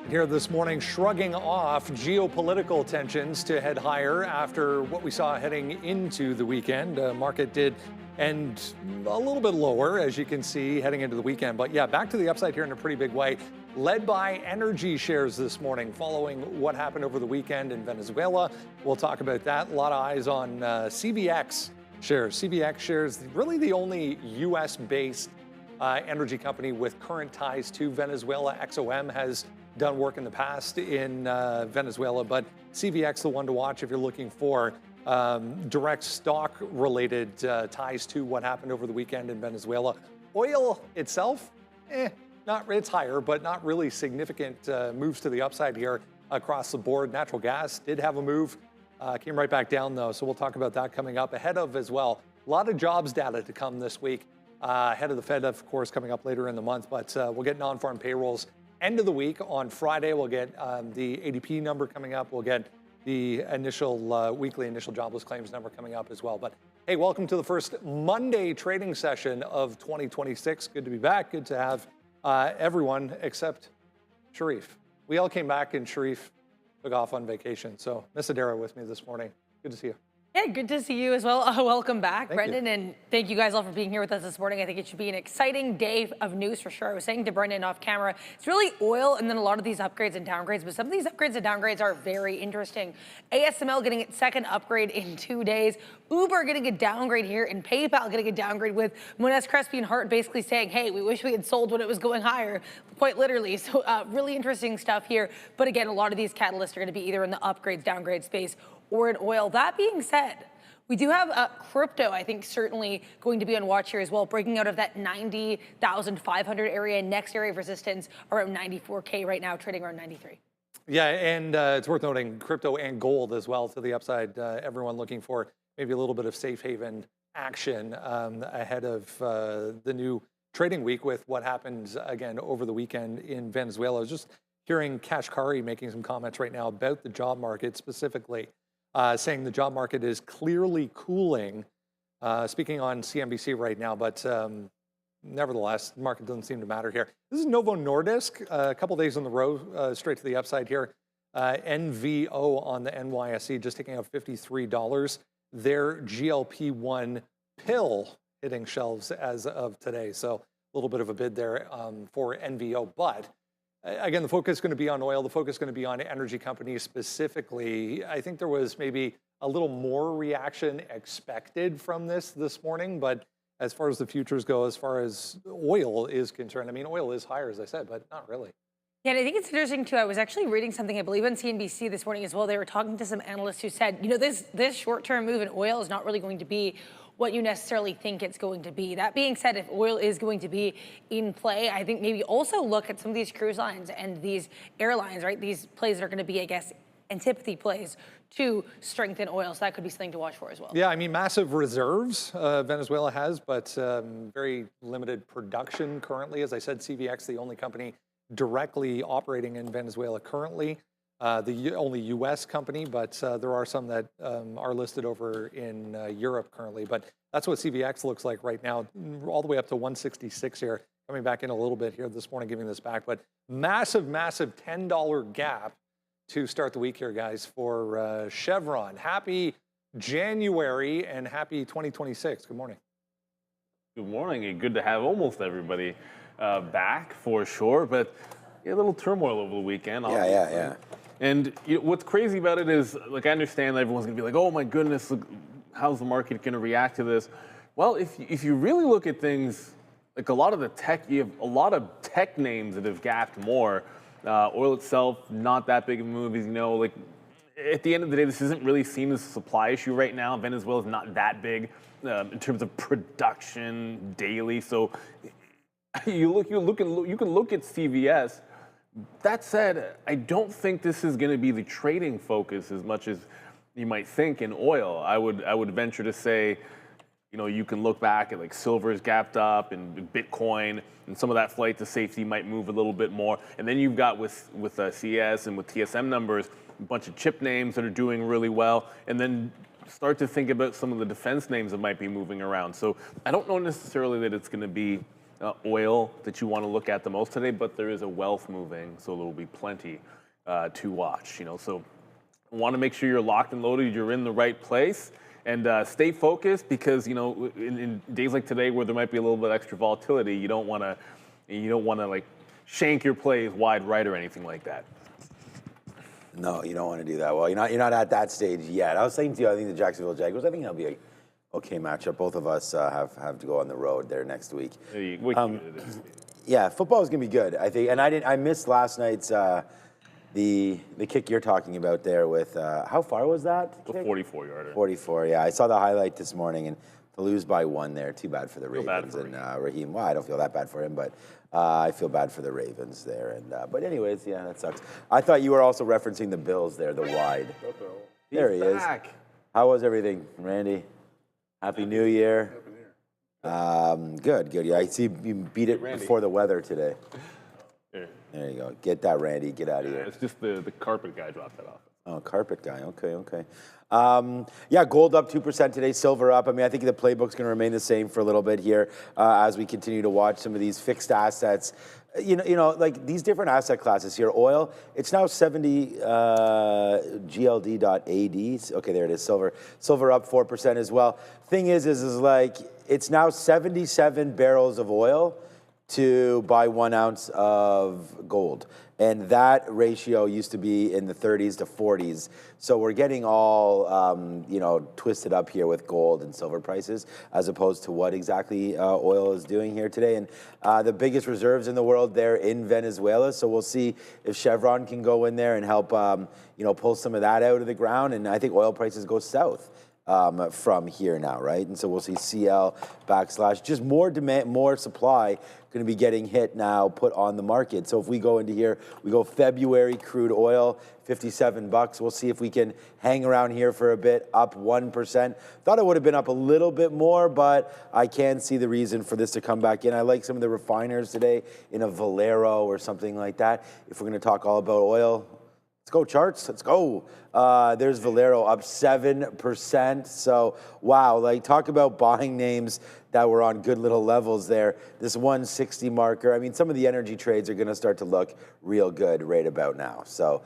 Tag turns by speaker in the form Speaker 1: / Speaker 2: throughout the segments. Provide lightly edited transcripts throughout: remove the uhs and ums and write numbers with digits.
Speaker 1: Here this morning, shrugging off geopolitical tensions to head higher after what we saw heading into the weekend. Market did end a little bit lower, as you can see, heading into the weekend. But yeah, back to the upside here in a pretty big way, led by energy shares this morning, following what happened over the weekend in Venezuela. We'll talk about that. A lot of eyes on CVX shares. CVX shares, really the only US-based energy company with current ties to Venezuela. XOM has done work in the past in Venezuela, but CVX, the one to watch if you're looking for direct stock-related ties to what happened over the weekend in Venezuela. Oil itself, it's higher, but not really significant moves to the upside here across the board. Natural gas did have a move, came right back down though, so we'll talk about that coming up ahead of as well. A lot of jobs data to come this week. Ahead of the Fed, of course, coming up later in the month, but we'll get non-farm payrolls end of the week. On Friday, we'll get the ADP number coming up. We'll get the initial weekly initial jobless claims number coming up as well. But hey, welcome to the first Monday trading session of 2026. Good to be back. Good to have everyone except Sharif. We all came back and Sharif took off on vacation. So Miss Adara with me this morning. Good to see you.
Speaker 2: Yeah, good to see you as well. Welcome back,
Speaker 1: Thank
Speaker 2: Brendan,
Speaker 1: you.
Speaker 2: And thank you guys all for being here with us this morning. I think it should be an exciting day of news for sure. I was saying to Brendan off camera, it's really oil and then a lot of these upgrades and downgrades, but some of these upgrades and downgrades are very interesting. ASML getting its second upgrade in 2 days, Uber getting a downgrade here, and PayPal getting a downgrade with Mones, Crespi, and Hart basically saying, hey, we wish we had sold when it was going higher, quite literally. So really interesting stuff here. But again, a lot of these catalysts are going to be either in the upgrades, downgrade space or in oil. That being said, we do have crypto, I think, certainly going to be on watch here as well, breaking out of that 90,500 area. Next area of resistance around 94K right now, trading around 93.
Speaker 1: Yeah, and it's worth noting crypto and gold as well to the upside. Everyone looking for maybe a little bit of safe haven action ahead of the new trading week with what happened again over the weekend in Venezuela. I was just hearing Kashkari making some comments right now about the job market specifically. Saying the job market is clearly cooling, speaking on CNBC right now, but nevertheless, the market doesn't seem to matter here. This is Novo Nordisk, a couple days in the row, straight to the upside here. NVO on the NYSE just taking out $53. Their GLP-1 pill hitting shelves as of today. So a little bit of a bid there for NVO, but again, the focus is going to be on oil. The focus is going to be on energy companies specifically. I think there was maybe a little more reaction expected from this morning, but as far as the futures go, as far as oil is concerned, I mean, oil is higher, as I said, but not really.
Speaker 2: Yeah, and I think it's interesting too. I was actually reading something, I believe on CNBC this morning as well. They were talking to some analysts who said, you know, this short-term move in oil is not really going to be what you necessarily think it's going to be. That being said, if oil is going to be in play, I think maybe also look at some of these cruise lines and these airlines, right? These plays are going to be, I guess, antipathy plays to strengthen oil. So that could be something to watch for as well.
Speaker 1: Yeah, I mean, massive reserves Venezuela has, but very limited production currently. As I said, CVX, the only company directly operating in Venezuela currently. The only U.S. company, but there are some that are listed over in Europe currently. But that's what CVX looks like right now, all the way up to 166 here. Coming back in a little bit here this morning, giving this back. But massive, massive $10 gap to start the week here, guys, for Chevron. Happy January and happy 2026. Good morning.
Speaker 3: Good morning, and good to have almost everybody back for sure. But yeah, a little turmoil over the weekend.
Speaker 4: Yeah.
Speaker 3: And what's crazy about it is, like, I understand that everyone's gonna be like, "Oh my goodness, look, how's the market gonna react to this?" Well, if you really look at things, like a lot of the tech, you have a lot of tech names that have gapped more. Oil itself, not that big of a move, as you know. Like, at the end of the day, this isn't really seen as a supply issue right now. Venezuela's not that big in terms of production daily. So you can look at CVS. That said, I don't think this is going to be the trading focus as much as you might think in oil. I would venture to say, you know, you can look back at like silver's gapped up and Bitcoin, and some of that flight to safety might move a little bit more. And then you've got with CS and with TSM numbers, a bunch of chip names that are doing really well, and then start to think about some of the defense names that might be moving around. So I don't know necessarily that it's going to be oil that you want to look at the most today, but there is a wealth moving, so there will be plenty to watch. So want to make sure you're locked and loaded, you're in the right place, and stay focused because in days like today where there might be a little bit extra volatility, you don't want to like shank your plays wide right or anything like that.
Speaker 4: No, you don't want to do that. Well, you're not at that stage yet. I was saying to you, I think the Jacksonville Jaguars, I think that'll be a okay matchup. Both of us have to go on the road there next week. Yeah, football is gonna be good, I think. And I missed last night's the kick you're talking about there with how far was that?
Speaker 3: The 44-yarder.
Speaker 4: 44. Yeah, I saw the highlight this morning and to lose by 1 there, too bad for the Ravens
Speaker 3: bad for
Speaker 4: and Raheem. Well, I don't feel that bad for him, but I feel bad for the Ravens there. And but anyways, yeah, that sucks. I thought you were also referencing the Bills there, the wide. There he is. How was everything, Randy? Happy New Year. Good. Yeah, I see you beat it before the weather today. There you go. Get that, Randy. Get out of here.
Speaker 3: It's just the carpet guy dropped that off.
Speaker 4: Oh, carpet guy. Okay. Yeah, gold up 2% today, silver up. I mean, I think the playbook's going to remain the same for a little bit here as we continue to watch some of these fixed assets. Like these different asset classes here. Oil, it's now 70 GLD.AD. Okay, there it is. Silver up 4% as well. Thing is like it's now 77 barrels of oil to buy 1 ounce of gold. And that ratio used to be in the 30s to 40s. So we're getting all, twisted up here with gold and silver prices as opposed to what exactly oil is doing here today. And the biggest reserves in the world there in Venezuela. So we'll see if Chevron can go in there and help, pull some of that out of the ground. And I think oil prices go south from here now, right? And so we'll see CL / just more demand, more supply going to be getting hit now, put on the market. So if we go into here, we go February crude oil, $57. We'll see if we can hang around here for a bit, up 1%. Thought it would have been up a little bit more, but I can see the reason for this to come back in. I like some of the refiners today in a Valero or something like that. If we're going to talk all about oil, let's go charts. Let's go. There's Valero up 7%. So, wow, like talk about buying names that were on good little levels there. This 160 marker. I mean, some of the energy trades are going to start to look real good right about now. So,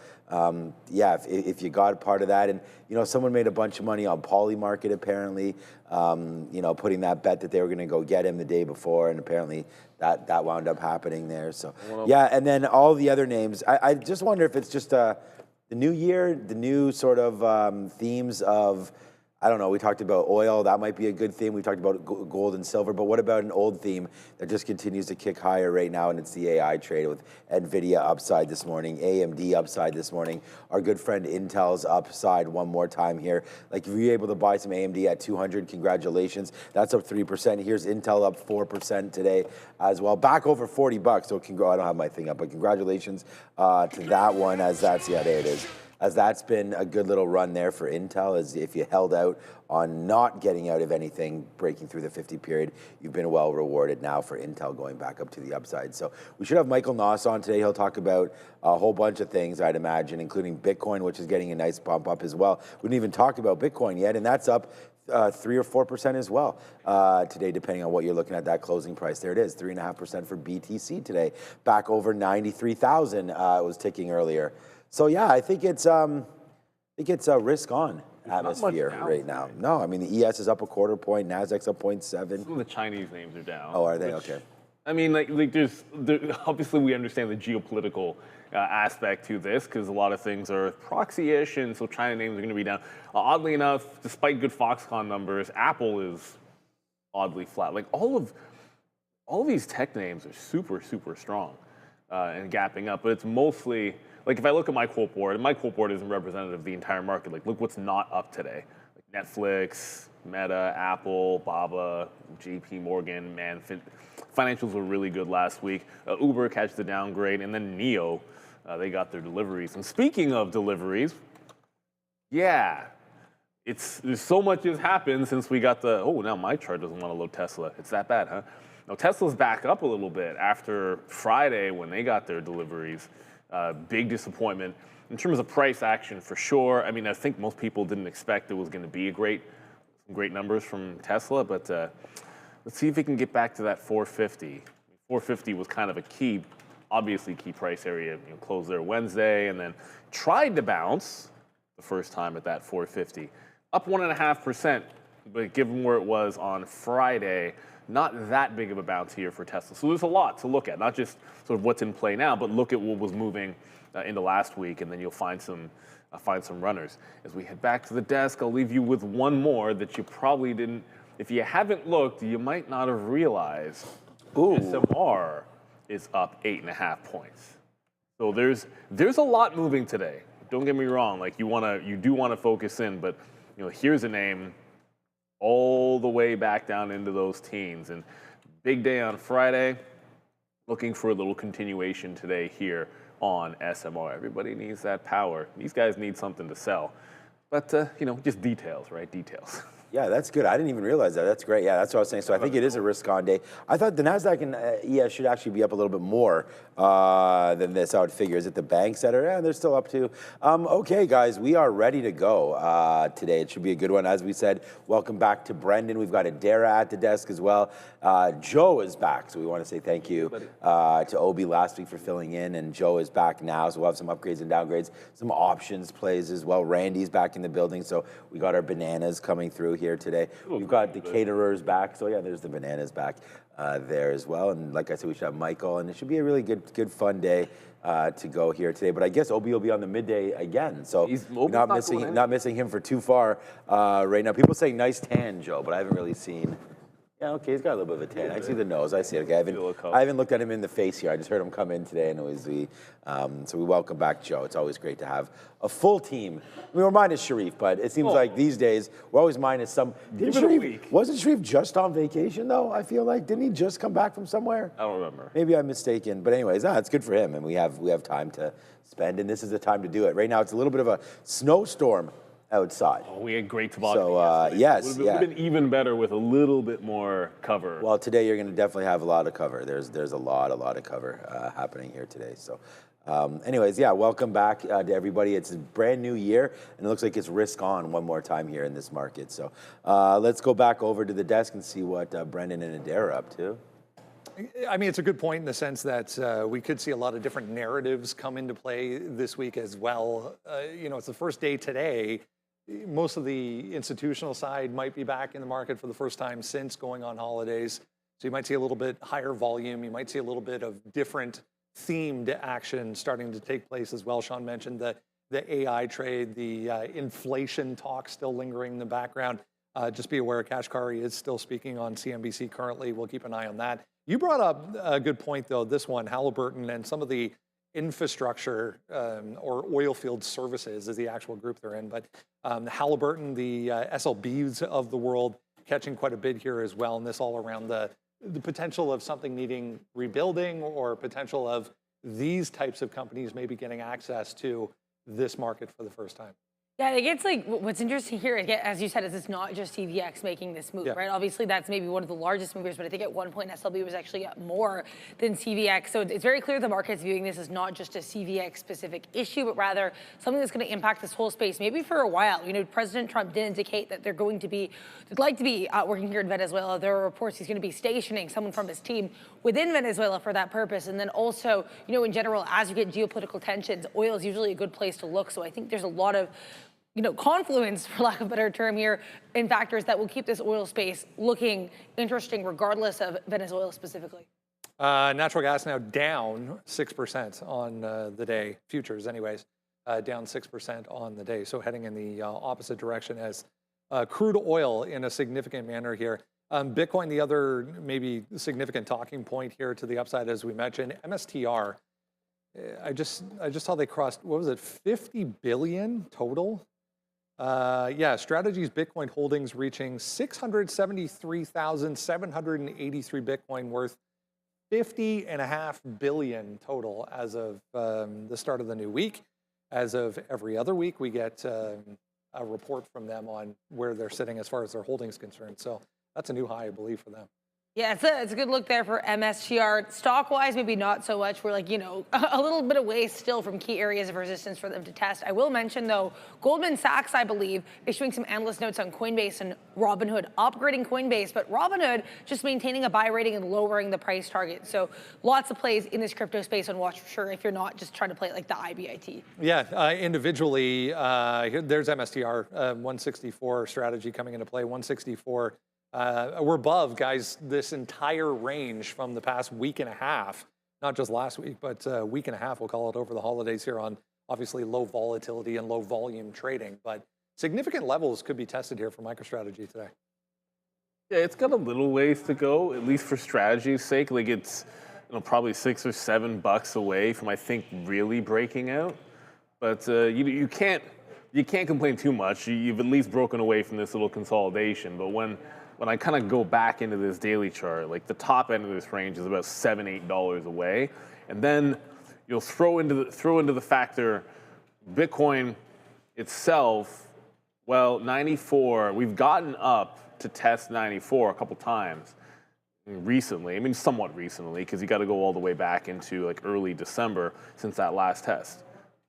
Speaker 4: yeah, if you got part of that, and someone made a bunch of money on Poly Market apparently, putting that bet that they were going to go get him the day before, and apparently that wound up happening there. So, yeah, and then all the other names. I just wonder if it's just the new year, the new sort of themes of, I don't know, we talked about oil, that might be a good theme. We talked about gold and silver, but what about an old theme that just continues to kick higher right now, and it's the AI trade with NVIDIA upside this morning, AMD upside this morning. Our good friend Intel's upside one more time here. Like if you're able to buy some AMD at 200, congratulations. That's up 3%. Here's Intel up 4% today as well. Back over $40. So I don't have my thing up, but congratulations to that one as that's, yeah, there it is. As that's been a good little run there for Intel, as if you held out on not getting out of anything, breaking through the 50 period, you've been well rewarded now for Intel going back up to the upside. So we should have Michael Noss on today. He'll talk about a whole bunch of things, I'd imagine, including Bitcoin, which is getting a nice bump up as well. We didn't even talk about Bitcoin yet, and that's up 3 or 4% as well today, depending on what you're looking at, that closing price. There it is, 3.5% for BTC today, back over 93,000. It was ticking earlier. So yeah, I think it's a risk-on atmosphere right now. No, I mean the ES is up 0.25 point, Nasdaq's up 0.7.
Speaker 3: Some of the Chinese names are down.
Speaker 4: Oh, are they? Okay.
Speaker 3: I mean, like there's obviously we understand the geopolitical aspect to this because a lot of things are proxy-ish, and so China names are going to be down. Oddly enough, despite good Foxconn numbers, Apple is oddly flat. Like all of these tech names are super strong and gapping up, but it's mostly. Like if I look at my quote board, and my quote board isn't representative of the entire market. Like look what's not up today. Like Netflix, Meta, Apple, Baba, JP Morgan, man, financials were really good last week. Uber catch the downgrade, and then Neo, they got their deliveries. And speaking of deliveries, yeah, there's so much has happened since we got now my chart doesn't want to load Tesla. It's that bad, huh? Now Tesla's back up a little bit after Friday when they got their deliveries. Big disappointment in terms of price action for sure. I mean, I think most people didn't expect it was going to be some great numbers from Tesla, but let's see if we can get back to that 450. 450 was kind of a key, obviously key price area. Closed there Wednesday and then tried to bounce the first time at that 450. Up 1.5%, but given where it was on Friday, not that big of a bounce here for Tesla. So there's a lot to look at, not just sort of what's in play now, but look at what was moving into last week, and then you'll find some runners. As we head back to the desk, I'll leave you with one more that you probably didn't, if you haven't looked, you might not have realized. SMR is up 8.5 points. So there's a lot moving today. Don't get me wrong, like you do want to focus in, but here's a name all the way back down into those teens. And big day on Friday, looking for a little continuation today here on SMR. Everybody needs that power. These guys need something to sell. But, just details, right? Details.
Speaker 4: Yeah, that's good. I didn't even realize that. That's great. Yeah, that's what I was saying. So I think it is a risk-on day. I thought the Nasdaq and ES should actually be up a little bit more than this, I would figure. Is it the banks that are, they're still up too. Okay, guys, we are ready to go today. It should be a good one. As we said, welcome back to Brendan. We've got Adara at the desk as well. Joe is back, so we want to say thank you to Obi last week for filling in, and Joe is back now, so we'll have some upgrades and downgrades, some options plays as well. Randy's back in the building, so we got our bananas coming through here today. We've got the caterers back, so yeah, there's the bananas back there as well. And like I said, we should have Michael, and it should be a really good fun day to go here today. But I guess Obi will be on the midday again, so not missing him for too far right now. People say nice tan, Joe, but I haven't really seen. Yeah, okay, he's got a little bit of a tan. I see the nose. I see it. Okay, I haven't looked at him in the face here. I just heard him come in today, and it was so we welcome back Joe. It's always great to have a full team. I mean, we're minus Sharif, but it seems like these days we're always minus some. Wasn't Sharif just on vacation though? I feel like didn't he just come back from somewhere?
Speaker 3: I don't remember.
Speaker 4: Maybe I'm mistaken, but anyways, it's good for him, and we have time to spend, and this is the time to do it. Right now, it's a little bit of a snowstorm outside.
Speaker 3: Oh, we had great toboggan.
Speaker 4: So yes,
Speaker 3: it would have been even better with a little bit more cover.
Speaker 4: Well, today you're going to definitely have a lot of cover. There's a lot of cover happening here today. So, anyways, yeah, welcome back to everybody. It's a brand new year, and it looks like it's risk on one more time here in this market. So, let's go back over to the desk and see what Brendan and Adair are up to.
Speaker 1: I mean, it's a good point in the sense that we could see a lot of different narratives come into play this week as well. It's the first day today. Most of the institutional side might be back in the market for the first time since going on holidays. So you might see a little bit higher volume. You might see a little bit of different themed action starting to take place as well. Sean mentioned the AI trade, the inflation talk still lingering in the background. Just be aware, Kashkari is still speaking on CNBC currently. We'll keep an eye on that. You brought up a good point, though, this one, Halliburton and some of the infrastructure or oil field services is the actual group they're in. But Halliburton, the SLBs of the world, catching quite a bit here as well. And this all around the potential of something needing rebuilding or potential of these types of companies maybe getting access to this market for the first time.
Speaker 2: Yeah, I think it's like what's interesting here, as you said, is it's not just CVX making this move, right? Obviously, that's maybe one of the largest movers, but I think at one point SLB was actually up more than CVX. So it's very clear the market's viewing this as not just a CVX-specific issue, but rather something that's going to impact this whole space maybe for a while. President Trump did indicate that they'd like to be working here in Venezuela. There are reports he's going to be stationing someone from his team within Venezuela for that purpose. And then also, in general, as you get geopolitical tensions, oil is usually a good place to look. So I think there's a lot of confluence, for lack of a better term here, in factors that will keep this oil space looking interesting regardless of Venezuela specifically.
Speaker 1: Natural gas now down 6% on the day, futures anyways, down 6% on the day. So heading in the opposite direction as crude oil in a significant manner here. Bitcoin, the other maybe significant talking point here to the upside, as we mentioned, MSTR. I just saw they crossed, what was it, 50 billion total? Strategy's Bitcoin holdings reaching 673,783 Bitcoin, worth 50.5 billion total as of the start of the new week. As of every other week, we get a report from them on where they're sitting as far as their holdings concerned. So that's a new high, I believe, for them.
Speaker 2: Yeah, it's a good look there for MSTR. Stock-wise, maybe not so much. We're like, a little bit away still from key areas of resistance for them to test. I will mention, though, Goldman Sachs, I believe, issuing some analyst notes on Coinbase and Robinhood, upgrading Coinbase, but Robinhood just maintaining a buy rating and lowering the price target. So lots of plays in this crypto space on watch for sure if you're not just trying to play it like the IBIT.
Speaker 1: Yeah, individually, there's MSTR, 164 strategy coming into play, 164. We're above, guys, this entire range from the past week and a half, not just last week, but a week and a half, we'll call it, over the holidays here on obviously low volatility and low volume trading. But significant levels could be tested here for MicroStrategy today.
Speaker 3: Yeah, it's got a little ways to go, at least for strategy's sake. Like it's probably $6 or $7 away from, I think, really breaking out. But you can't complain too much. You've at least broken away from this little consolidation. But when I kind of go back into this daily chart, like the top end of this range is about $7, $8 away, and then you'll throw into the factor Bitcoin itself. Well, 94, we've gotten up to test 94 a couple times recently. I mean, somewhat recently, because you got to go all the way back into like early December since that last test.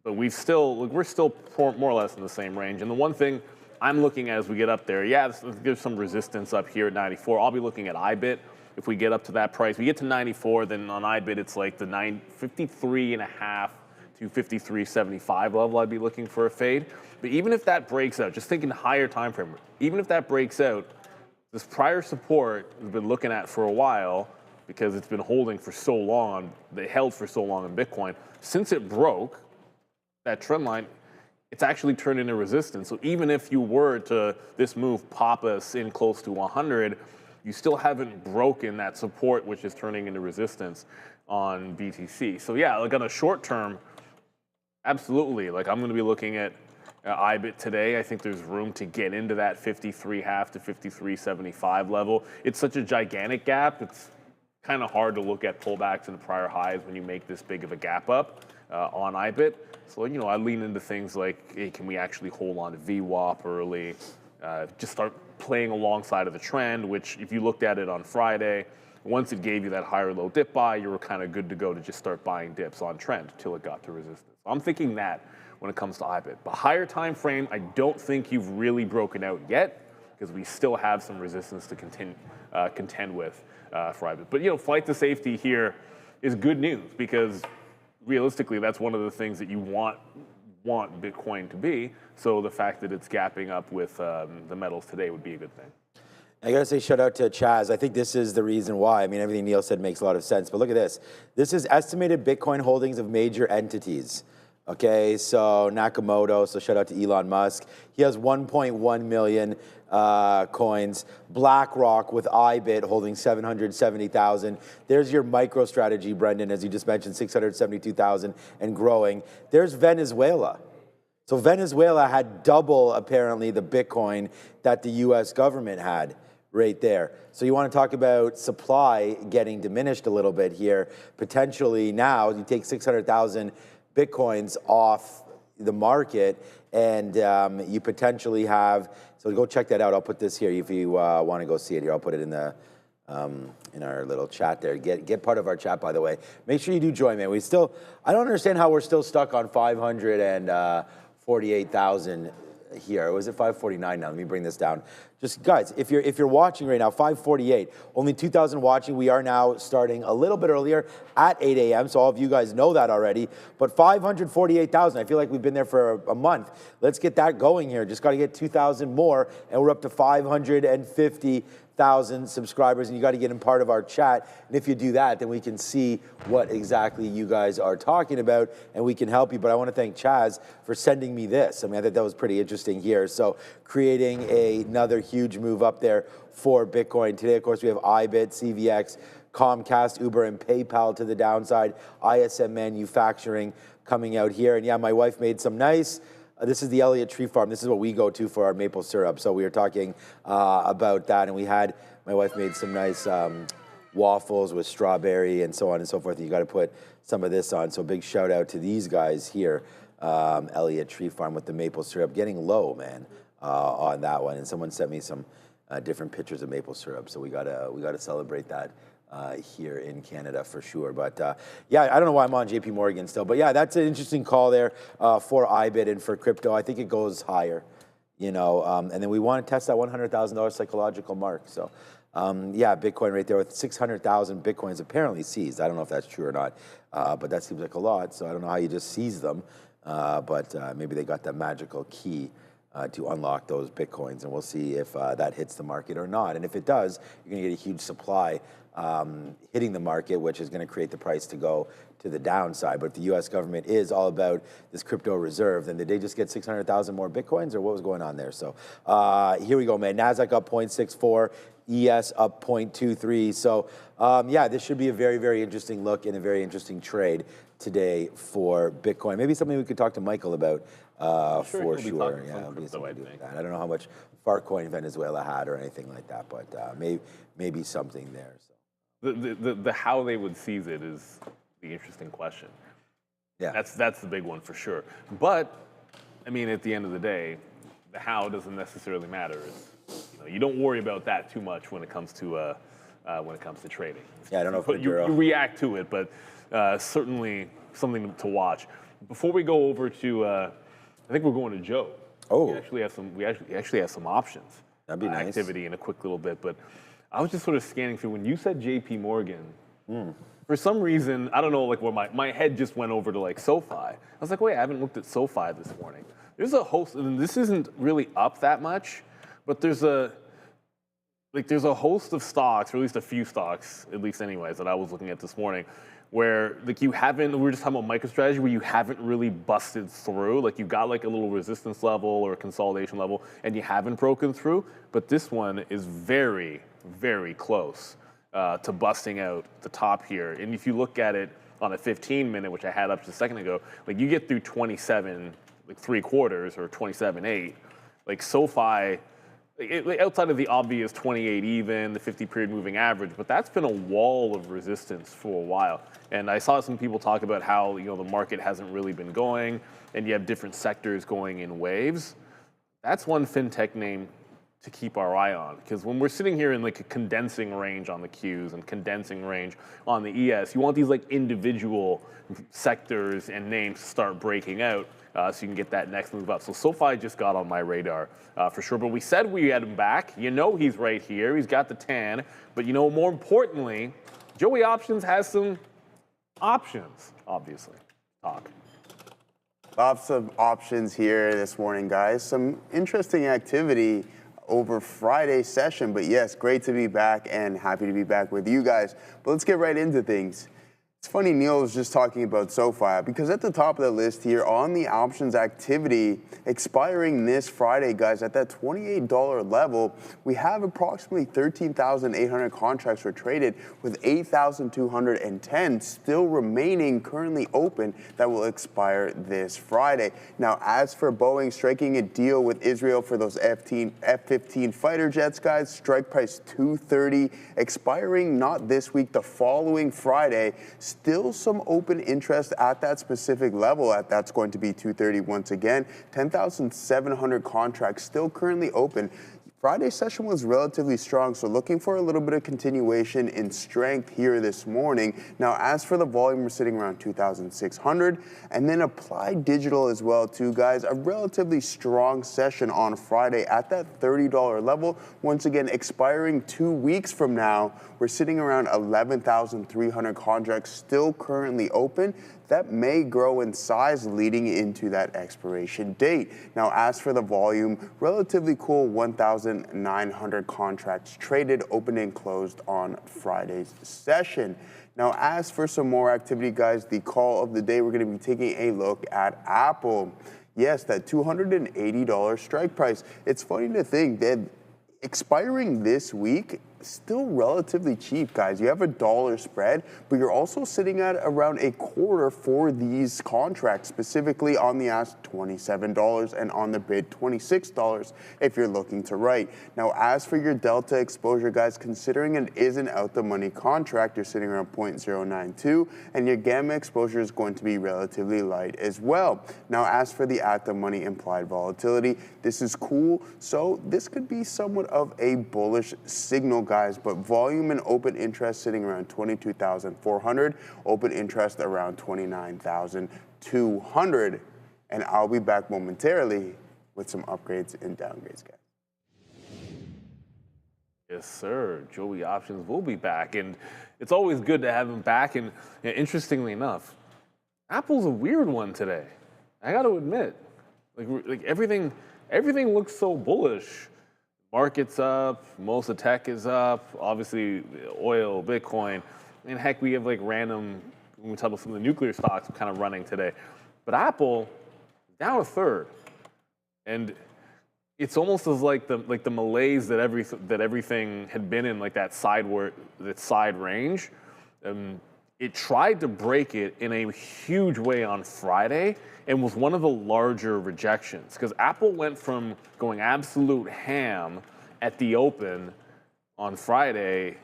Speaker 3: But we're still more or less in the same range. And the one thing I'm looking at as we get up there, yeah, there's some resistance up here at 94. I'll be looking at IBIT. If we get up to that price, we get to 94, then on IBIT it's like the 53.5 to 53.75 level. I'd be looking for a fade. But even if that breaks out, just thinking higher time frame, even if that breaks out, this prior support we've been looking at for a while because it's been holding for so long. They held for so long in Bitcoin. Since it broke that trend line, it's actually turned into resistance. So even if you were to, this move, pop us in close to 100, you still haven't broken that support, which is turning into resistance on BTC. So yeah, like on a short term, absolutely. Like I'm going to be looking at IBIT today. I think there's room to get into that 53.5 to 53.75 level. It's such a gigantic gap. It's kind of hard to look at pullbacks and prior highs when you make this big of a gap up on IBIT. So, I lean into things like, hey, can we actually hold on to VWAP early? Just start playing alongside of the trend, which if you looked at it on Friday, once it gave you that higher low dip buy, you were kind of good to go to just start buying dips on trend until it got to resistance. So I'm thinking that when it comes to IBIT. But higher time frame, I don't think you've really broken out yet because we still have some resistance to contend with for IBIT. But, flight to safety here is good news because realistically, that's one of the things that you want Bitcoin to be. So the fact that it's gapping up with the metals today would be a good thing.
Speaker 4: I gotta say shout out to Chaz. I think this is the reason why. I mean, everything Neil said makes a lot of sense. But look at this. This is estimated Bitcoin holdings of major entities. Okay, so Nakamoto, so shout out to Elon Musk. He has 1.1 million coins. BlackRock with IBIT holding 770,000. There's your MicroStrategy, Brendan, as you just mentioned, 672,000 and growing. There's Venezuela. So Venezuela had double, apparently, the Bitcoin that the US government had right there. So you want to talk about supply getting diminished a little bit here. Potentially now, you take 600,000 Bitcoins off the market and you potentially have, so go check that out. I'll put this here if you want to go see it here. I'll put it in the in our little chat there. Get part of our chat, by the way. Make sure you do join, man. I don't understand how we're still stuck on 548,000 here. Was it 549 now? Let me bring this down. Just guys, if you're watching right now, 548, only 2,000 watching. We are now starting a little bit earlier at 8 a.m. So all of you guys know that already. But 548,000, I feel like we've been there for a month. Let's get that going here. Just got to get 2,000 more, and we're up to 550,000 subscribers, and you got to get in part of our chat. And if you do that, then we can see what exactly you guys are talking about, and we can help you. But I want to thank Chaz for sending me this. I mean, I think that was pretty interesting here. So creating another huge move up there for Bitcoin. Today, of course, we have IBIT, CVX, Comcast, Uber, and PayPal to the downside. ISM Manufacturing coming out here. And yeah, my wife made some nice, this is the Elliott Tree Farm. This is what we go to for our maple syrup. So we were talking about that, and my wife made some nice waffles with strawberry and so on and so forth. You got to put some of this on. So big shout out to these guys here, Elliott Tree Farm with the maple syrup. Getting low, man, on that one. And someone sent me some different pitchers of maple syrup. So we gotta celebrate that here in Canada for sure. But yeah, I don't know why I'm on JP Morgan still, but yeah, that's an interesting call there for IBIT and for crypto. I think it goes higher, you know, and then we want to test that $100,000 psychological mark. So yeah, Bitcoin right there with 600,000 Bitcoins apparently seized. I don't know if that's true or not, but that seems like a lot. So I don't know how you just seize them, but maybe they got that magical key to unlock those Bitcoins, and we'll see if that hits the market or not. And if it does, you're going to get a huge supply hitting the market, which is going to create the price to go to the downside. But if the U.S. government is all about this crypto reserve, then did they just get 600,000 more Bitcoins, or what was going on there? So here we go, man. Nasdaq up 0.64, ES up 0.23. So yeah, this should be a very, very interesting look and a very interesting trade today for Bitcoin. Maybe something we could talk to Michael about for sure. Yeah, it'll be something to do with that. I don't know how much Farcoin Venezuela had or anything like that, but maybe something there. So.
Speaker 3: The how they would seize it is the interesting question. Yeah, that's the big one for sure. But I mean, at the end of the day, the how doesn't necessarily matter. You don't worry about that too much when it comes to trading. Yeah,
Speaker 4: I don't know if
Speaker 3: you react to it, but certainly something to watch. Before we go over to, I think we're going to Joe.
Speaker 4: Oh,
Speaker 3: we actually have some options.
Speaker 4: That'd be nice.
Speaker 3: Activity in a quick little bit, but I was just sort of scanning through when you said JP Morgan. For some reason, I don't know, like where my head just went over to like SoFi. I was like, wait, I haven't looked at SoFi this morning. There's a host, and this isn't really up that much, but there's a host of stocks, or at least a few stocks, at least anyways, that I was looking at this morning, where like we were just talking about MicroStrategy, where you haven't really busted through. Like you've got like a little resistance level or a consolidation level, and you haven't broken through. But this one is very, very close to busting out the top here. And if you look at it on a 15-minute, which I had up just a second ago, like you get through 27, like 3/4 or 27.8, like SoFi. Outside of the obvious 28 even, the 50-period moving average, but that's been a wall of resistance for a while. And I saw some people talk about how the market hasn't really been going, and you have different sectors going in waves. That's one fintech name to keep our eye on, because when we're sitting here in like a condensing range on the Qs and condensing range on the ES, you want these like individual sectors and names to start breaking out. So you can get that next move up. So SoFi just got on my radar for sure. But we said we had him back. He's right here. He's got the tan. But more importantly, Joey Options has some options, obviously.
Speaker 5: Lots of options here this morning, guys. Some interesting activity over Friday's session. But yes, great to be back and happy to be back with you guys. But let's get right into things. It's funny Neil was just talking about SoFi, because at the top of the list here on the options activity expiring this Friday, guys, at that $28 level, we have approximately 13,800 contracts were traded, with 8,210 still remaining currently open that will expire this Friday. Now, as for Boeing striking a deal with Israel for those F-15 fighter jets, guys, strike price $230, expiring not this week, the following Friday. Still some open interest at that specific level. That's going to be $230 once again. 10,700 contracts still currently open. Friday's session was relatively strong, so looking for a little bit of continuation in strength here this morning. Now, as for the volume, we're sitting around 2,600, and then Applied Digital as well, too, guys. A relatively strong session on Friday at that $30 level. Once again, expiring 2 weeks from now, we're sitting around 11,300 contracts still currently open. That may grow in size leading into that expiration date. Now, as for the volume, relatively cool 1,900 contracts traded, open and closed on Friday's session. Now, as for some more activity, guys, the call of the day, we're going to be taking a look at Apple. Yes, that $280 strike price. It's funny to think that expiring this week, still relatively cheap, guys. You have a dollar spread, but you're also sitting at around a quarter for these contracts, specifically on the ask $27 and on the bid $26 if you're looking to write. Now, as for your delta exposure, guys, considering it is an out-the-money contract, you're sitting around 0.092, and your gamma exposure is going to be relatively light as well. Now, as for the at-the-money implied volatility, this is cool, so this could be somewhat of a bullish signal, guys, but volume and open interest sitting around 22,400, open interest around 29,200, and I'll be back momentarily with some upgrades and downgrades, guys.
Speaker 3: Yes, sir. Joey Options will be back, and it's always good to have him back. And interestingly enough, Apple's a weird one today. I got to admit, like everything looks so bullish. Market's up, most of tech is up, obviously oil, Bitcoin, and heck, we have like random, when we talk about some of the nuclear stocks kind of running today. But Apple, down a third. And it's almost as like the malaise that everything had been in, like that side range. It tried to break it in a huge way on Friday and was one of the larger rejections, because Apple went from going absolute ham at the open on Friday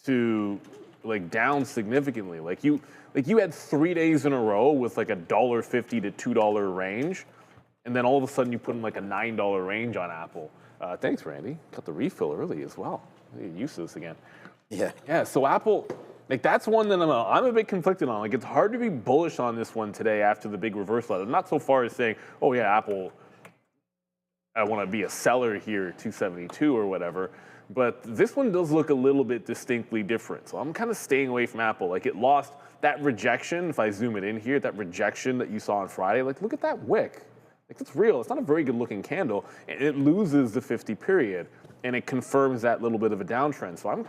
Speaker 3: to like down significantly. Like you had 3 days in a row with like a $1.50 to $2 range, and then all of a sudden you put in like a $9 range on Apple. Thanks, Randy. Got the refill early as well. I get used to this again. Yeah. So Apple, like that's one that I'm a bit conflicted on. Like it's hard to be bullish on this one today after the big reversal. I'm not so far as saying, oh yeah, Apple, I want to be a seller here, 272 or whatever. But this one does look a little bit distinctly different. So I'm kind of staying away from Apple. Like it lost that rejection. If I zoom it in here, that rejection that you saw on Friday, like look at that wick. Like it's real. It's not a very good looking candle. And it loses the 50 period, and it confirms that little bit of a downtrend. So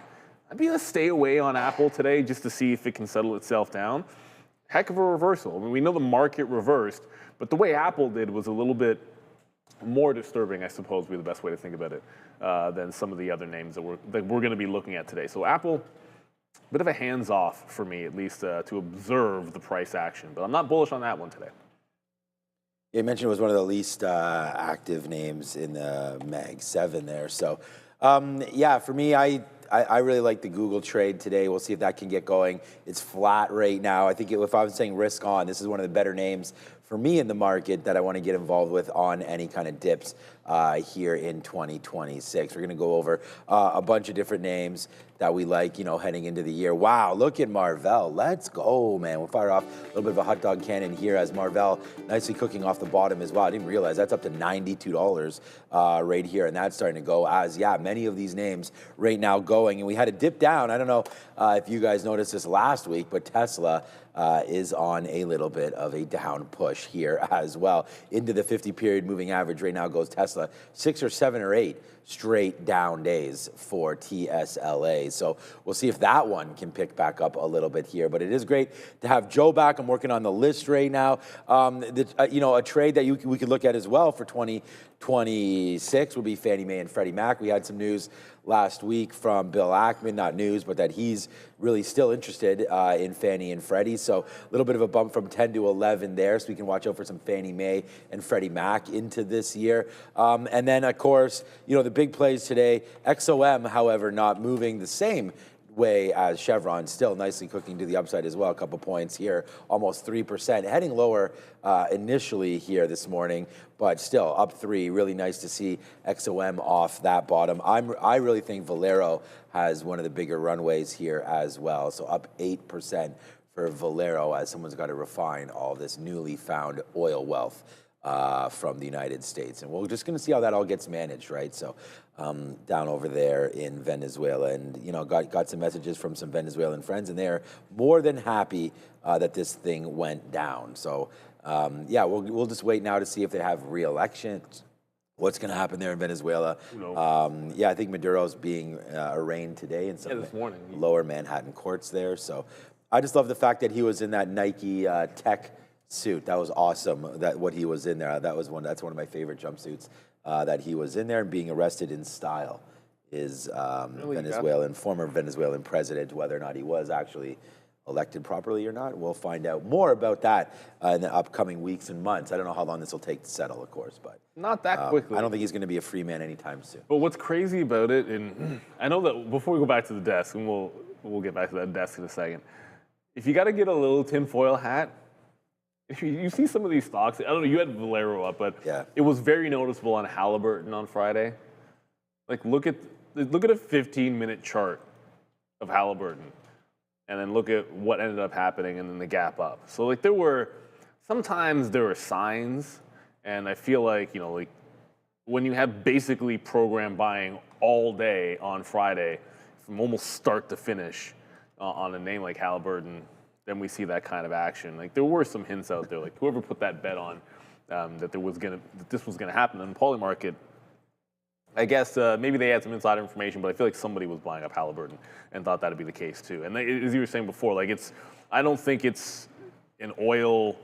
Speaker 3: I'd be gonna stay away on Apple today just to see if it can settle itself down. Heck of a reversal. I mean, we know the market reversed, but the way Apple did was a little bit more disturbing, I suppose, would be the best way to think about it, than some of the other names that we're going to be looking at today. So Apple, a bit of a hands-off for me, at least, to observe the price action. But I'm not bullish on that one today.
Speaker 4: Yeah, you mentioned it was one of the least active names in the Mag 7 there. So, yeah, for me, I really like the Google trade today. We'll see if that can get going. It's flat right now. I think if I was saying risk on, this is one of the better names for me in the market that I want to get involved with on any kind of dips here in 2026. We're going to go over a bunch of different names that we like, heading into the year. Wow, look at Marvell. Let's go, man. We'll fire off a little bit of a hot dog cannon here as Marvell nicely cooking off the bottom as well. I didn't realize that's up to $92 right here, and that's starting to go as, many of these names right now going. And we had a dip down. I don't know if you guys noticed this last week, but Tesla is on a little bit of a down push here as well. Into the 50-period moving average right now goes Tesla. 6 or 7 or 8 straight down days for TSLA. So we'll see if that one can pick back up a little bit here. But it is great to have Joe back. I'm working on the list right now. A trade that we could look at as well for 2026 would be Fannie Mae and Freddie Mac. We had some news last week from Bill Ackman, not news, but that he's really still interested in Fannie and Freddie. So a little bit of a bump from 10 to 11 there, so we can watch out for some Fannie Mae and Freddie Mac into this year. And then, of course, the big plays today, XOM, however, not moving the same way as Chevron, still nicely cooking to the upside as well. A couple points here, almost 3%, heading lower initially here this morning, but still up 3. Really nice to see XOM off that bottom. I really think Valero has one of the bigger runways here as well. So up 8% for Valero as someone's got to refine all this newly found oil wealth from the United States. And we're just going to see how that all gets managed, right? So down over there in Venezuela, and got some messages from some Venezuelan friends, and they're more than happy that this thing went down. So we'll just wait now to see if they have re-elections. What's going to happen there in Venezuela? I think Maduro's being arraigned today in some
Speaker 3: this morning.
Speaker 4: Lower Manhattan courts there. So I just love the fact that he was in that Nike tech suit. That was awesome. What he was in there. That's one of my favorite jumpsuits. That he was in there and being arrested in style Venezuelan, former Venezuelan president, whether or not he was actually elected properly or not. We'll find out more about that in the upcoming weeks and months. I don't know how long this will take to settle, of course, but
Speaker 3: not that quickly.
Speaker 4: I don't think he's going to be a free man anytime soon.
Speaker 3: But what's crazy about it, and I know that before we go back to the desk, and we'll get back to that desk in a second, if you got to get a little tinfoil hat, if you see some of these stocks, I don't know, you had Valero up, but
Speaker 4: yeah,
Speaker 3: it was very noticeable on Halliburton on Friday. Like, look at a 15-minute chart of Halliburton, and then look at what ended up happening, and then the gap up. So, like, sometimes there were signs, and I feel like, you know, like, when you have basically program buying all day on Friday, from almost start to finish on a name like Halliburton, then we see that kind of action. Like, there were some hints out there, like whoever put that bet on that this was gonna happen in the poly market. I guess maybe they had some insider information, but I feel like somebody was buying up Halliburton and thought that'd be the case too. And as you were saying before, like, I don't think it's an oil,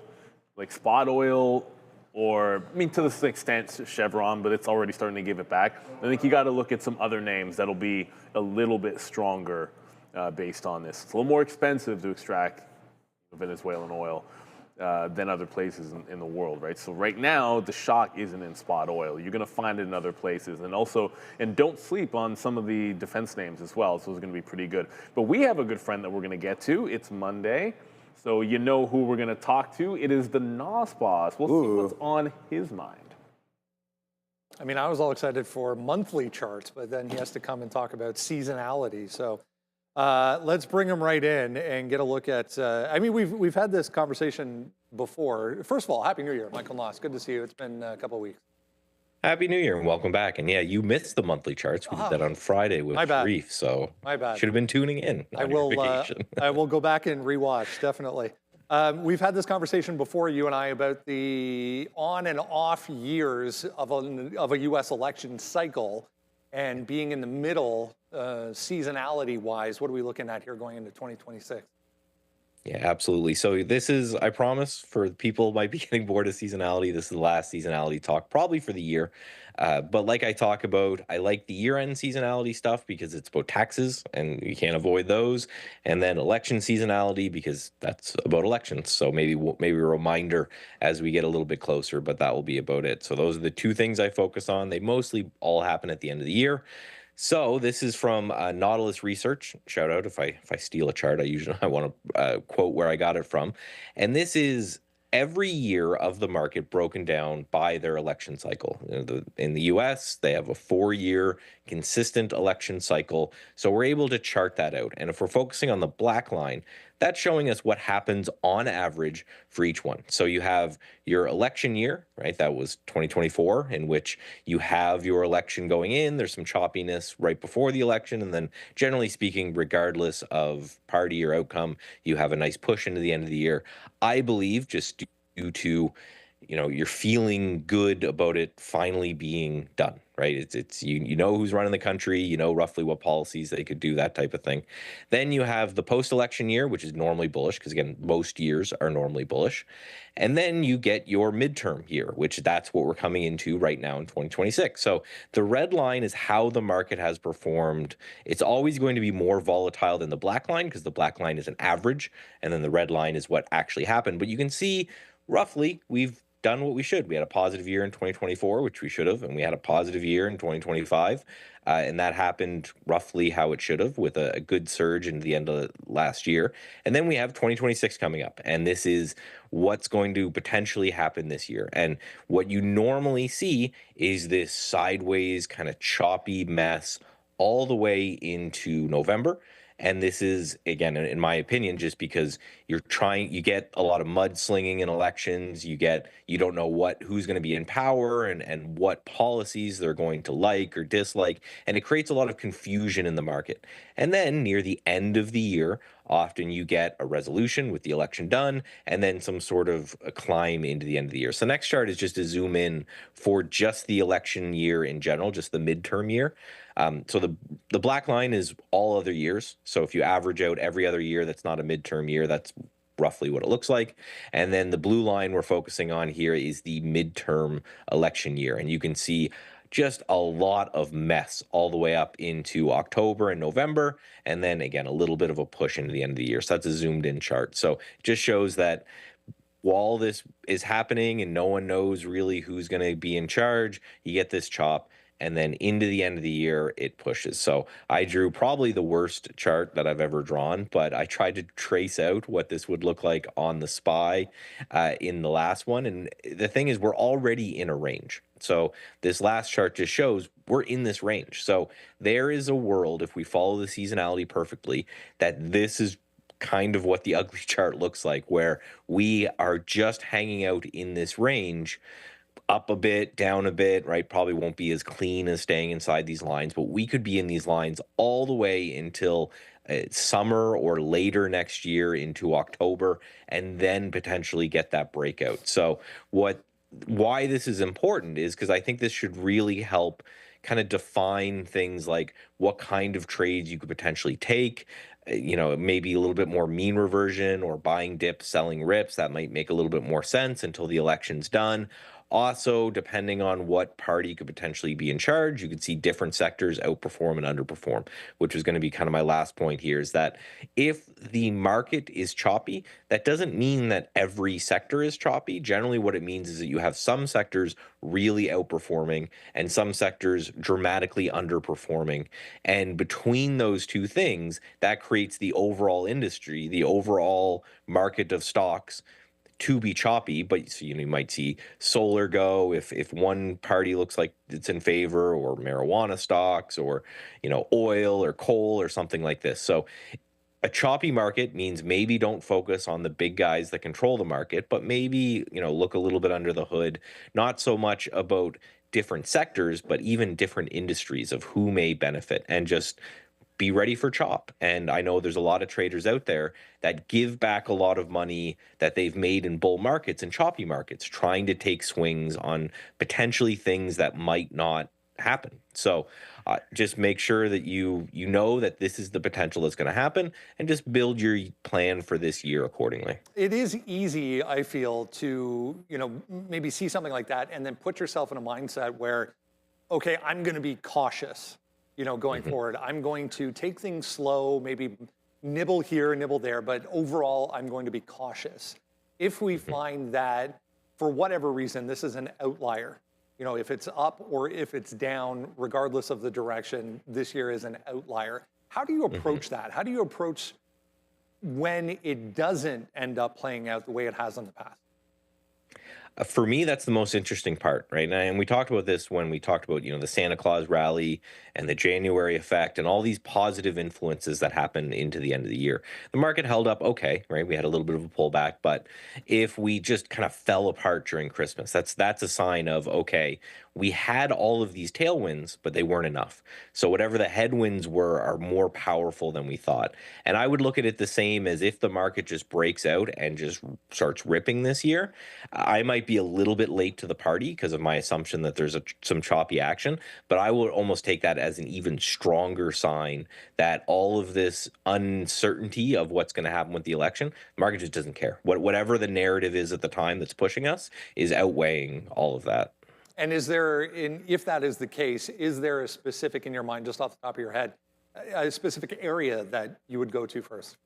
Speaker 3: like spot oil, or, I mean, to this extent, Chevron, but it's already starting to give it back. I think you got to look at some other names that'll be a little bit stronger based on this. It's a little more expensive to extract Venezuelan oil than other places in the world, right? So right now, the shock isn't in spot oil. You're going to find it in other places. And don't sleep on some of the defense names as well. So it's going to be pretty good. But we have a good friend that we're going to get to. It's Monday. So you know who we're going to talk to. It is the NOS boss. We'll see what's on his mind.
Speaker 1: I mean, I was all excited for monthly charts, but then he has to come and talk about seasonality. So let's bring him right in and get a look at, I mean, we've had this conversation before. First of all, Happy New Year, Michael Noss. Good to see you. It's been a couple of weeks.
Speaker 6: Happy New Year and welcome back. And yeah, you missed the monthly charts. We did that on Friday with Sharif, so
Speaker 1: my bad.
Speaker 6: Should have been tuning in on your vacation.
Speaker 1: I will go back and rewatch, definitely. We've had this conversation before, you and I, about the on and off years of a U.S. election cycle, and being in the middle, seasonality-wise. What are we looking at here going into 2026?
Speaker 6: Yeah, absolutely. So this is, I promise, for people who might be getting bored of seasonality, this is the last seasonality talk, probably for the year. But like I talk about, I like the year-end seasonality stuff because it's about taxes and you can't avoid those. And then election seasonality because that's about elections. So maybe a reminder as we get a little bit closer, but that will be about it. So those are the two things I focus on. They mostly all happen at the end of the year. So this is from Nautilus Research. Shout out if I steal a chart. I want to quote where I got it from. And this is every year of the market broken down by their election cycle. In the US, they have a 4-year consistent election cycle. So we're able to chart that out. And if we're focusing on the black line, that's showing us what happens on average for each one. So you have your election year, right? That was 2024, in which you have your election going in. There's some choppiness right before the election. And then generally speaking, regardless of party or outcome, you have a nice push into the end of the year. I believe just due to, you're feeling good about it finally being done, right? It's you know who's running the country, you know roughly what policies they could do, that type of thing. Then you have the post-election year, which is normally bullish, because again, most years are normally bullish. And then you get your midterm year, which that's what we're coming into right now in 2026. So the red line is how the market has performed. It's always going to be more volatile than the black line, because the black line is an average, and then the red line is what actually happened. But you can see roughly we've done what we should. We had a positive year in 2024, which we should have, and we had a positive year in 2025, and that happened roughly how it should have, with a good surge into the end of last year. And then we have 2026 coming up, and this is what's going to potentially happen this year. And what you normally see is this sideways kind of choppy mess all the way into November. And this is, again, in my opinion, just because you get a lot of mudslinging in elections. You don't know who's going to be in power and what policies they're going to like or dislike. And it creates a lot of confusion in the market. And then near the end of the year, often you get a resolution with the election done, and then some sort of a climb into the end of the year. So the next chart is just to zoom in for just the election year in general, just the midterm year. So the black line is all other years. So if you average out every other year that's not a midterm year, that's roughly what it looks like. And then the blue line we're focusing on here is the midterm election year. And you can see just a lot of mess all the way up into October and November, and then again a little bit of a push into the end of the year. So that's a zoomed in chart. So it just shows that while this is happening and no one knows really who's going to be in charge, you get this chop, and then into the end of the year, it pushes. So I drew probably the worst chart that I've ever drawn, but I tried to trace out what this would look like on the SPY in the last one. And the thing is, we're already in a range. So this last chart just shows we're in this range. So there is a world, if we follow the seasonality perfectly, that this is kind of what the ugly chart looks like, where we are just hanging out in this range, up a bit, down a bit, right? Probably won't be as clean as staying inside these lines, but we could be in these lines all the way until summer or later next year into October, and then potentially get that breakout. So why this is important is because I think this should really help kind of define things like what kind of trades you could potentially take. Maybe a little bit more mean reversion or buying dips, selling rips. That might make a little bit more sense until the election's done. Also, depending on what party could potentially be in charge, you could see different sectors outperform and underperform, which was going to be kind of my last point here, is that if the market is choppy, that doesn't mean that every sector is choppy. Generally, what it means is that you have some sectors really outperforming and some sectors dramatically underperforming. And between those two things, that creates the overall industry, the overall market of stocks to be choppy. But so, you might see solar go if one party looks like it's in favor, or marijuana stocks, or oil or coal or something like this. So a choppy market means maybe don't focus on the big guys that control the market, but maybe look a little bit under the hood, not so much about different sectors, but even different industries of who may benefit, and just be ready for chop. And I know there's a lot of traders out there that give back a lot of money that they've made in bull markets and choppy markets, trying to take swings on potentially things that might not happen. So just make sure that you know that this is the potential that's going to happen, and just build your plan for this year accordingly.
Speaker 1: It is easy, I feel, to maybe see something like that and then put yourself in a mindset where, okay, I'm going to be cautious. Going forward, I'm going to take things slow, maybe nibble here, nibble there, but overall, I'm going to be cautious. If we find that, for whatever reason, this is an outlier, if it's up or if it's down, regardless of the direction, this year is an outlier. How do you approach that? How do you approach when it doesn't end up playing out the way it has in the past?
Speaker 6: For me, that's the most interesting part, right? And we talked about this when we talked about, the Santa Claus rally and the January effect and all these positive influences that happen into the end of the year. The market held up okay, right? We had a little bit of a pullback, but if we just kind of fell apart during Christmas, that's a sign of, okay, we had all of these tailwinds, but they weren't enough. So whatever the headwinds were are more powerful than we thought. And I would look at it the same as if the market just breaks out and just starts ripping this year. I might be a little bit late to the party because of my assumption that there's some choppy action, but I would almost take that as an even stronger sign that all of this uncertainty of what's going to happen with the election, the market just doesn't care. Whatever the narrative is at the time that's pushing us is outweighing all of that.
Speaker 1: And if that is the case, is there a specific, in your mind, just off the top of your head, a specific area that you would go to first?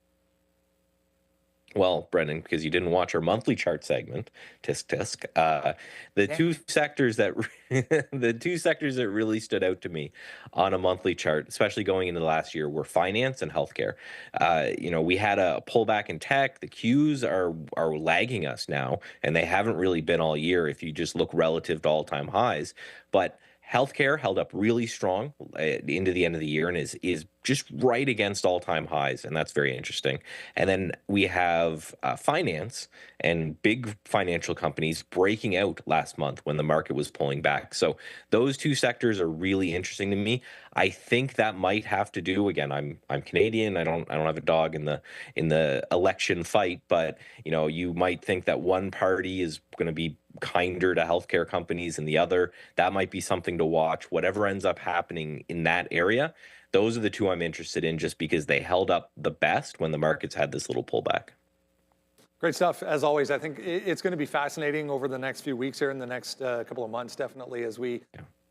Speaker 6: Well, Brendan, because you didn't watch our monthly chart segment, tisk tisk. Two sectors that the two sectors that really stood out to me on a monthly chart, especially going into the last year, were finance and healthcare. We had a pullback in tech. The Qs are lagging us now, and they haven't really been all year if you just look relative to all-time highs. But healthcare held up really strong into the end of the year and is just right against all-time highs, and that's very interesting. And then we have finance and big financial companies breaking out last month when the market was pulling back. So those two sectors are really interesting to me. I think that might have to do, again, I'm Canadian. I don't have a dog in the election fight, but you might think that one party is going to be kinder to healthcare companies and the other. That might be something to watch. Whatever ends up happening in that area, those are the two I'm interested in, just because they held up the best when the markets had this little pullback.
Speaker 1: Great stuff, as always. I think it's going to be fascinating over the next few weeks here, in the next couple of months, definitely, as we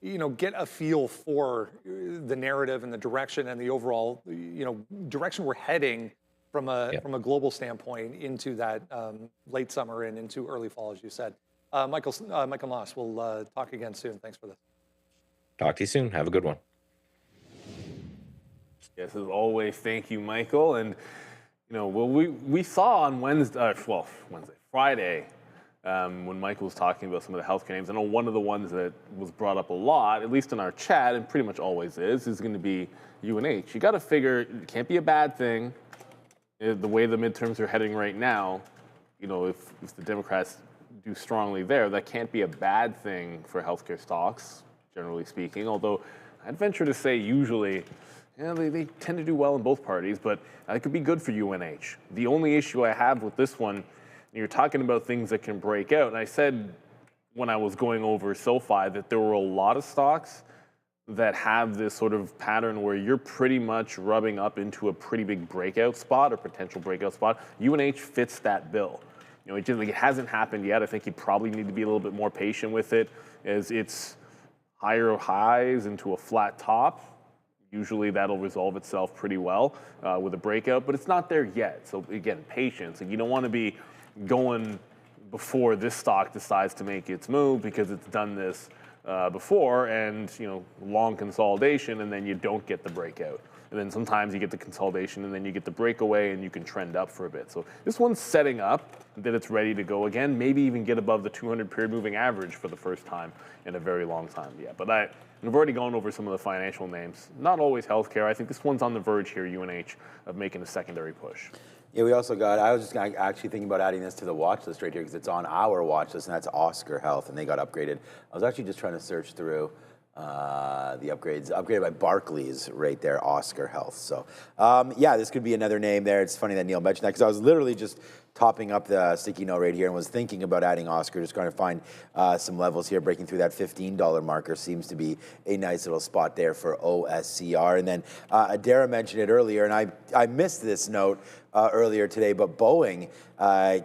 Speaker 1: get a feel for the narrative and the direction and the overall, direction we're heading from a global standpoint into that late summer and into early fall, as you said. Michael Moss, we'll talk again soon. Thanks for this.
Speaker 6: Talk to you soon. Have a good one.
Speaker 3: Yes, as always, thank you, Michael. And we saw on Friday, when Michael was talking about some of the healthcare names. I know one of the ones that was brought up a lot, at least in our chat, and pretty much always is going to be UNH. You got to figure it can't be a bad thing. The way the midterms are heading right now, if the Democrats do strongly there, that can't be a bad thing for healthcare stocks, generally speaking. Although I'd venture to say usually, they tend to do well in both parties, but it could be good for UNH. The only issue I have with this one, you're talking about things that can break out, and I said when I was going over SoFi that there were a lot of stocks that have this sort of pattern where you're pretty much rubbing up into a pretty big breakout spot or potential breakout spot. UNH fits that bill. It hasn't happened yet. I think you probably need to be a little bit more patient with it as it's higher highs into a flat top. Usually that'll resolve itself pretty well with a breakout, but it's not there yet. So again, patience. You don't want to be going before this stock decides to make its move because it's done this before and long consolidation, and then you don't get the breakout. And then sometimes you get the consolidation and then you get the breakaway and you can trend up for a bit. So this one's setting up that it's ready to go again, maybe even get above the 200 period moving average for the first time in a very long time. Yeah, but I've already gone over some of the financial names. Not always healthcare. I think this one's on the verge here, UNH, of making a secondary push.
Speaker 4: Yeah, we also got, I was just actually thinking about adding this to the watch list right here because it's on our watch list, and that's Oscar Health, and they got upgraded. I was actually just trying to search through the upgrades, upgraded by Barclays right there, Oscar Health. So, yeah, this could be another name there. It's funny that Neil mentioned that because I was literally just topping up the sticky note right here and was thinking about adding Oscar, just trying to find some levels here. Breaking through that $15 marker seems to be a nice little spot there for OSCR. And then Adara mentioned it earlier, and I missed this note earlier today, but Boeing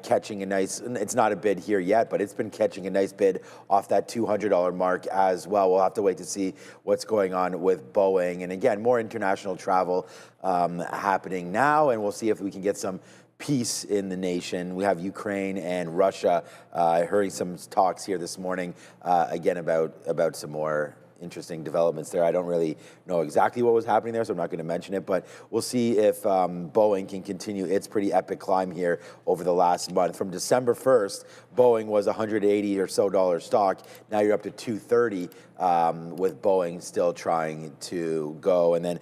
Speaker 4: catching a nice, it's not a bid here yet, but it's been catching a nice bid off that $200 mark as well. We'll have to wait to see what's going on with Boeing. And again, more international travel happening now, and we'll see if we can get some peace in the nation. We have Ukraine and Russia. I heard some talks here this morning again about some more interesting developments there. I don't really know exactly what was happening there, so I'm not going to mention it, but we'll see if Boeing can continue its pretty epic climb here over the last month. From December 1st, Boeing was $180 or so stock. Now you're up to $230 with Boeing still trying to go. And then,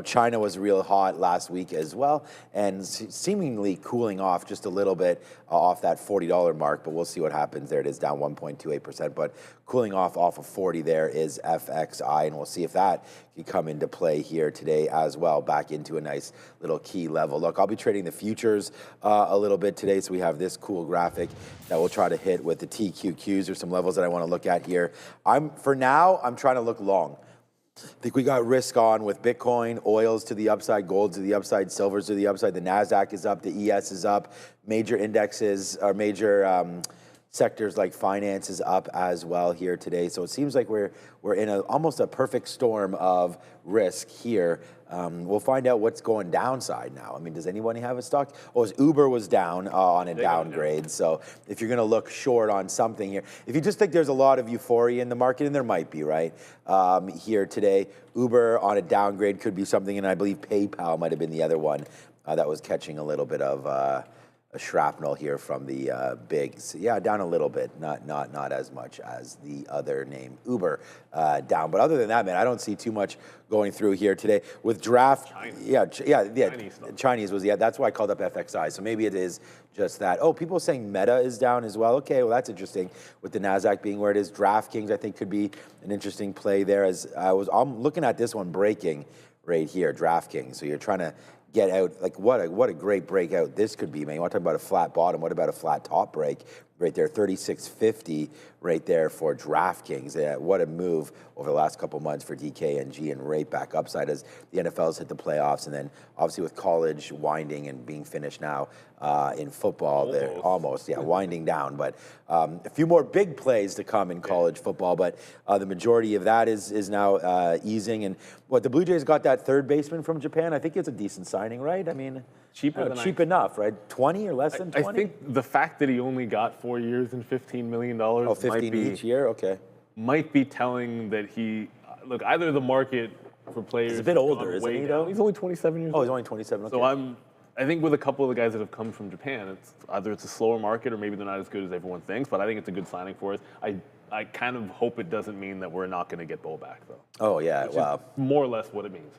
Speaker 4: China was real hot last week as well, and seemingly cooling off just a little bit off that $40 mark, but we'll see what happens there. It is down 1.28%, but cooling off of 40 there is FXI, and we'll see if that can come into play here today as well, back into a nice little key level. Look, I'll be trading the futures a little bit today, so we have this cool graphic that we'll try to hit with the TQQs. There's some levels that I want to look at here. For now, I'm trying to look long. I think we got risk on with Bitcoin, oils to the upside, gold to the upside, silvers to the upside. The Nasdaq is up, the ES is up, major indexes or major sectors like finance is up as well here today. So it seems like we're in almost a perfect storm of risk here. We'll find out what's going downside now. I mean, does anybody have a stock? Uber was down on a downgrade. So if you're going to look short on something here, if you just think there's a lot of euphoria in the market, and there might be, right, here today, Uber on a downgrade could be something, and I believe PayPal might have been the other one that was catching a little bit of a shrapnel here from the bigs. Yeah, down a little bit, not as much as the other name, Uber, down. But other than that, man, I don't see too much going through here today. With draft, Chinese was, that's why I called up FXI. So maybe it is just that. Oh, people are saying Meta is down as well. Okay, well, that's interesting with the Nasdaq being where it is. DraftKings, I think, could be an interesting play there. As I'm looking at this one breaking right here, DraftKings. So you're trying to get out, like what a great breakout this could be, man. You want to talk about a flat bottom, what about a flat top break right there, 36.50 right there for DraftKings. What a move over the last couple months for DKNG, and right back upside as the NFL's hit the playoffs, and then obviously with college winding and being finished now in football, they're almost winding down. But a few more big plays to come in college football, but the majority of that is now easing. And what, the Blue Jays got that third baseman from Japan? I think it's a decent signing, right? I mean, cheap enough, right? 20 or less than 20?
Speaker 3: I think the fact that he only got 4 years and $15 million
Speaker 4: 15 each year? Okay.
Speaker 3: Might be telling that look, either the market for players
Speaker 4: He's a bit older, isn't he, though?
Speaker 3: He's only 27 years old.
Speaker 4: Oh, he's only 27, okay.
Speaker 3: So I think with a couple of the guys that have come from Japan, it's either it's a slower market or maybe they're not as good as everyone thinks, but I think it's a good signing for us. I kind of hope it doesn't mean that we're not going to get Bo back, though.
Speaker 4: Oh, yeah, wow.
Speaker 3: More or less what it means.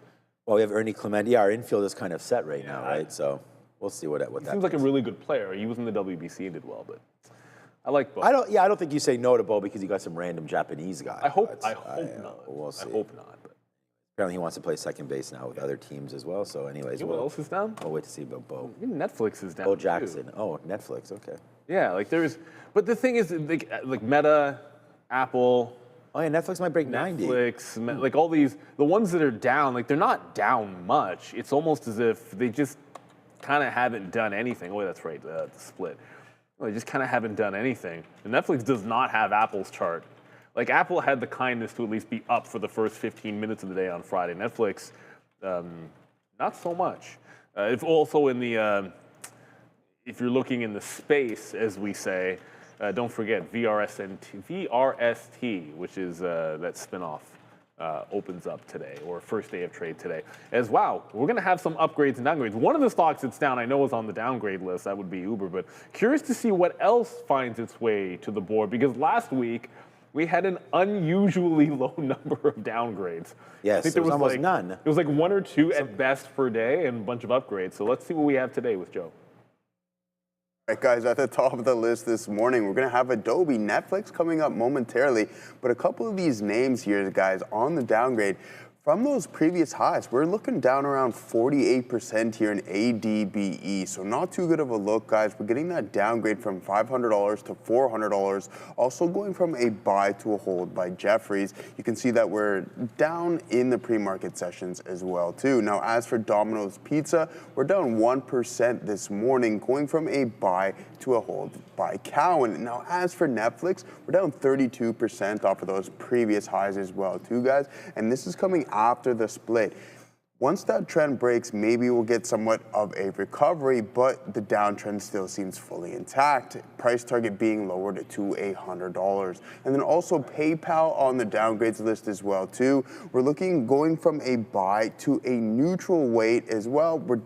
Speaker 4: Well, we have Ernie Clemente. Yeah, our infield is kind of set right now, right? So we'll see what that
Speaker 3: He seems like a really good player. He was in the WBC and did well, but I like Bo.
Speaker 4: I don't think you say no to Bo because you got some random Japanese guy.
Speaker 3: I hope not.
Speaker 4: We'll see.
Speaker 3: I hope not. But
Speaker 4: apparently he wants to play second base now with other teams as well. So anyways,
Speaker 3: what else is down?
Speaker 4: I'll wait to see about Bo.
Speaker 3: Netflix is down.
Speaker 4: Bo Jackson. Too. Oh, Netflix. Okay.
Speaker 3: Yeah, but the thing is, like Meta, Apple.
Speaker 4: Oh yeah, Netflix might break 90.
Speaker 3: Netflix, like all these, the ones that are down, like they're not down much. It's almost as if they just kind of haven't done anything. Oh, that's right, the split. Well, they just kind of haven't done anything. And Netflix does not have Apple's chart. Like Apple had the kindness to at least be up for the first 15 minutes of the day on Friday. Netflix, not so much. If also in the, if you're looking in the space, as we say, don't forget VRST, which is that spinoff, opens up today, or first day of trade today. As wow, we're going to have some upgrades and downgrades. One of the stocks that's down, I know, is on the downgrade list. That would be Uber, but curious to see what else finds its way to the board, because last week we had an unusually low number of downgrades.
Speaker 4: Yes,
Speaker 3: I think
Speaker 4: there was almost none.
Speaker 3: It was like 1 or 2 at best per day, and a bunch of upgrades. So let's see what we have today with Joe.
Speaker 5: All right, guys, at the top of the list this morning, we're going to have Adobe, Netflix coming up momentarily. But a couple of these names here, guys, on the downgrade, from those previous highs, we're looking down around 48% here in ADBE. So not too good of a look, guys. We're getting that downgrade from $500 to $400. Also going from a buy to a hold by Jefferies. You can see that we're down in the pre-market sessions as well, too. Now, as for Domino's Pizza, we're down 1% this morning, going from a buy to a hold by Cowen. Now, as for Netflix, we're down 32% off of those previous highs as well, too, guys. And this is coming after the split. Once that trend breaks, maybe we'll get somewhat of a recovery, but the downtrend still seems fully intact. Price target being lowered to $100. And then also PayPal on the downgrades list as well, too. We're going from a buy to a neutral weight as well. We're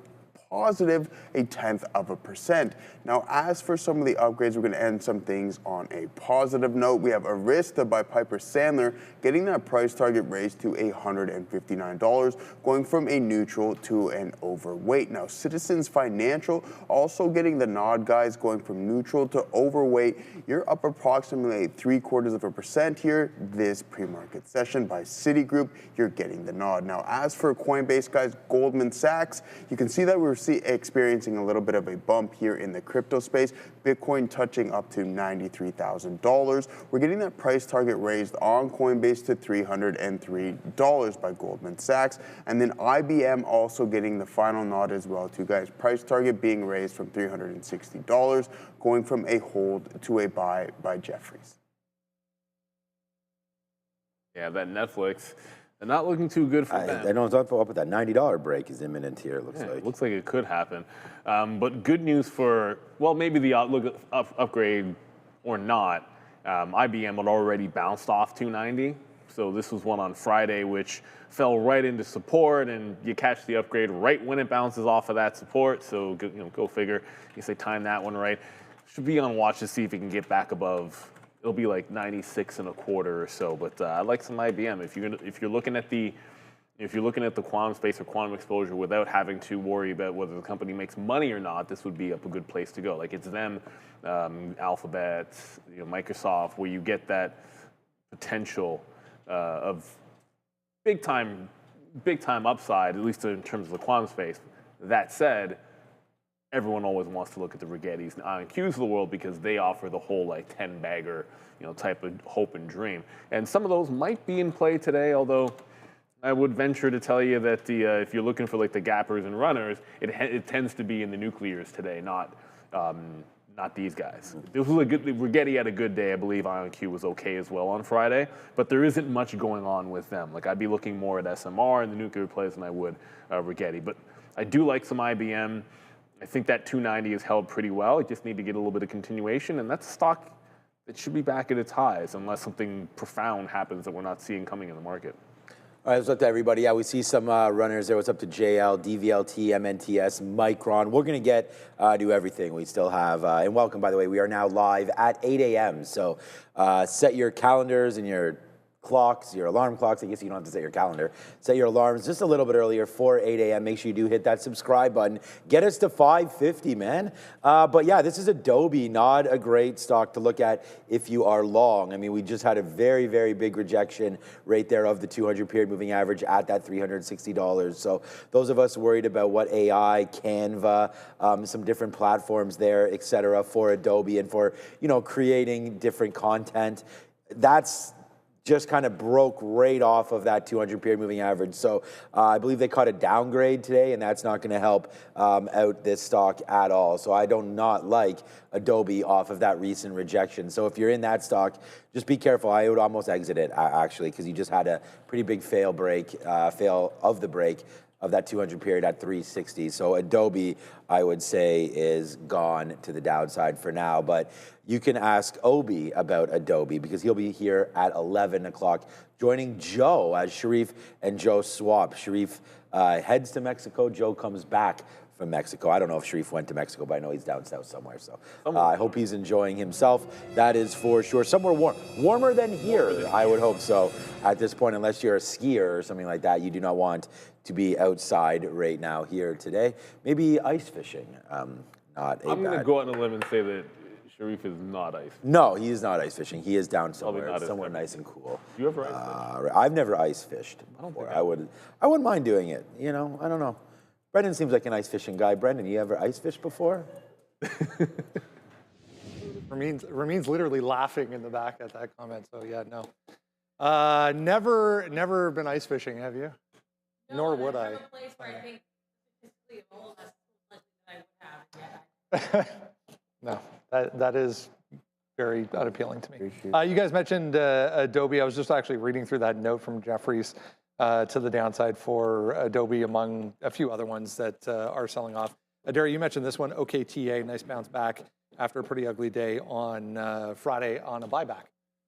Speaker 5: positive 0.1%. Now, as for some of the upgrades, we're going to end some things on a positive note. We have Arista by Piper Sandler getting that price target raised to $159, going from a neutral to an overweight. Now, Citizens Financial also getting the nod, guys, going from neutral to overweight. You're up approximately 0.75% here this pre-market session. By Citigroup, you're getting the nod. Now, as for Coinbase, guys, Goldman Sachs, you can see that we're experiencing a little bit of a bump here in the crypto space. Bitcoin touching up to $93,000. We're getting that price target raised on Coinbase to $303 by Goldman Sachs. And then IBM also getting the final nod as well, too, guys. Price target being raised from $360, going from a hold to a buy by Jefferies.
Speaker 3: Yeah, that Netflix. They're not looking too good for them.
Speaker 4: I don't talk about that $90 break is imminent here, it looks like.
Speaker 3: It looks like it could happen. But good news for, well, maybe the outlook upgrade or not. IBM had already bounced off 290. So this was one on Friday, which fell right into support, and you catch the upgrade right when it bounces off of that support. So go figure. You say time that one right. Should be on watch to see if it can get back above. It'll be like 96.25 or so, but I like some IBM. If you're looking at the quantum space or quantum exposure without having to worry about whether the company makes money or not, this would be a good place to go. Like it's them, Alphabet, Microsoft, where you get that potential of big time upside, at least in terms of the quantum space. That said, everyone always wants to look at the Rigettis and IonQs of the world because they offer the whole like 10-bagger, type of hope and dream. And some of those might be in play today, although I would venture to tell you that if you're looking for like the gappers and runners, it tends to be in the nuclears today, not these guys. This was a good. Rigetti had a good day. I believe IonQ was okay as well on Friday, but there isn't much going on with them. Like I'd be looking more at SMR and the nuclear plays than I would Rigetti. But I do like some IBM. I think that 290 is held pretty well. You just need to get a little bit of continuation, and that's a stock that should be back at its highs unless something profound happens that we're not seeing coming in the market.
Speaker 4: All right, what's up to everybody? Yeah, we see some runners there. What's up to JL, DVLT, MNTS, Micron? We're going to get to everything. We still have, and welcome, by the way, we are now live at 8 a.m. So set your calendars and your clocks, your alarm clocks. I guess you don't have to set your calendar. Set your alarms just a little bit earlier for 8 a.m. Make sure you do hit that subscribe button. Get us to 550, man. But yeah, this is Adobe, not a great stock to look at if you are long. I mean, we just had a very, very big rejection right there of the 200 period moving average at that $360. So those of us worried about what AI, Canva, some different platforms there, et cetera, for Adobe and for, creating different content, that's just kind of broke right off of that 200 period moving average. So I believe they caught a downgrade today, and that's not going to help out this stock at all. So I do not like Adobe off of that recent rejection. So if you're in that stock, just be careful. I would almost exit it, actually, because you just had a pretty big fail of the break of that 200 period at 360. So Adobe, I would say, is gone to the downside for now. But you can ask Obi about Adobe because he'll be here at 11 o'clock joining Joe as Sharif and Joe swap. Sharif heads to Mexico. Joe comes back from Mexico. I don't know if Sharif went to Mexico, but I know he's down south somewhere. So I hope he's enjoying himself. That is for sure. Somewhere warmer than here, I would hope so at this point, unless you're a skier or something like that. You do not want to be outside right now here today. Maybe ice fishing. I'm
Speaker 3: going to go out on a limb and say that Sharif is not ice fishing.
Speaker 4: No, he is not ice fishing. He is down somewhere nice and cool.
Speaker 3: You ever ice fish?
Speaker 4: I've never ice fished before. I wouldn't mind doing it. I don't know. Brendan seems like an ice fishing guy. Brendan, you ever ice fished before?
Speaker 1: Ramin's literally laughing in the back at that comment. So yeah, no. Never been ice fishing, have you? No, nor would I. Place where I think all of us I would have. No, that is very unappealing to me. You guys mentioned Adobe. I was just actually reading through that note from Jeffries to the downside for Adobe among a few other ones that are selling off. Adair, you mentioned this one, OKTA, nice bounce back after a pretty ugly day on Friday on a buyback.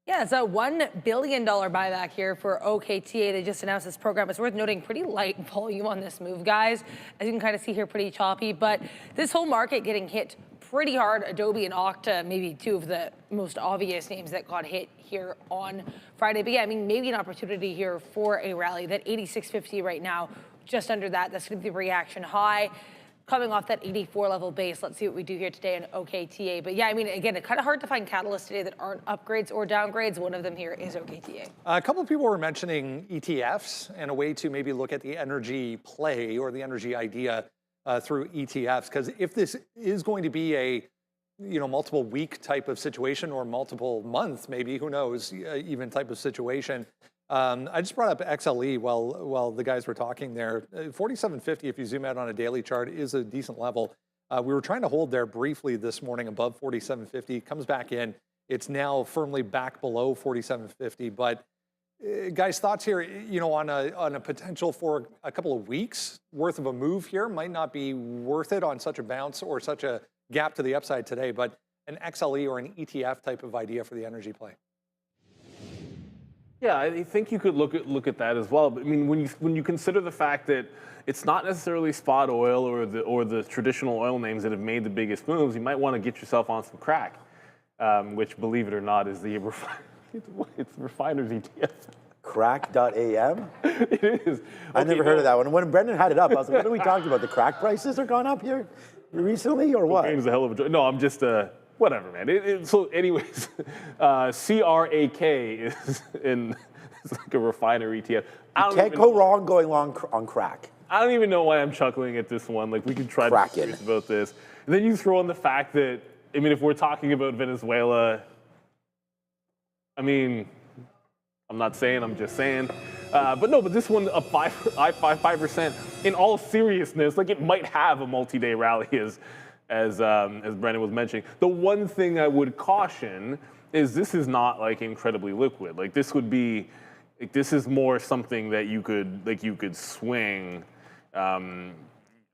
Speaker 2: Yeah, it's a $1 billion buyback here for OKTA. They just announced this program. It's worth noting pretty light volume on this move, guys. As you can kind of see here, pretty choppy. But this whole market getting hit pretty hard. Adobe and Okta, maybe two of the most obvious names that got hit here on Friday. But yeah, I mean, maybe an opportunity here for a rally. That 86.50 right now, just under that. That's going to be the reaction high. Coming off that 84 level base, let's see what we do here today on OKTA. But yeah, I mean, again, it's kind of hard to find catalysts today that aren't upgrades or downgrades. One of them here is OKTA.
Speaker 1: A couple of people were mentioning ETFs and a way to maybe look at the energy play or the energy idea through ETFs. Because if this is going to be a multiple week type of situation or multiple month, maybe, who knows, even type of situation. I just brought up XLE while the guys were talking there. 47.50, if you zoom out on a daily chart, is a decent level. We were trying to hold there briefly this morning above 47.50, comes back in. It's now firmly back below 47.50. But guys, thoughts here, on a potential for a couple of weeks worth of a move here might not be worth it on such a bounce or such a gap to the upside today, but an XLE or an ETF type of idea for the energy play.
Speaker 3: Yeah, I think you could look at that as well. But I mean, when you consider the fact that it's not necessarily spot oil or the traditional oil names that have made the biggest moves, you might want to get yourself on some crack, which, believe it or not, is the it's refiners ETF.
Speaker 4: Crack.am?
Speaker 3: It is.
Speaker 4: I never heard of that one. When Brendan had it up, I was like, what are we talking about? The crack prices are gone up here recently, or what?
Speaker 3: It's a hell of a joke. No, I'm just whatever, man. So anyways, CRAK is it's like a refiner ETF.
Speaker 4: You can't go wrong going long on crack.
Speaker 3: I don't even know why I'm chuckling at this one. Like, we could try to be serious about this. And then you throw in the fact that, I mean, if we're talking about Venezuela, I mean, I'm not saying, I'm just saying. But this one up 5%. In all seriousness, like, it might have a multi-day rally, as Brendan was mentioning. The one thing I would caution is this is not like incredibly liquid. Like, this would be, like, this is more something that you could swing.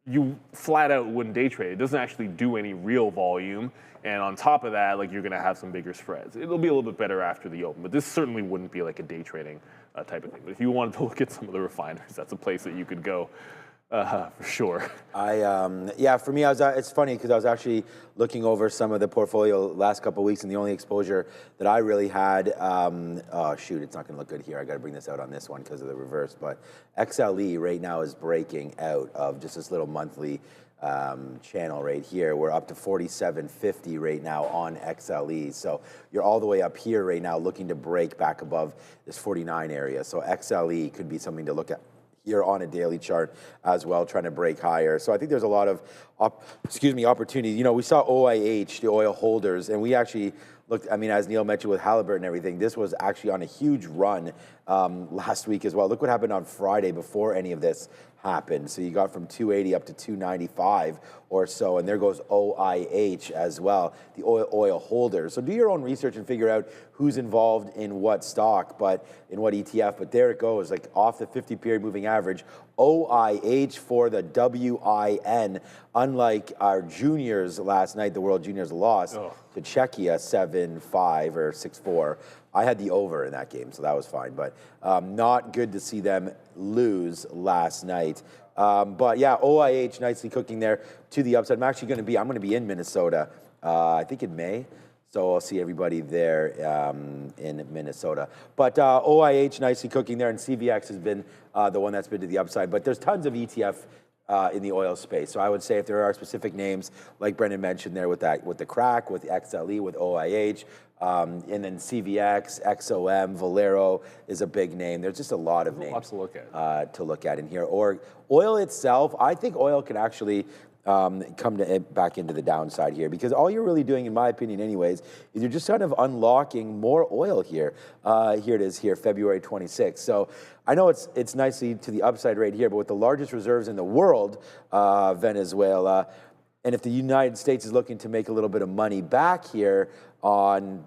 Speaker 3: You flat out wouldn't day trade. It doesn't actually do any real volume. And on top of that, like, you're going to have some bigger spreads. It'll be a little bit better after the open, but this certainly wouldn't be like a day trading type of thing. But if you wanted to look at some of the refiners, that's a place that you could go for sure.
Speaker 4: Yeah, for me, it's funny because I was actually looking over some of the portfolio last couple of weeks, and the only exposure that I really had, oh shoot, it's not going to look good here. I got to bring this out on this one because of the reverse. But XLE right now is breaking out of just this little monthly channel right here. We're up to 47.50 right now on XLE. So you're all the way up here right now looking to break back above this 49 area. So XLE could be something to look at here on a daily chart as well, trying to break higher. So I think there's a lot of, opportunities. You know, we saw OIH, the oil holders, and we actually looked, I mean, as Neil mentioned with Halliburton and everything, this was actually on a huge run last week as well. Look what happened on Friday before any of this happened. So you got from 280 up to 295 or so, and there goes OIH as well, the oil holders. So do your own research and figure out who's involved in what stock, but in what ETF. But there it goes, like off the 50-period moving average, OIH for the WIN. Unlike our juniors last night, the World Juniors lost to Czechia 7-5 or 6-4. I had the over in that game, so that was fine. But not good to see them lose last night. But yeah, OIH nicely cooking there to the upside. I'm going to be in Minnesota, I think in May. So I'll see everybody there in Minnesota. But OIH nicely cooking there, and CVX has been the one that's been to the upside. But there's tons of ETF in the oil space. So I would say if there are specific names, like Brendan mentioned there with the crack, with XLE, with OIH, and then CVX, XOM, Valero is a big name. There's just a lot of names
Speaker 3: to look at
Speaker 4: in here. Or oil itself, I think oil can actually come back into the downside here, because all you're really doing, in my opinion anyways, is you're just kind of unlocking more oil here. Here it is here, February 26th. So I know it's nicely to the upside right here, but with the largest reserves in the world, Venezuela, and if the United States is looking to make a little bit of money back here on,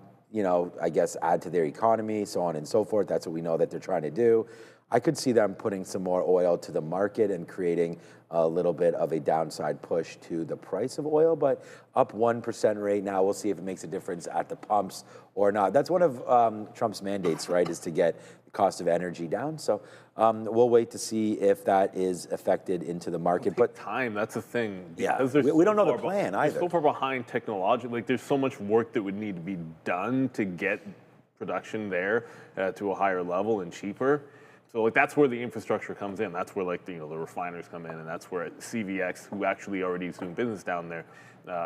Speaker 4: I guess add to their economy, so on and so forth, that's what we know that they're trying to do. I could see them putting some more oil to the market and creating a little bit of a downside push to the price of oil, but up 1% right now. We'll see if it makes a difference at the pumps or not. That's one of Trump's mandates, right, is to get the cost of energy down. So we'll wait to see if that is affected into the market. But
Speaker 3: time, that's the thing.
Speaker 4: Yeah, we don't know the plan either.
Speaker 3: They're so far behind technologically. Like, there's so much work that would need to be done to get production there to a higher level and cheaper. So like that's where the infrastructure comes in. That's where like the refiners come in, and that's where CVX, who actually already is doing business down there,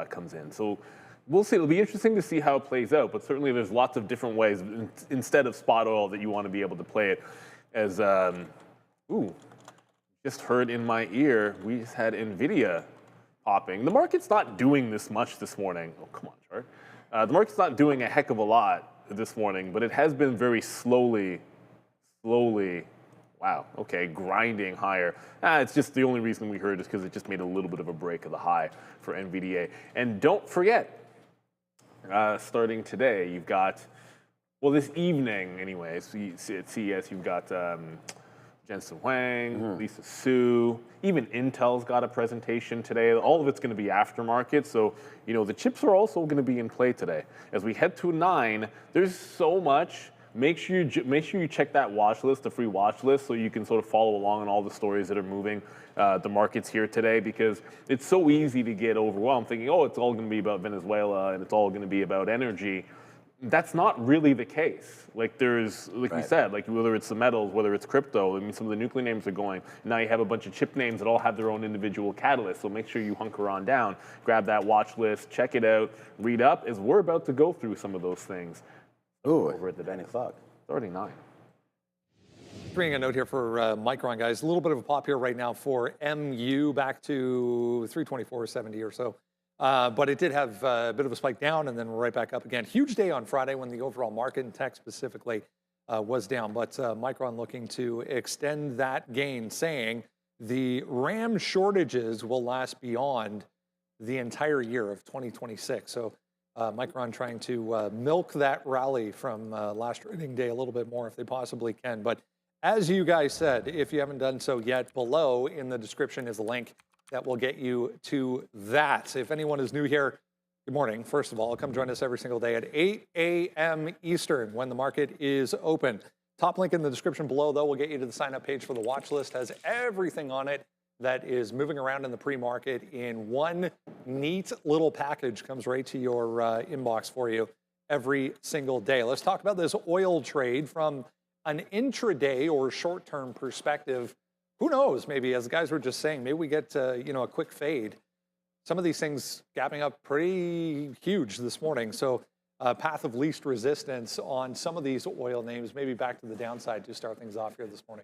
Speaker 3: comes in. So we'll see. It'll be interesting to see how it plays out. But certainly there's lots of different ways instead of spot oil that you want to be able to play it. As just heard in my ear, we just had NVDA popping. The market's not doing this much this morning. Oh, come on, chart. The market's not doing a heck of a lot this morning, but it has been very slowly, wow, okay, grinding higher. It's just the only reason we heard is because it just made a little bit of a break of the high for NVDA. And don't forget, starting today, you've got, well, this evening anyways, at CES, you've got Jensen, Huang, Lisa Su, even Intel's got a presentation today. All of it's going to be aftermarket, so the chips are also going to be in play today. As we head to 9, there's so much. Make sure you check that watch list, the free watch list, so you can sort of follow along on all the stories that are moving the markets here today, because it's so easy to get overwhelmed thinking, oh, it's all going to be about Venezuela and it's all going to be about energy. That's not really the case. Like there's, like we said, like whether it's the metals, whether it's crypto, I mean, some of the nuclear names are going. Now you have a bunch of chip names that all have their own individual catalysts. So make sure you hunker on down, grab that watch list, check it out, read up, as we're about to go through some of those things.
Speaker 4: Ooh,
Speaker 3: over at the
Speaker 4: 9 o'clock.
Speaker 3: Starting 9.
Speaker 1: bringing a note here for Micron, guys. A little bit of a pop here right now for MU, back to 324.70 or so. But it did have a bit of a spike down and then right back up again. Huge day on Friday when the overall market and tech specifically was down. But Micron looking to extend that gain, saying the RAM shortages will last beyond the entire year of 2026. So Micron trying to milk that rally from last trading day a little bit more if they possibly can. But as you guys said, if you haven't done so yet, below in the description is a link that will get you to that. If anyone is new here, good morning. First of all, come join us every single day at 8 a.m. Eastern when the market is open. Top link in the description below, though, will get you to the sign-up page for the watch list. Has everything on it that is moving around in the pre-market in one neat little package. Comes right to your inbox for you every single day. Let's talk about this oil trade from an intraday or short-term perspective. Who knows, maybe, as the guys were just saying, maybe we get a quick fade. Some of these things gapping up pretty huge this morning. So path of least resistance on some of these oil names, maybe back to the downside to start things off here this morning.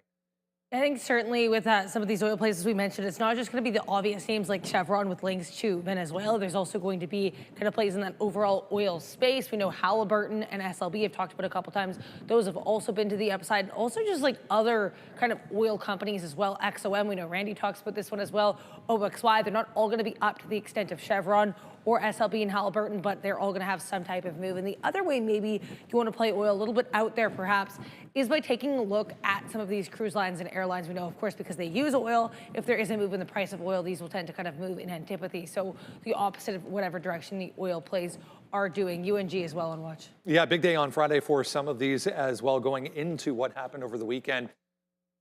Speaker 2: I think certainly with some of these oil plays we mentioned, it's not just going to be the obvious names like Chevron with links to Venezuela. There's also going to be kind of plays in that overall oil space. We know Halliburton and SLB have talked about a couple times. Those have also been to the upside. Also just like other kind of oil companies as well. XOM, we know Randy talks about this one as well. OXY, they're not all going to be up to the extent of Chevron or SLB and Halliburton, but they're all going to have some type of move. And the other way maybe you want to play oil a little bit out there perhaps is by taking a look at some of these cruise lines and airlines. We know, of course, because they use oil, if there is a move in the price of oil, these will tend to kind of move in antipathy. So the opposite of whatever direction the oil plays are doing. UNG as well on watch.
Speaker 1: Yeah, big day on Friday for some of these as well, going into what happened over the weekend.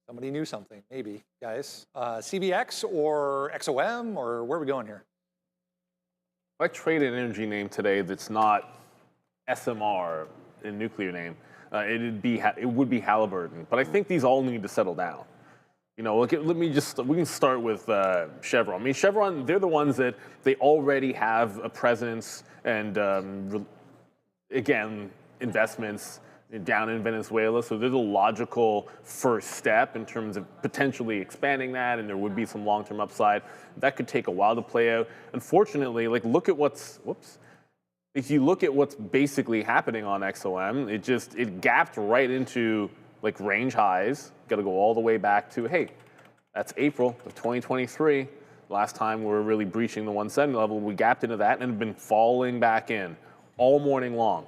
Speaker 1: Somebody knew something, maybe, guys. CVX or XOM, or where are we going here?
Speaker 3: If I trade an energy name today that's not SMR, a nuclear name, it would be Halliburton. But I think these all need to settle down. You know, we can start with Chevron. I mean, Chevron, they're the ones that they already have a presence and, again, investments down in Venezuela. So there's a logical first step in terms of potentially expanding that, and there would be some long-term upside. That could take a while to play out. Unfortunately, like if you look at what's basically happening on XOM, it gapped right into like range highs. Got to go all the way back to, hey, that's April of 2023. Last time we were really breaching the 170 level. We gapped into that and have been falling back in all morning long,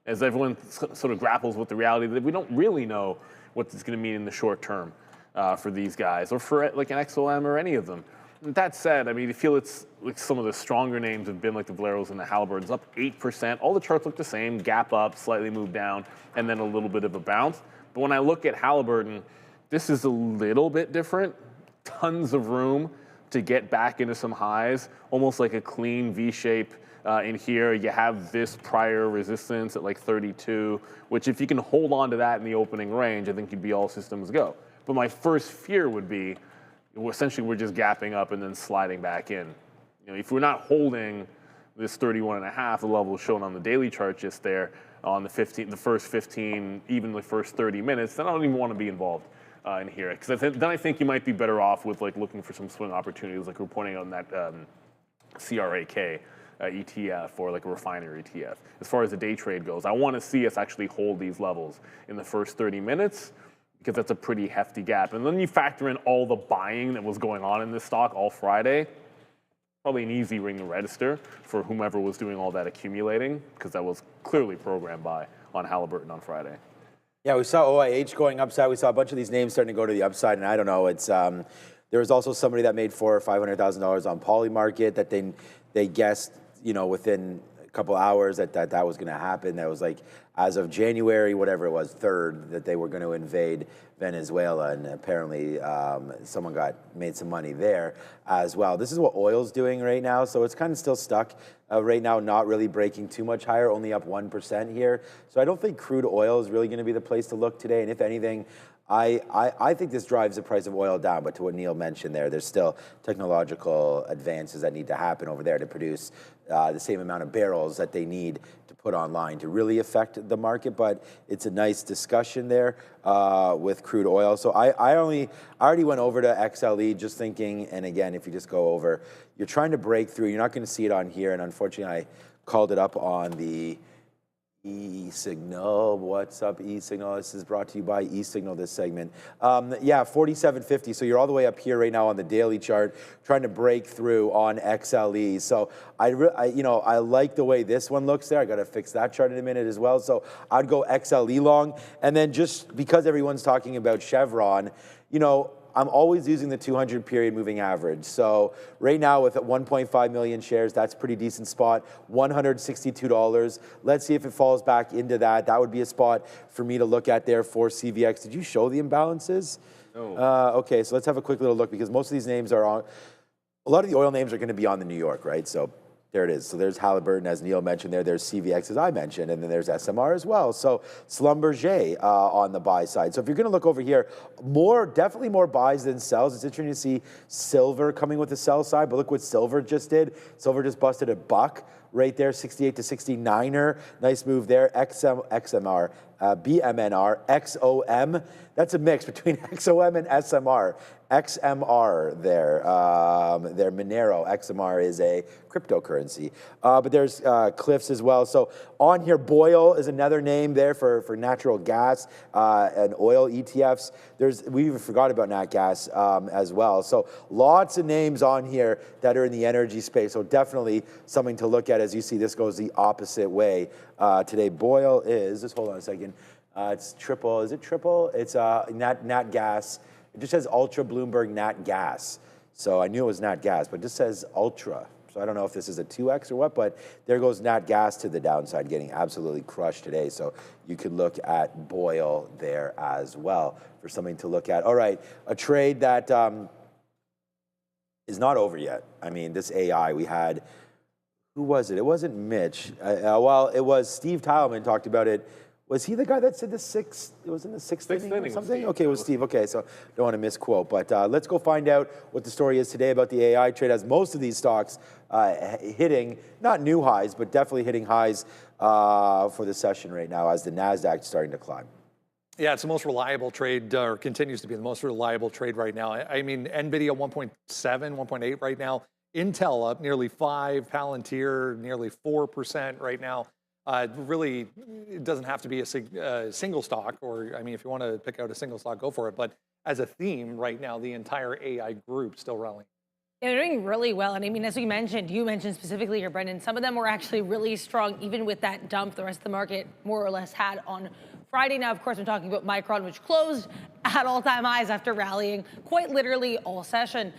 Speaker 3: as everyone sort of grapples with the reality that we don't really know what it's going to mean in the short term for these guys, or for like an XOM or any of them. That said, I mean, I feel it's like some of the stronger names have been like the Valeros and the Halliburtons, up 8%. All the charts look the same, gap up, slightly move down, and then a little bit of a bounce. But when I look at Halliburton, this is a little bit different. Tons of room to get back into some highs, almost like a clean V-shape. In here, you have this prior resistance at like 32, which if you can hold on to that in the opening range, I think you'd be all systems go. But my first fear would be, essentially, we're just gapping up and then sliding back in. You know, if we're not holding this 31.5, the level shown on the daily chart just there on the first 15, even the first 30 minutes, then I don't even want to be involved in here. Because then I think you might be better off with like looking for some swing opportunities, like we're pointing on that CRAK. ETF or like a refiner ETF. As far as the day trade goes, I want to see us actually hold these levels in the first 30 minutes because that's a pretty hefty gap. And then you factor in all the buying that was going on in this stock all Friday, probably an easy ring to register for whomever was doing all that accumulating, because that was clearly programmed by on Halliburton on Friday.
Speaker 4: Yeah, we saw OIH going upside. We saw a bunch of these names starting to go to the upside, and I don't know. It's there was also somebody that made $400,000 or $500,000 on Polymarket that they guessed, within a couple hours that was going to happen. That was like as of January, whatever it was, 3rd, that they were going to invade Venezuela, and apparently someone made some money there as well. This is what oil's doing right now, so it's kind of still stuck right now, not really breaking too much higher, only up 1% here. So I don't think crude oil is really going to be the place to look today, and if anything, I think this drives the price of oil down, but to what Neil mentioned there's still technological advances that need to happen over there to produce the same amount of barrels that they need to put online to really affect the market. But it's a nice discussion there with crude oil. So I already went over to XLE just thinking, and again, if you just go over, you're trying to break through. You're not going to see it on here, and unfortunately, I called it up on the E-Signal. What's up, E-Signal? This is brought to you by E-Signal, this segment. Yeah, 47.50. So you're all the way up here right now on the daily chart, trying to break through on XLE. So I like the way this one looks there. I got to fix that chart in a minute as well. So I'd go XLE long. And then just because everyone's talking about Chevron, I'm always using the 200 period moving average. So right now with 1.5 million shares, that's a pretty decent spot, $162. Let's see if it falls back into that. That would be a spot for me to look at there for CVX. Did you show the imbalances?
Speaker 3: No.
Speaker 4: Okay, so let's have a quick little look because most of these names are on, a lot of the oil names are going to be on the New York, right? So there it is. So there's Halliburton, as Neil mentioned there. There's CVX, as I mentioned, and then there's SMR as well. So Schlumberger on the buy side. So if you're going to look over here, definitely more buys than sells. It's interesting to see silver coming with the sell side, but look what silver just did. Silver just busted a buck right there, 68 to 69er. Nice move there. XMR, BMNR, XOM. That's a mix between XOM and SMR. XMR there, their Monero. XMR is a cryptocurrency. But there's Cliffs as well. So on here, Boyle is another name there for natural gas and oil ETFs. We even forgot about nat gas as well. So lots of names on here that are in the energy space. So definitely something to look at as you see this goes the opposite way today. Boyle is, just hold on a second. It's triple, is it triple? It's nat gas. It just says Ultra Bloomberg Nat Gas. So I knew it was Nat Gas, but it just says Ultra. So I don't know if this is a 2X or what, but there goes Nat Gas to the downside, getting absolutely crushed today. So you could look at Boyle there as well for something to look at. All right, a trade that is not over yet. I mean, this AI, we had, who was it? It wasn't Mitch. Well, it was Steve Tileman talked about it. Was he the guy that said it was in the sixth inning or something? Okay, it was Steve. Okay, so don't want to misquote. But let's go find out what the story is today about the AI trade, as most of these stocks hitting, not new highs, but definitely hitting highs for the session right now as the Nasdaq is starting to climb.
Speaker 1: Yeah, it's the most reliable trade, or continues to be the most reliable trade right now. I mean, NVIDIA 1.7, 1.8 right now. Intel up nearly 5, Palantir nearly 4% right now. Really, it doesn't have to be a single stock, or I mean, if you want to pick out a single stock, go for it. But as a theme right now, the entire AI group still rallying.
Speaker 2: Yeah, they're doing really well. And I mean, as you mentioned specifically here, Brendan, some of them were actually really strong, even with that dump the rest of the market more or less had on Friday. Now, of course, I'm talking about Micron, which closed at all-time highs after rallying quite literally all session.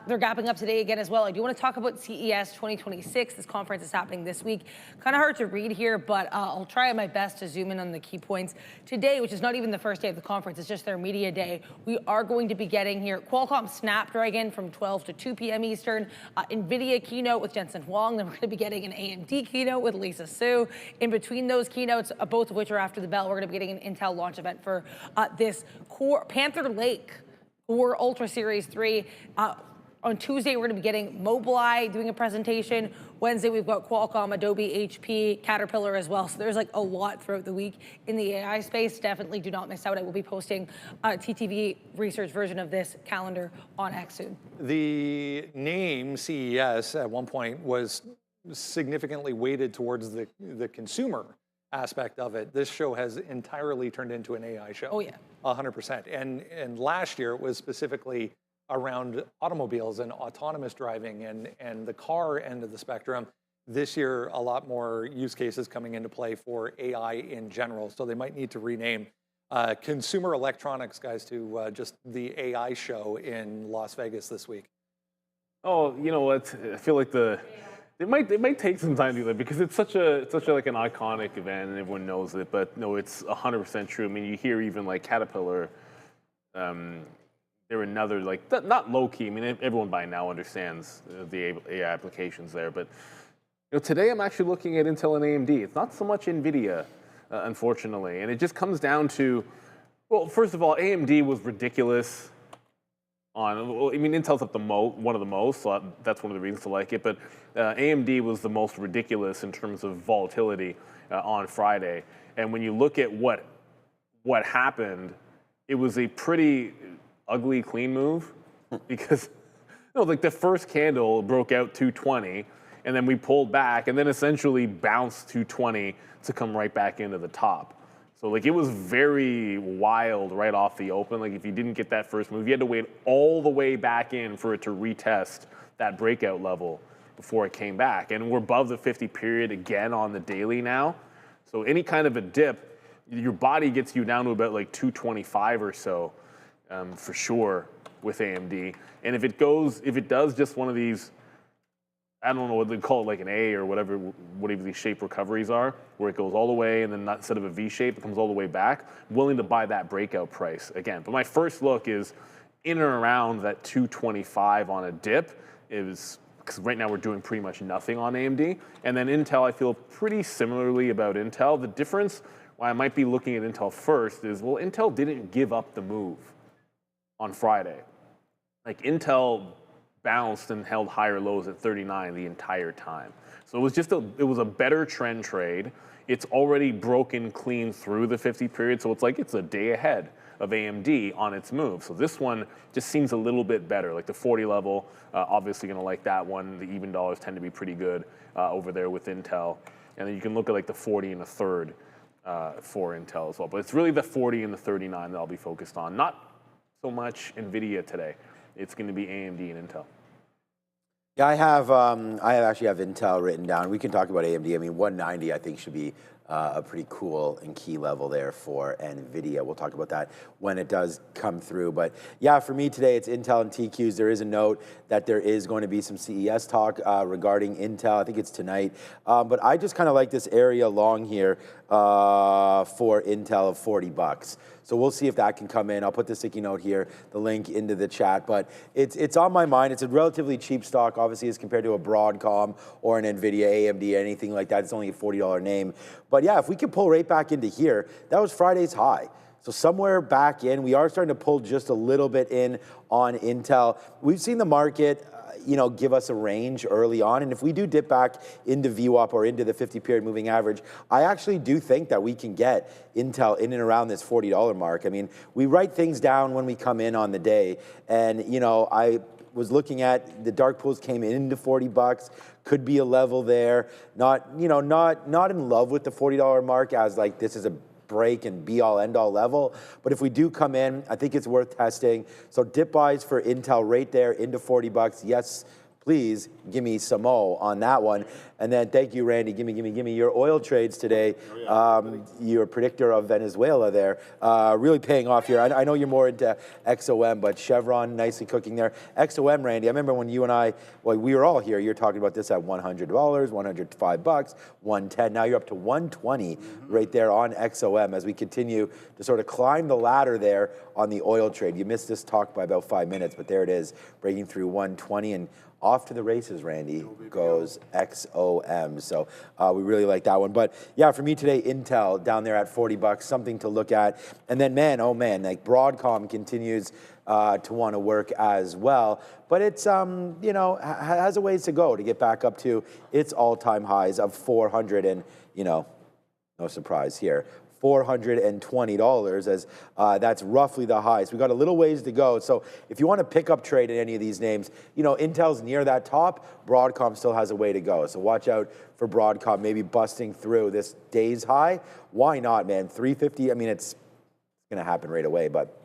Speaker 2: They're gapping up today again as well. I do want to talk about CES 2026. This conference is happening this week. Kind of hard to read here, but I'll try my best to zoom in on the key points. Today, which is not even the first day of the conference, it's just their media day, we are going to be getting here Qualcomm Snapdragon from 12 to 2 p.m. Eastern, NVIDIA keynote with Jensen Huang, then we're going to be getting an AMD keynote with Lisa Su. In between those keynotes, both of which are after the bell, we're going to be getting an Intel launch event for this Panther Lake Core Ultra Series 3. On Tuesday, we're going to be getting Mobileye doing a presentation. Wednesday, we've got Qualcomm, Adobe, HP, Caterpillar as well. So there's like a lot throughout the week in the AI space. Definitely do not miss out. I will be posting a TTV research version of this calendar on X soon.
Speaker 1: The name CES at one point was significantly weighted towards the consumer aspect of it. This show has entirely turned into an AI show.
Speaker 2: Oh yeah,
Speaker 1: 100%. And last year it was specifically around automobiles and autonomous driving and the car end of the spectrum. This year, a lot more use cases coming into play for AI in general. So they might need to rename consumer electronics, guys, to just the AI show in Las Vegas this week.
Speaker 3: Oh, you know what? I feel like it might take some time to do that because it's such a like an iconic event and everyone knows it. But no, it's 100% true. I mean, you hear even like Caterpillar. They're another like not low key. I mean, everyone by now understands the AI applications there. But today I'm actually looking at Intel and AMD. It's not so much NVIDIA, unfortunately, and it just comes down to, well, first of all, AMD was ridiculous. Well, I mean, Intel's up one of the most, so that's one of the reasons to like it. But AMD was the most ridiculous in terms of volatility on Friday. And when you look at what happened, it was a pretty ugly, clean move because like the first candle broke out 220, and then we pulled back, and then essentially bounced 220 to come right back into the top. So like it was very wild right off the open. Like if you didn't get that first move, you had to wait all the way back in for it to retest that breakout level before it came back. And we're above the 50 period again on the daily now. So any kind of a dip, your body gets you down to about like 225 or so for sure with AMD. And if it does just one of these, I don't know what they call it, like an A or whatever these shape recoveries are, where it goes all the way and then instead of a V shape, it comes all the way back. I'm willing to buy that breakout price again. But my first look is in and around that 225 on a dip. Because right now we're doing pretty much nothing on AMD. And then Intel, I feel pretty similarly about Intel. The difference why I might be looking at Intel first is, well, Intel didn't give up the move on Friday. Like Intel bounced and held higher lows at 39 the entire time. So it was a better trend trade. It's already broken clean through the 50 period, so it's a day ahead of AMD on its move. So this one just seems a little bit better. Like the 40 level, obviously gonna like that one. The even dollars tend to be pretty good over there with Intel. And then you can look at like the 40 and a third for Intel as well. But it's really the 40 and the 39 that I'll be focused on. Not so much NVIDIA today. It's going to be AMD and Intel.
Speaker 4: Yeah, I actually have Intel written down. We can talk about AMD. I mean, 190 I think should be a pretty cool and key level there for NVIDIA. We'll talk about that when it does come through. But yeah, for me today, it's Intel and TQs. There is a note that there is going to be some CES talk regarding Intel. I think it's tonight. But I just kind of like this area long here for Intel of $40. So we'll see if that can come in. I'll put the sticky note here, the link into the chat. But it's on my mind. It's a relatively cheap stock, obviously, as compared to a Broadcom or an NVIDIA, AMD, anything like that. It's only a $40 name. But yeah, if we can pull right back into here, that was Friday's high. So somewhere back in, we are starting to pull just a little bit in on Intel. We've seen the market give us a range early on. And if we do dip back into VWAP or into the 50-period moving average, I actually do think that we can get Intel in and around this $40 mark. I mean, we write things down when we come in on the day. And, I was looking at the dark pools came into $40, could be a level there. Not in love with the $40 mark as like this is a break and be-all, end-all level. But if we do come in, I think it's worth testing. So dip buys for Intel right there into $40. Yes, please give me some mo on that one. And then thank you, Randy. Give me your oil trades today. Your predictor of Venezuela there. Really paying off here. I know you're more into XOM, but Chevron nicely cooking there. XOM, Randy, I remember when you and I, we were all here, you're talking about this at $100, $105, 110. Now you're up to 120 right there on XOM as we continue to sort of climb the ladder there on the oil trade. You missed this talk by about 5 minutes, but there it is, breaking through 120 and off to the races, Randy, goes XOM. So we really like that one. But yeah, for me today, Intel down there at $40, something to look at. And then, like Broadcom continues to want to work as well. But it's, has a ways to go to get back up to its all-time highs of 400 and, no surprise here, $420 as that's roughly the high. So we got a little ways to go. So if you want to pick up trade in any of these names, Intel's near that top. Broadcom still has a way to go. So watch out for Broadcom maybe busting through this day's high. Why not, man? 350, I mean, it's going to happen right away, but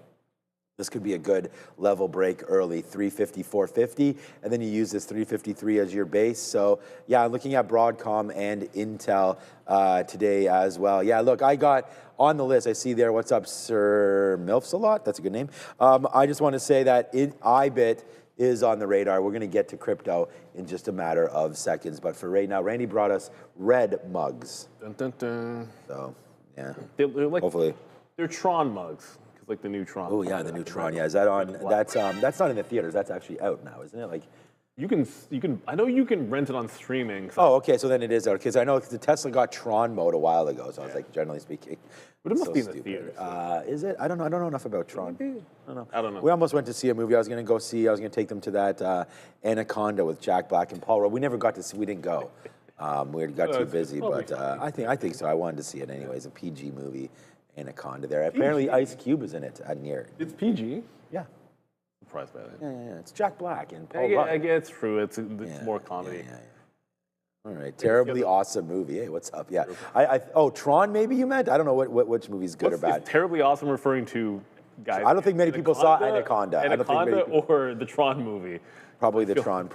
Speaker 4: this could be a good level break early, 350, 450, and then you use this 353 as your base. So yeah, I'm looking at Broadcom and Intel today as well. Yeah, look, I got on the list, I see there, what's up, Sir Milfs a lot? That's a good name. I just want to say that IBIT is on the radar. We're going to get to crypto in just a matter of seconds. But for right now, Randy brought us red mugs.
Speaker 3: Dun, dun, dun.
Speaker 4: So, yeah,
Speaker 3: they're like,
Speaker 4: hopefully.
Speaker 3: They're Tron mugs. Like the new Tron.
Speaker 4: Oh yeah, the new Tron. Yeah, is that on? That's not in the theaters. That's actually out now, isn't it? Like,
Speaker 3: You can. I know you can rent it on streaming. So.
Speaker 4: Oh, okay. So then it is out because I know the Tesla got Tron mode a while ago. So I was like, generally speaking,
Speaker 3: but it must
Speaker 4: so
Speaker 3: be in the
Speaker 4: stupid.
Speaker 3: theater.
Speaker 4: So. Is it? I don't know. I don't know enough about Tron.
Speaker 3: I don't know.
Speaker 4: We almost went to see a movie. I was going to take them to that Anaconda with Jack Black and Paul Rudd. We never got to see. We didn't go. We got too busy. But I think so. I wanted to see it anyways. A PG movie, Anaconda. There. Apparently, Ice Cube is in it near.
Speaker 3: It's PG.
Speaker 4: Yeah.
Speaker 3: Surprised by that.
Speaker 4: Yeah. It's Jack Black and Paul Rudd.
Speaker 3: I guess it's true. It's more comedy.
Speaker 4: All right, terribly awesome movie. Hey, what's up? Yeah, Tron. Maybe you meant. I don't know which movie's good or bad.
Speaker 3: It's terribly awesome referring to guys.
Speaker 4: I don't think many people saw Anaconda.
Speaker 3: Anaconda or the Tron movie.
Speaker 4: Probably the Tron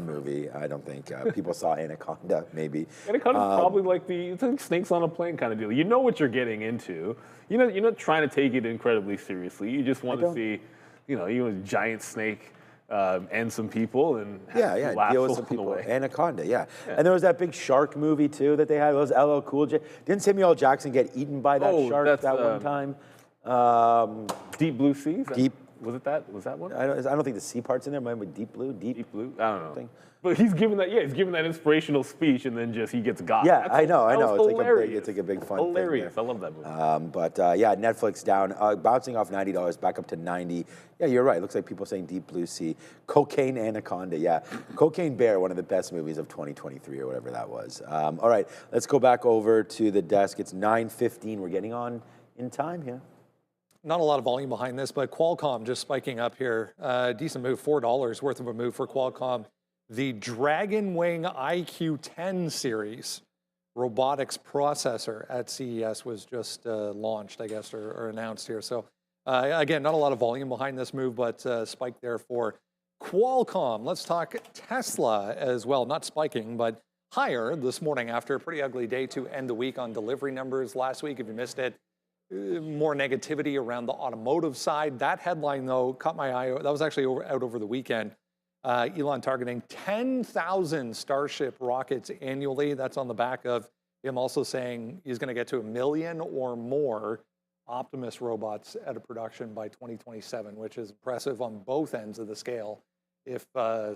Speaker 4: movie. I don't think people saw Anaconda. Maybe
Speaker 3: Anaconda's probably like it's like Snakes on a Plane kind of deal. You know what you're getting into. You're not trying to take it incredibly seriously. You just want to see, a giant snake. And some people and
Speaker 4: deal with some people. Anaconda, yeah. And there was that big shark movie too that they had. It was LL Cool J. Didn't Samuel L. Jackson get eaten by that shark that one time?
Speaker 3: Deep Blue Sea. Was it that? Was that one?
Speaker 4: I don't think the sea part's in there. Mine with Deep Blue.
Speaker 3: Deep Blue. I don't know. Thing. But he's given that. Yeah, he's given that inspirational speech, and then he gets got.
Speaker 4: Yeah, I know. It's like a big fun.
Speaker 3: Hilarious.
Speaker 4: Thing
Speaker 3: I love that movie.
Speaker 4: Netflix down, bouncing off $90 back up to 90. Yeah, you're right. Looks like people saying Deep Blue Sea, Cocaine Anaconda. Yeah, Cocaine Bear, one of the best movies of 2023 or whatever that was. All right, let's go back over to the desk. It's 9:15. We're getting on in time here.
Speaker 1: Not a lot of volume behind this, but Qualcomm just spiking up here. Decent move, $4 worth of a move for Qualcomm. The Dragonwing IQ10 series robotics processor at CES was just launched, I guess, or announced here. So again, not a lot of volume behind this move, but spike there for Qualcomm. Let's talk Tesla as well. Not spiking, but higher this morning after a pretty ugly day to end the week on delivery numbers last week. If you missed it, more negativity around the automotive side. That headline, though, caught my eye. That was actually out over the weekend. Elon targeting 10,000 Starship rockets annually. That's on the back of him also saying he's going to get to 1 million or more Optimus robots out of production by 2027, which is impressive on both ends of the scale. If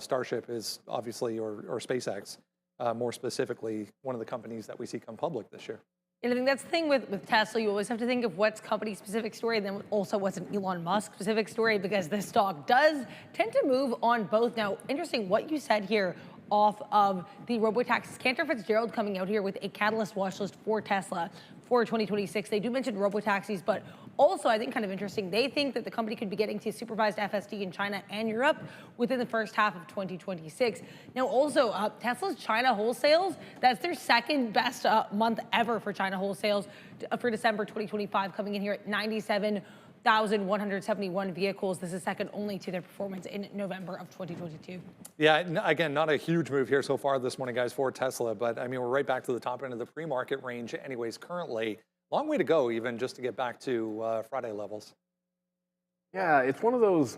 Speaker 1: Starship is obviously, or SpaceX, more specifically, one of the companies that we see come public this year.
Speaker 2: And I think that's the thing with Tesla. You always have to think of what's company-specific story, and then also what's an Elon Musk-specific story, because the stock does tend to move on both. Now, interesting what you said here off of the robotaxis. Cantor Fitzgerald coming out here with a catalyst watch list for Tesla for 2026. They do mention robotaxis, but also, I think kind of interesting, they think that the company could be getting to supervised FSD in China and Europe within the first half of 2026. Now, also, Tesla's China wholesales, that's their second best month ever for China wholesales for December 2025, coming in here at 97,171 vehicles. This is second only to their performance in November of 2022.
Speaker 1: Yeah, again, not a huge move here so far this morning, guys, for Tesla, but I mean, we're right back to the top end of the pre-market range anyways currently. Long way to go even just to get back to Friday levels.
Speaker 3: Yeah, it's one of those,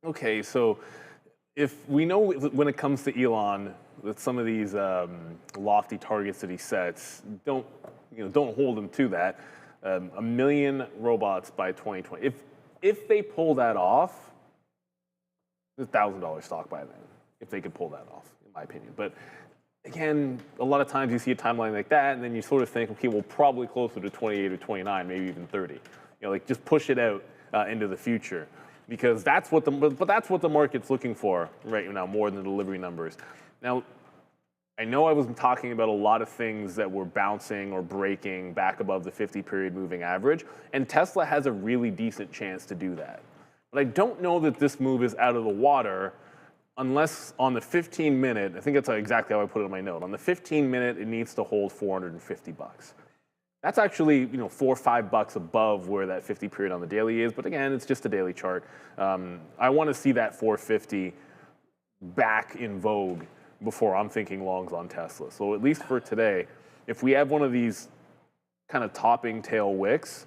Speaker 3: okay, so if we know when it comes to Elon that some of these lofty targets that he sets, don't hold him to that. 1 million robots by 2020. If they pull that off, it's $1,000 stock by then, if they could pull that off, in my opinion. But again, a lot of times you see a timeline like that, and then you sort of think, okay, well, probably closer to 28 or 29, maybe even 30. Just push it out into the future, because that's what the market's looking for right now, more than the delivery numbers. Now, I know I was talking about a lot of things that were bouncing or breaking back above the 50-period moving average, and Tesla has a really decent chance to do that. But I don't know that this move is out of the water unless on the 15-minute, I think that's exactly how I put it in my note. On the 15-minute, it needs to hold $450. That's actually, $4 or $5 above where that 50 period on the daily is. But again, it's just a daily chart. I want to see that 450 back in vogue before I'm thinking longs on Tesla. So at least for today, if we have one of these kind of topping tail wicks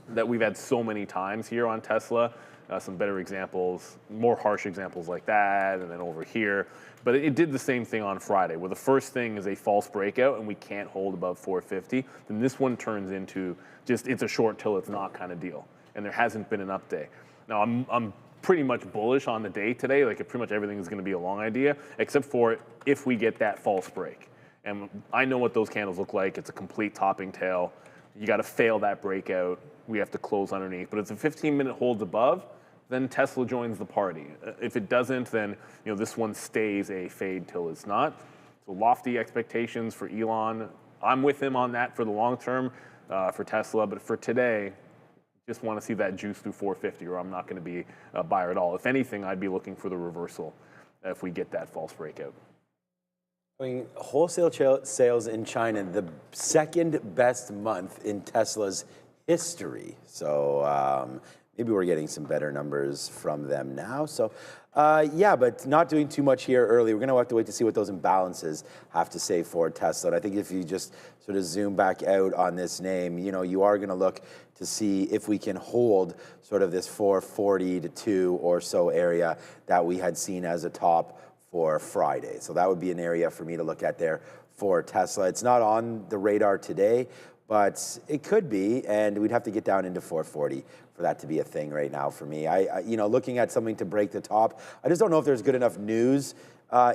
Speaker 3: that we've had so many times here on Tesla, some better examples, more harsh examples like that, and then over here. But it did the same thing on Friday, where the first thing is a false breakout and we can't hold above 450. Then this one turns into just, it's a short till it's not kind of deal. And there hasn't been an update. Now, I'm pretty much bullish on the day today. Like pretty much everything is going to be a long idea, except for if we get that false break. And I know what those candles look like. It's a complete topping tail. You got to fail that breakout. We have to close underneath. But if the 15-minute holds above, then Tesla joins the party. If it doesn't, then this one stays a fade till it's not. So lofty expectations for Elon. I'm with him on that for the long term for Tesla, but for today, just want to see that juice through 450, or I'm not going to be a buyer at all. If anything, I'd be looking for the reversal if we get that false breakout.
Speaker 4: I mean, wholesale sales in China, the second best month in Tesla's history. So maybe we're getting some better numbers from them now. So yeah, but not doing too much here early. We're going to have to wait to see what those imbalances have to say for Tesla. And I think if you just sort of zoom back out on this name, you are going to look to see if we can hold sort of this 440 to 2 or so area that we had seen as a top for Friday. So that would be an area for me to look at there for Tesla. It's not on the radar today, but it could be, and we'd have to get down into 440 for that to be a thing right now for me. Looking at something to break the top, I just don't know if there's good enough news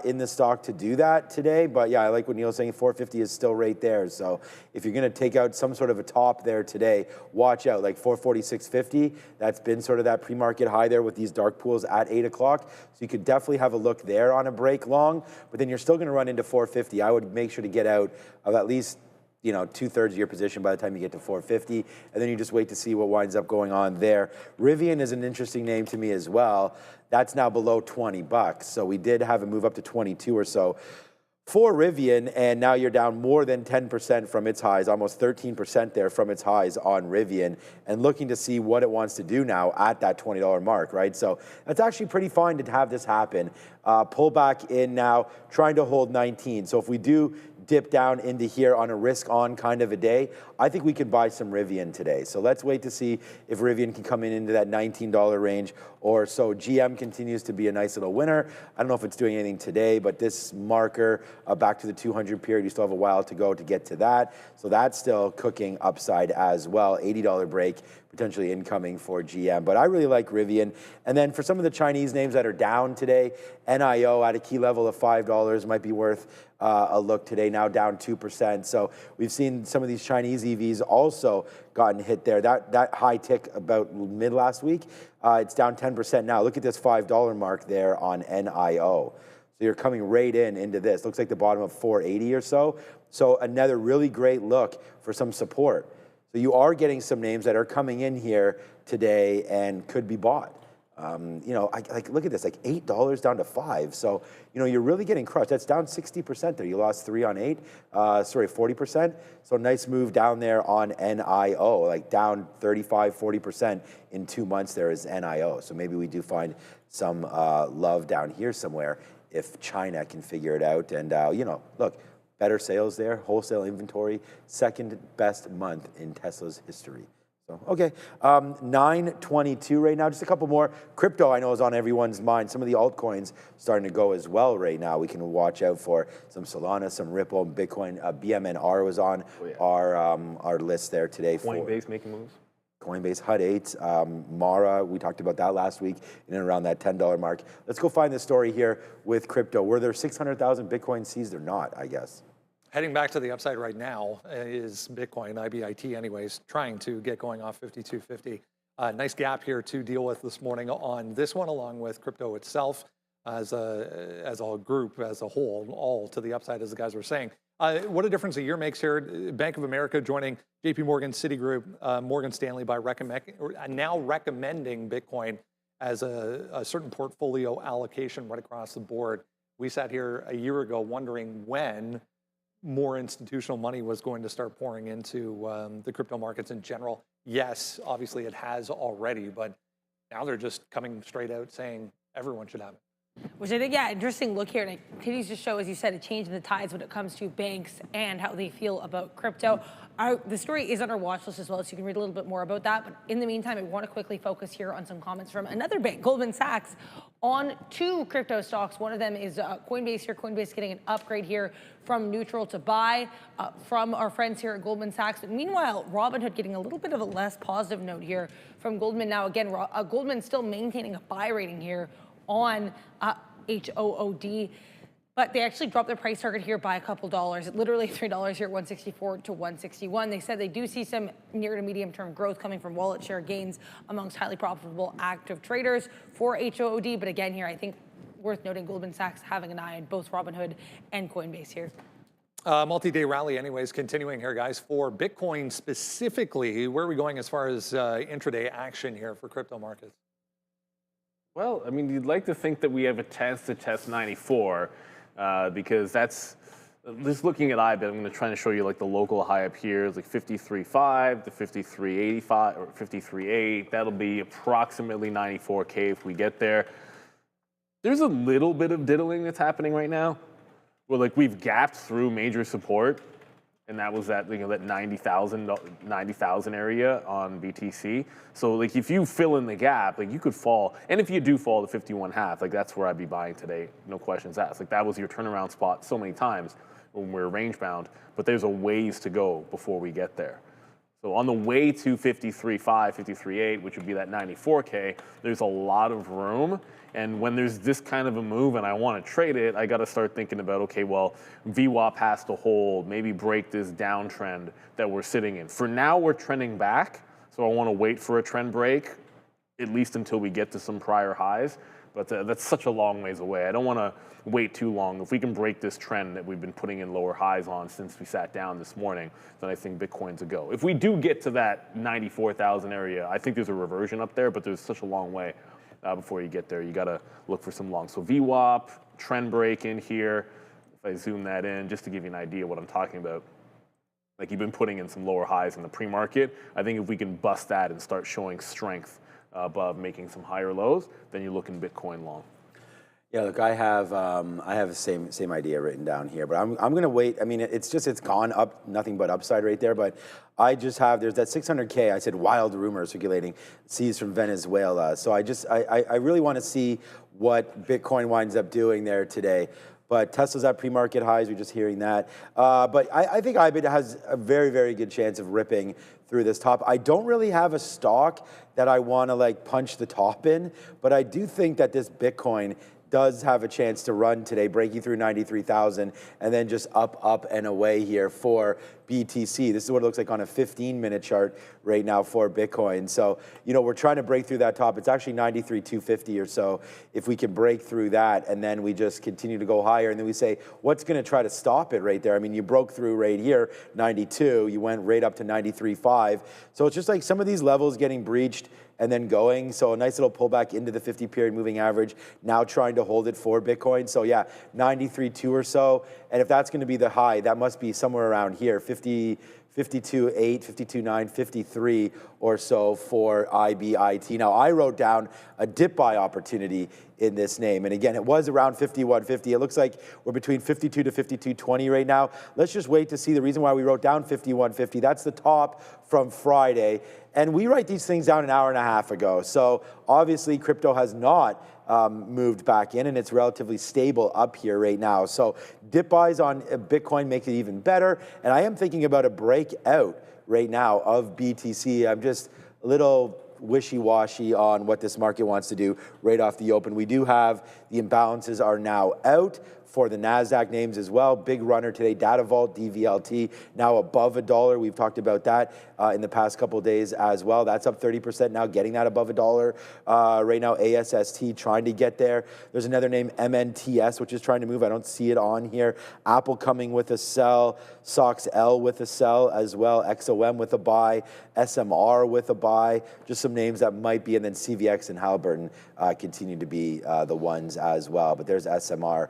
Speaker 4: in the stock to do that today. But yeah, I like what Neil's saying, 450 is still right there. So if you're gonna take out some sort of a top there today, watch out, like 440, 650, that's been sort of that pre-market high there with these dark pools at 8 o'clock. So you could definitely have a look there on a break long, but then you're still gonna run into 450. I would make sure to get out of at least 2/3 of your position by the time you get to 450, and then you just wait to see what winds up going on there. Rivian is an interesting name to me as well. That's now below $20, so we did have a move up to 22 or so for Rivian, and now you're down more than 10% from its highs, almost 13% there from its highs on Rivian, and looking to see what it wants to do now at that $20 mark, right? So that's actually pretty fine to have this happen. Pull back in now, trying to hold 19. So if we do dip down into here on a risk on kind of a day, I think we could buy some Rivian today. So let's wait to see if Rivian can come into that $19 range or so. GM continues to be a nice little winner. I don't know if it's doing anything today, but this marker back to the 200 period, you still have a while to go to get to that. So that's still cooking upside as well. $80 break potentially incoming for GM. But I really like Rivian. And then for some of the Chinese names that are down today, NIO at a key level of $5 might be worth a look today, now down 2%. So we've seen some of these Chinese EVs also gotten hit there. That high tick about mid last week, it's down 10% now. Look at this $5 mark there on NIO. So you're coming right into this. Looks like the bottom of 480 or so. So another really great look for some support. So you are getting some names that are coming in here today and could be bought. Look at this, like $8 down to $5. So, you're really getting crushed. That's down 60% there. You lost 3 on 8, 40%. So nice move down there on NIO, like down 35, 40% in 2 months there is NIO. So maybe we do find some love down here somewhere if China can figure it out. And, look, better sales there, wholesale inventory, second best month in Tesla's history. So, okay, 922 right now, just a couple more. Crypto I know is on everyone's mind. Some of the altcoins starting to go as well right now. We can watch out for some Solana, some Ripple, Bitcoin. BMNR was on our list there today.
Speaker 3: Coinbase making moves.
Speaker 4: Coinbase, HUD 8, Mara, we talked about that last week, in and around that $10 mark. Let's go find the story here with crypto. Were there 600,000 Bitcoin seized or not, I guess?
Speaker 1: Heading back to the upside right now is Bitcoin, IBIT anyways, trying to get going off 5250. Nice gap here to deal with this morning on this one, along with crypto itself as a group, as a whole, all to the upside, as the guys were saying. What a difference a year makes here. Bank of America joining JP Morgan, Citigroup, Morgan Stanley by now recommending Bitcoin as a certain portfolio allocation right across the board. We sat here a year ago wondering when more institutional money was going to start pouring into the crypto markets in general. Yes, obviously it has already, but now they're just coming straight out saying everyone should have it.
Speaker 2: Which I think, yeah, interesting look here. And it continues to show, as you said, a change in the tides when it comes to banks and how they feel about crypto. The story is on our watch list as well, so you can read a little bit more about that. But in the meantime, I want to quickly focus here on some comments from another bank, Goldman Sachs, On two crypto stocks. One of them is Coinbase here. Coinbase getting an upgrade here from neutral to buy from our friends here at Goldman Sachs. Meanwhile, Robinhood getting a little bit of a less positive note here from Goldman. Now, again, Goldman still maintaining a buy rating here on HOOD. But they actually dropped their price target here by a couple dollars, literally $3 here, 164 to 161. They said they do see some near to medium term growth coming from wallet share gains amongst highly profitable active traders for HOOD. But again, here, I think worth noting Goldman Sachs having an eye on both Robinhood and Coinbase here.
Speaker 1: Multi-day rally anyways, continuing here, guys. For Bitcoin specifically, where are we going as far as intraday action here for crypto markets?
Speaker 3: Well, I mean, you'd like to think that we have a chance to test 94. Because that's, just looking at IBIT, I'm going to try to show you like the local high up here is like 53.5 to 53.85 or 53.8. That'll be approximately 94K if we get there. There's a little bit of diddling that's happening right now. Well, like we've gapped through major support, and that was that, you know, that 90,000 area on BTC. So like if you fill in the gap, like you could fall, and if you do fall to 51.5, like that's where I'd be buying today, no questions asked. Like that was your turnaround spot so many times when we're range bound, but there's a ways to go before we get there. So on the way to 53.5, 53.8, which would be that 94K, there's a lot of room. And when there's this kind of a move and I want to trade it, I got to start thinking about, okay, well, VWAP has to hold, maybe break this downtrend that we're sitting in. For now, we're trending back, so I want to wait for a trend break, at least until we get to some prior highs. But that's such a long ways away. I don't want to wait too long. If we can break this trend that we've been putting in lower highs on since we sat down this morning, then I think Bitcoin's a go. If we do get to that 94,000 area, I think there's a reversion up there, but there's such a long way. Before you get there, you got to look for some long. So VWAP, trend break in here. If I zoom that in, just to give you an idea what I'm talking about. Like you've been putting in some lower highs in the pre-market. I think if we can bust that and start showing strength above making some higher lows, then you're looking Bitcoin long.
Speaker 4: Yeah, look, I have the same idea written down here, but I'm going to wait. I mean, it's gone up, nothing but upside right there. But I just have, there's that 600K. I said wild rumor circulating, seized from Venezuela. So I really want to see what Bitcoin winds up doing there today. But Tesla's at pre-market highs. We're just hearing that. But I think IBIT has a very, very good chance of ripping through this top. I don't really have a stock that I want to like punch the top in, but I do think that this Bitcoin does have a chance to run today, breaking through 93,000 and then just up and away here for BTC. This is what it looks like on a 15-minute chart right now for Bitcoin. So, you know, we're trying to break through that top. It's actually 93,250 or so. If we can break through that and then we just continue to go higher and then we say, what's going to try to stop it right there? I mean, you broke through right here, 92. You went right up to 93.5. So it's just like some of these levels getting breached and then going. So a nice little pullback into the 50-period moving average, now trying to hold it for Bitcoin. So yeah, 93.2 or so. And if that's going to be the high, that must be somewhere around here, 52.8, 52.9, 53 or so for IBIT. Now, I wrote down a dip buy opportunity in this name. And again, it was around 51.50. It looks like we're between 52 to 52.20 right now. Let's just wait to see. The reason why we wrote down 51.50, that's the top from Friday. And we write these things down an hour and a half ago. So obviously, crypto has not moved back in, and it's relatively stable up here right now. So dip buys on Bitcoin make it even better. And I am thinking about a breakout right now of BTC. I'm just a little wishy-washy on what this market wants to do right off the open. We do have the imbalances are now out for the Nasdaq names as well. Big runner today, Data Vault, DVLT, now above $1. We've talked about that in the past couple of days as well. That's up 30% now, getting that above $1. Right now, ASST trying to get there. There's another name, MNTS, which is trying to move. I don't see it on here. Apple coming with a sell, SOXL with a sell as well, XOM with a buy, SMR with a buy, just some names that might be, and then CVX and Halliburton continue to be the ones as well. But there's SMR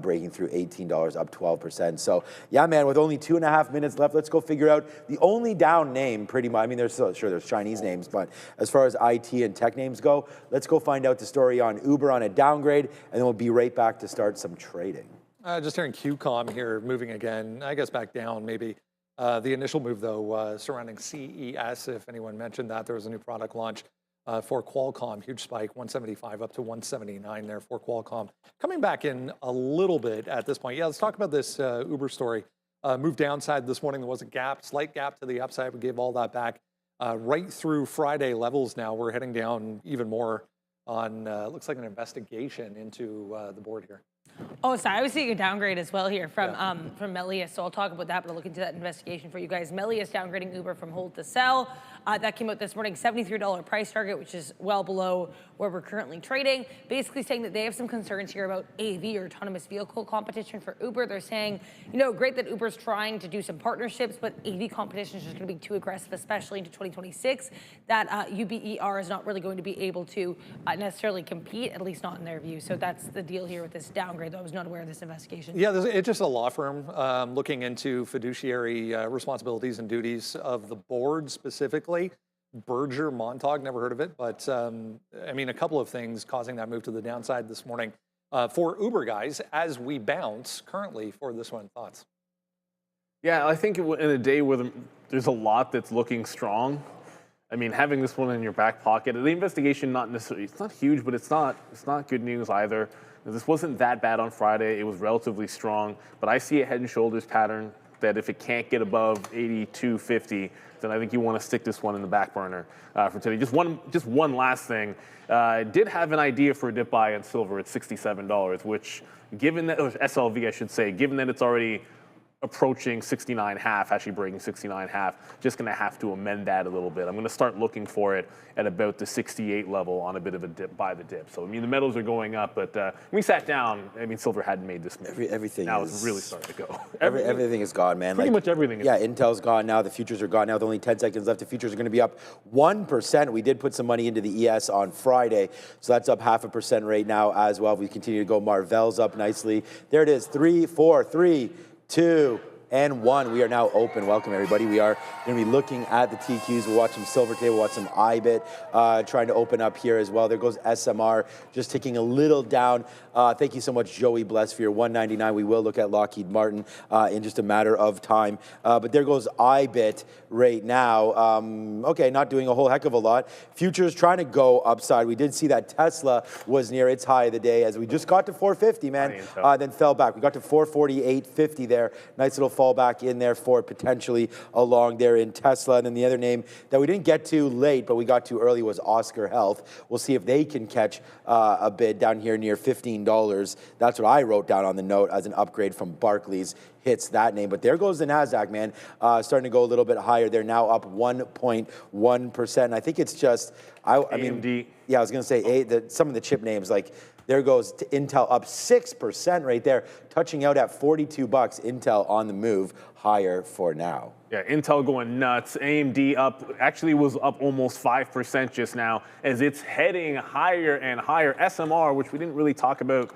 Speaker 4: breaking through $18, up 12%. So yeah, man, with only 2.5 minutes left, let's go figure out the only down name pretty much. I mean, there's Chinese names, but as far as IT and tech names go, let's go find out the story on Uber on a downgrade, and then we'll be right back to start some trading.
Speaker 1: Just hearing QCOM here moving again, I guess back down maybe. The initial move, though, surrounding CES, if anyone mentioned that, there was a new product launch for Qualcomm. Huge spike, 175 up to 179 there for Qualcomm. Coming back in a little bit at this point. Yeah, let's talk about this Uber story. Moved downside this morning. There was a gap, slight gap to the upside. We gave all that back. Right through Friday levels now. We're heading down even more on, looks like an investigation into the board here.
Speaker 2: Oh, so I was seeing a downgrade as well here from Melius, so I'll talk about that, but I'll look into that investigation for you guys. Melius downgrading Uber from hold to sell. That came out this morning, $73 price target, which is well below where we're currently trading. Basically saying that they have some concerns here about AV or autonomous vehicle competition for Uber. They're saying, you know, great that Uber's trying to do some partnerships, but AV competition is just going to be too aggressive, especially into 2026, that UBER is not really going to be able to necessarily compete, at least not in their view. So that's the deal here with this downgrade. I was not aware of this investigation.
Speaker 1: Yeah, it's just a law firm looking into fiduciary responsibilities and duties of the board specifically. Berger Montauk, never heard of it, but I mean, a couple of things causing that move to the downside this morning. For Uber guys, as we bounce currently for this one, thoughts?
Speaker 3: Yeah, I think in a day where there's a lot that's looking strong, I mean, having this one in your back pocket, the investigation not necessarily, it's not huge, but it's not good news either. This wasn't that bad on Friday. It was relatively strong, but I see a head and shoulders pattern that if it can't get above 82.50, then I think you want to stick this one in the back burner for today. Just one last thing. I did have an idea for a dip buy in silver at $67, which given that, or SLV I should say, given that it's already approaching 69.5, actually breaking 69.5, just going to have to amend that a little bit. I'm going to start looking for it at about the 68 level on a bit of a dip, by the dip. So, I mean, the metals are going up, but when we sat down, I mean, silver hadn't made this move.
Speaker 4: Everything
Speaker 3: now
Speaker 4: is,
Speaker 3: it's really starting to go.
Speaker 4: Everything is gone, man.
Speaker 3: Pretty much everything is
Speaker 4: gone. Intel's gone now. The futures are gone now. With only 10 seconds left. The futures are going to be up 1%. We did put some money into the ES on Friday, so that's up 0.5% right now as well. We continue to go. Marvell's up nicely. There it is. 3, 4, 3, 2, and 1. We are now open. Welcome, everybody. We are going to be looking at the TQs. We'll watch some silver today. We'll watch some IBIT trying to open up here as well. There goes SMR, just ticking a little down. Thank you so much, Joey Bless, for your $1.99. We will look at Lockheed Martin in just a matter of time. But there goes IBIT right now. Okay, not doing a whole heck of a lot. Futures trying to go upside. We did see that Tesla was near its high of the day as we just got to 450, man, then fell back. We got to 448.50 there. Nice little fall back in there for potentially along there in Tesla. And then the other name that we didn't get to late, but we got to early was Oscar Health. We'll see if they can catch a bid down here near $15. That's what I wrote down on the note as an upgrade from Barclays. Hits that name. But there goes the Nasdaq, man. Starting to go a little bit higher. They're now up 1.1%. I think it's just, I mean, yeah, I was going to say some of the chip names, like there goes to Intel up 6% right there, touching out at $42. Intel on the move higher for now.
Speaker 3: Yeah, Intel going nuts. AMD up, actually was up almost 5% just now as it's heading higher and higher. SMR, which we didn't really talk about,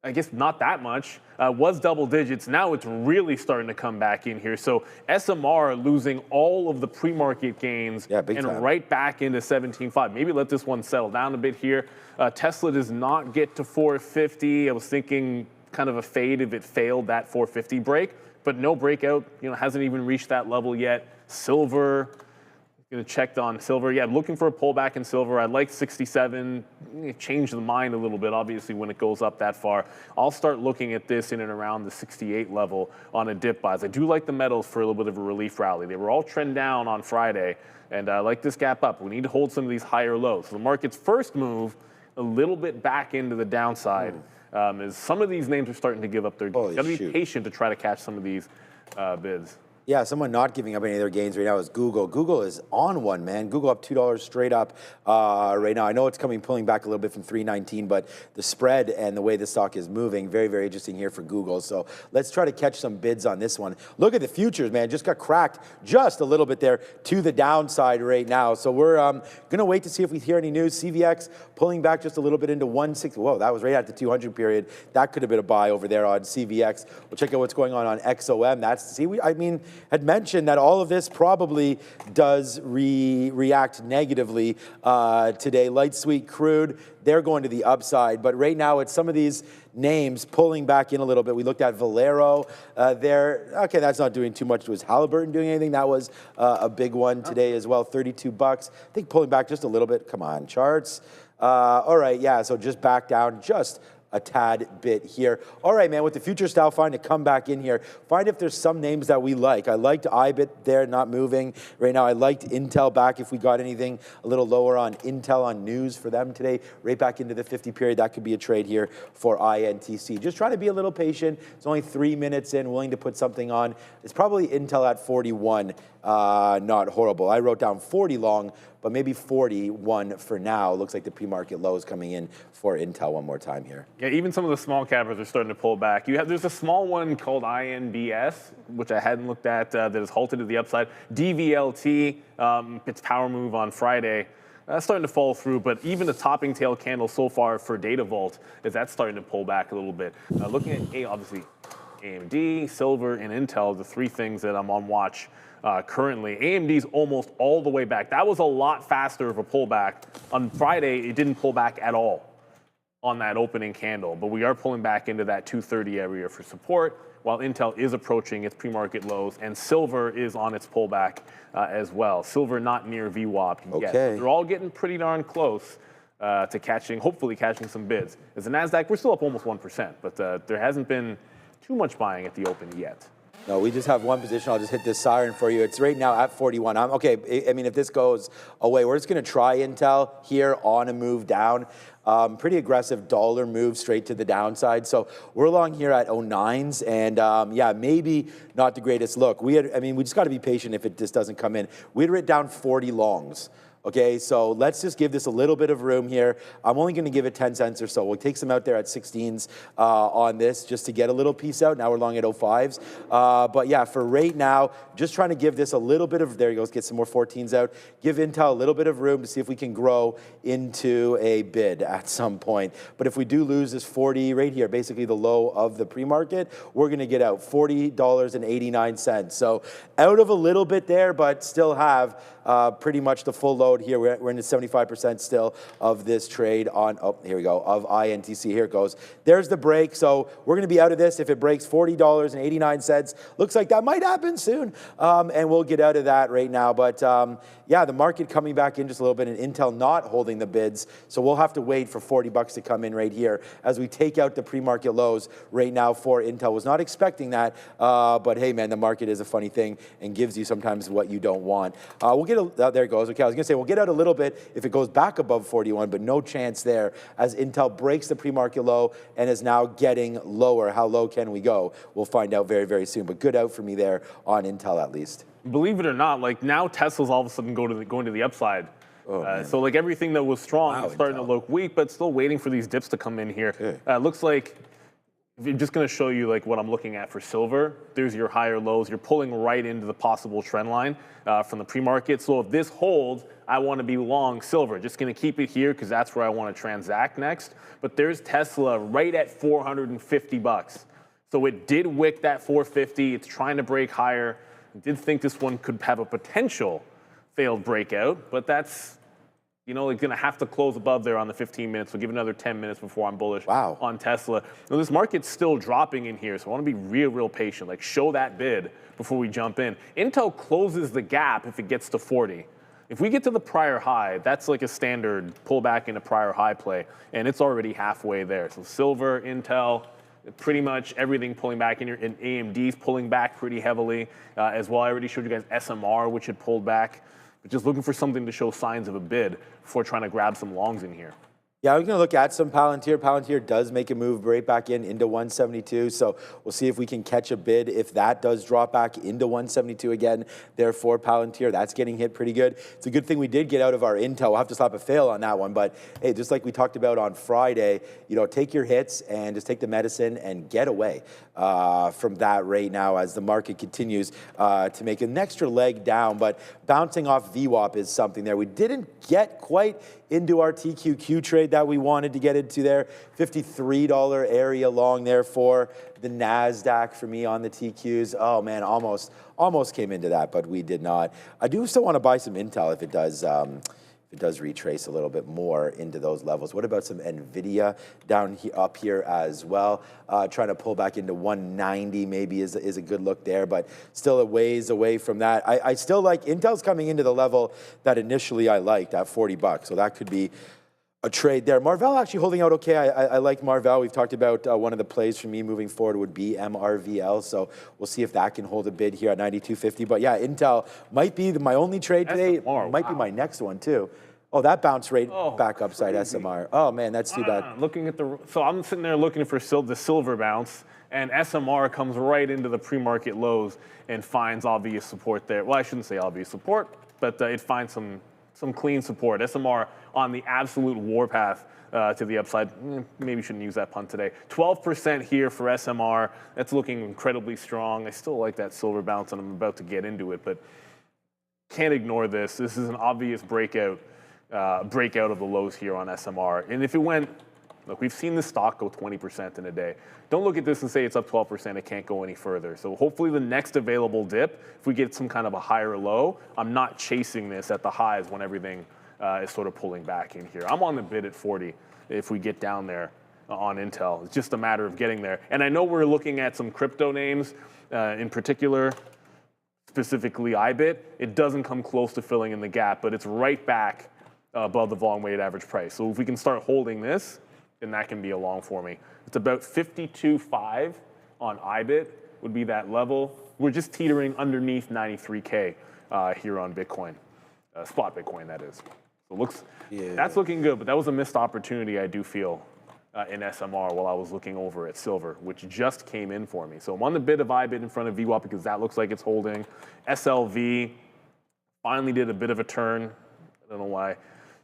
Speaker 3: I guess not that much, was double digits. Now it's really starting to come back in here. So SMR losing all of the pre-market gains and right back into 17.5. Maybe let this one settle down a bit here. Tesla does not get to 450. I was thinking kind of a fade if it failed that 450 break, but no breakout, hasn't even reached that level yet. Silver, going to check on silver. Yeah, looking for a pullback in silver. I like 67. Change the mind a little bit, obviously, when it goes up that far. I'll start looking at this in and around the 68 level on a dip buys. I do like the metals for a little bit of a relief rally. They were all trend down on Friday, and I like this gap up. We need to hold some of these higher lows. So the market's first move, a little bit back into the downside, as some of these names are starting to give up their gains. Got to be patient to try to catch some of these bids.
Speaker 4: Yeah, someone not giving up any of their gains right now is Google. Google is on one, man. Google up $2 straight up right now. I know it's pulling back a little bit from 319, but the spread and the way the stock is moving, very, very interesting here for Google. So let's try to catch some bids on this one. Look at the futures, man. Just got cracked just a little bit there to the downside right now. So we're going to wait to see if we hear any news. CVX pulling back just a little bit into 160. Whoa, that was right at the 200 period. That could have been a buy over there on CVX. We'll check out what's going on XOM. had mentioned that all of this probably does react negatively today. Light sweet crude, they're going to the upside. But right now, it's some of these names pulling back in a little bit. We looked at Valero there. Okay, that's not doing too much. Was Halliburton doing anything? That was a big one today as well, 32 bucks. I think pulling back just a little bit. Come on, charts. All right, yeah, so just back down just a tad bit here. All right, man, with the future style, find to come back in here. Find if there's some names that we like. I liked IBIT there, not moving right now. I liked Intel back if we got anything a little lower on Intel on news for them today. Right back into the 50 period. That could be a trade here for INTC. Just trying to be a little patient. It's only 3 minutes in, willing to put something on. It's probably Intel at 41. Not horrible. I wrote down 40 long, but maybe 41 for now. Looks like the pre-market low is coming in for Intel one more time here.
Speaker 3: Yeah, even some of the small cappers are starting to pull back. There's a small one called INBS, which I hadn't looked at, that has halted to the upside. DVLT, its power move on Friday. That's starting to fall through, but even the topping tail candle so far for Data Vault is that's starting to pull back a little bit. Looking at obviously AMD, Silver, and Intel, the three things that I'm on watch currently. AMD's almost all the way back. That was a lot faster of a pullback. On Friday, it didn't pull back at all on that opening candle, but we are pulling back into that 230 area for support, while Intel is approaching its pre-market lows, and Silver is on its pullback as well. Silver not near VWAP yet.
Speaker 4: Okay.
Speaker 3: They're all getting pretty darn close to hopefully catching some bids. As the Nasdaq, we're still up almost 1%, but there hasn't been too much buying at the open yet.
Speaker 4: No, we just have one position. I'll just hit this siren for you. It's right now at 41. Okay, I mean, if this goes away, we're just going to try Intel here on a move down. Pretty aggressive dollar move straight to the downside. So we're along here at 09s, and yeah, maybe not the greatest look. We just got to be patient if it just doesn't come in. We had written down 40 longs. Okay, so let's just give this a little bit of room here. I'm only going to give it 10 cents or so. We'll take some out there at 16s on this just to get a little piece out. Now we're long at 05s. But yeah, for right now, just trying to give this a little bit of, there you go, let's get some more 14s out. Give Intel a little bit of room to see if we can grow into a bid at some point. But if we do lose this 40 right here, basically the low of the pre-market, we're going to get out $40.89. So out of a little bit there, but still have pretty much the full load here. We're in the 75% still of this trade on, oh, here we go, of INTC. Here it goes. There's the break. So we're going to be out of this if it breaks $40.89. Looks like that might happen soon. And we'll get out of that right now. But yeah, the market coming back in just a little bit, and Intel not holding the bids. So we'll have to wait for 40 bucks to come in right here as we take out the pre-market lows right now for Intel. Was not expecting that. But hey, man, the market is a funny thing and gives you sometimes what you don't want. We'll get there it goes. Okay, I was going to say we'll get out a little bit if it goes back above 41, but no chance there as Intel breaks the pre-market low and is now getting lower. How low can we go? We'll find out very, very soon. But good out for me there on Intel at least.
Speaker 3: Believe it or not, like now Tesla's all of a sudden going to the upside. So like everything that was strong is starting to look weak, but still waiting for these dips to come in here. Okay. Looks like, I'm just going to show you like what I'm looking at for silver. There's your higher lows. You're pulling right into the possible trend line from the pre-market. So if this holds, I want to be long silver. Just going to keep it here because that's where I want to transact next. But there's Tesla right at 450 bucks. So it did wick that 450. It's trying to break higher. I did think this one could have a potential failed breakout, but that's, you know, it's going to have to close above there on the 15 minutes. So give it another 10 minutes before I'm bullish on Tesla. Now, this market's still dropping in here, so I want to be real patient. Like, show that bid before we jump in. Intel closes the gap if it gets to 40. If we get to the prior high, that's like a standard pullback in a prior high play, and it's already halfway there. So silver, Intel, pretty much everything pulling back in here, and AMD's pulling back pretty heavily as well. I already showed you guys SMR, which had pulled back. But just looking for something to show signs of a bid before trying to grab some longs in here.
Speaker 4: Yeah, I'm going to look at some Palantir. Palantir does make a move right back into 172, so we'll see if we can catch a bid if that does drop back into 172 again. Therefore, Palantir, that's getting hit pretty good. It's a good thing we did get out of our Intel. We'll have to slap a fail on that one, but hey, just like we talked about on Friday, you know, take your hits and just take the medicine and get away from that right now as the market continues to make an extra leg down, but bouncing off VWAP is something there. We didn't get quite into our TQQ trade that we wanted to get into there. $53 area long there for the Nasdaq for me on the TQs. Oh man, almost came into that, but we did not. I do still want to buy some Intel if it does retrace a little bit more into those levels. What about some NVIDIA down up here as well? Trying to pull back into 190 maybe is a good look there, but still a ways away from that. I still like Intel's coming into the level that initially I liked at $40, so that could be a trade there. Marvell actually holding out okay. I like Marvell. We've talked about one of the plays for me moving forward would be MRVL, so we'll see if that can hold a bid here at 92.50. But yeah, Intel might be my only trade today. Might be my next one too. Oh, that bounce rate back upside crazy. SMR. Oh man, that's too bad.
Speaker 3: Looking at so I'm sitting there looking for the silver bounce, and SMR comes right into the pre-market lows and finds obvious support there. Well, I shouldn't say obvious support, but it finds some clean support. SMR on the absolute warpath to the upside. Maybe shouldn't use that pun today. 12% here for SMR. That's looking incredibly strong. I still like that silver bounce, and I'm about to get into it, but can't ignore this. This is an obvious breakout of the lows here on SMR. And if it went, look, we've seen this stock go 20% in a day. Don't look at this and say it's up 12%, it can't go any further. So hopefully the next available dip, if we get some kind of a higher low, I'm not chasing this at the highs when everything is sort of pulling back in here. I'm on the bid at 40 if we get down there on Intel. It's just a matter of getting there. And I know we're looking at some crypto names in particular, specifically IBIT. It doesn't come close to filling in the gap, but it's right back above the volume weighted average price. So if we can start holding this, then that can be a long for me. It's about 52.5 on IBIT would be that level. We're just teetering underneath 93K here on Bitcoin, spot Bitcoin that is. So that's looking good, but that was a missed opportunity I do feel in SMR while I was looking over at silver, which just came in for me. So I'm on the bid of IBIT in front of VWAP because that looks like it's holding. SLV finally did a bit of a turn. I don't know why.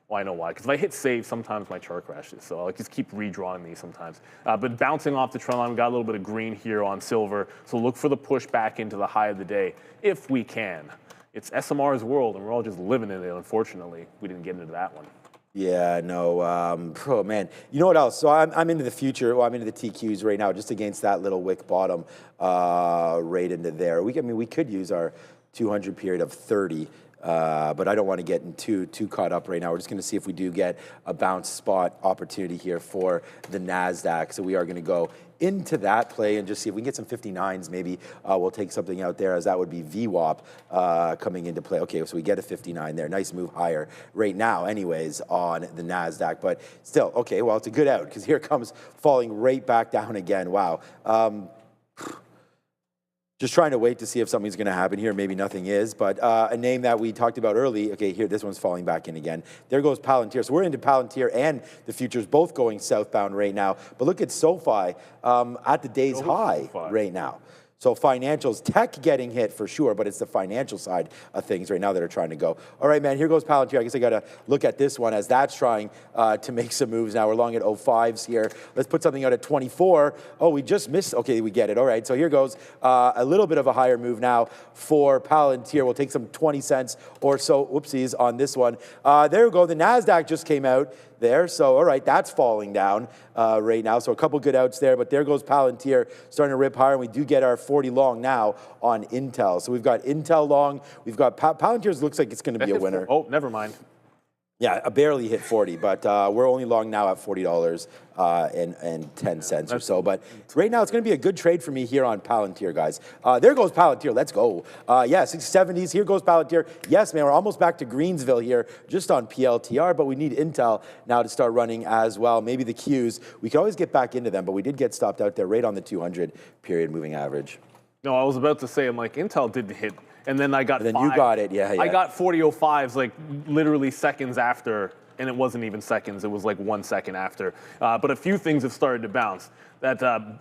Speaker 3: Well, I know why, because if I hit save, sometimes my chart crashes, so I'll just keep redrawing these sometimes. But bouncing off the trend line, we got a little bit of green here on silver, so look for the push back into the high of the day, if we can. It's SMR's world, and we're all just living in it, unfortunately. We didn't get into that one.
Speaker 4: Yeah, no, oh man. You know what else? So I'm into the future, well, I'm into the TQs right now, just against that little wick bottom right into there. We could use our 200 period of 30. But I don't want to get too caught up right now. We're just going to see if we do get a bounce spot opportunity here for the Nasdaq. So we are going to go into that play and just see if we can get some 59s. Maybe we'll take something out there, as that would be VWAP coming into play. Okay, so we get a 59 there. Nice move higher right now, anyways, on the Nasdaq. But still, okay, well, it's a good out because here it comes falling right back down again. Wow. Just trying to wait to see if something's going to happen here. Maybe nothing is, but a name that we talked about early. Okay, here, this one's falling back in again. There goes Palantir. So we're into Palantir and the futures both going southbound right now. But look at SoFi at the day's high right now. So financials, tech getting hit for sure, but it's the financial side of things right now that are trying to go. All right, man, here goes Palantir. I guess I got to look at this one as that's trying to make some moves now. We're long at 05s here. Let's put something out at 24. Oh, we just missed. Okay, we get it. All right, so here goes a little bit of a higher move now for Palantir. We'll take some 20 cents or so, whoopsies, on this one. There we go. The Nasdaq just came out there. So, all right, that's falling down right now. So a couple good outs there, but there goes Palantir starting to rip higher, and we do get our 40 long now on Intel. So we've got Intel long. We've got Palantir looks like it's going to be a winner.
Speaker 3: Oh, never mind.
Speaker 4: Yeah, I barely hit 40, but we're only long now at $40 and 10 cents or so. But right now, it's going to be a good trade for me here on Palantir, guys. There goes Palantir. Let's go. Yeah, 670s. Here goes Palantir. Yes, man, we're almost back to Greensville here, just on PLTR, but we need Intel now to start running as well. Maybe the Qs. We can always get back into them, but we did get stopped out there right on the 200 period moving average.
Speaker 3: No, I was about to say, I'm like, Intel didn't hit. And then I got
Speaker 4: and then you got it, yeah.
Speaker 3: I got 40.05s like literally seconds after, and it wasn't even seconds. It was like 1 second after. But a few things have started to bounce. That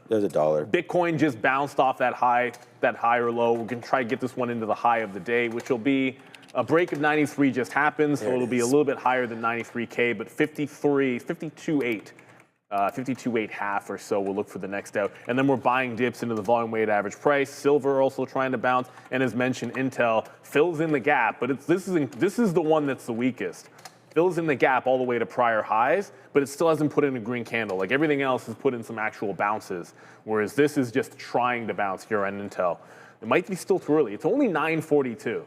Speaker 4: there's a dollar.
Speaker 3: Bitcoin just bounced off that higher low. We're going to try to get this one into the high of the day, which will be a break of 93 just happened, so it'll be a little bit higher than 93K, but 52.8. 52.8 half or so. We'll look for the next out. And then we're buying dips into the volume weighted average price. Silver also trying to bounce. And as mentioned, Intel fills in the gap, but this is the one that's the weakest. fills in the gap all the way to prior highs, but it still hasn't put in a green candle. Like everything else has put in some actual bounces, whereas this is just trying to bounce here on Intel. It might be still too early. It's only 9:42.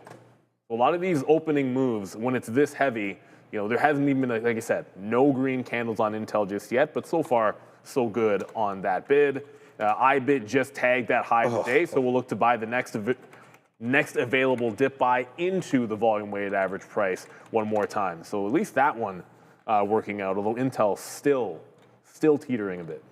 Speaker 3: A lot of these opening moves, when it's this heavy, there hasn't even been, like I said, no green candles on Intel just yet, but so far, so good on that bid. IBIT just tagged that high today, so we'll look to buy the next available dip buy into the volume weighted average price one more time. So at least that one working out, although Intel still teetering a bit.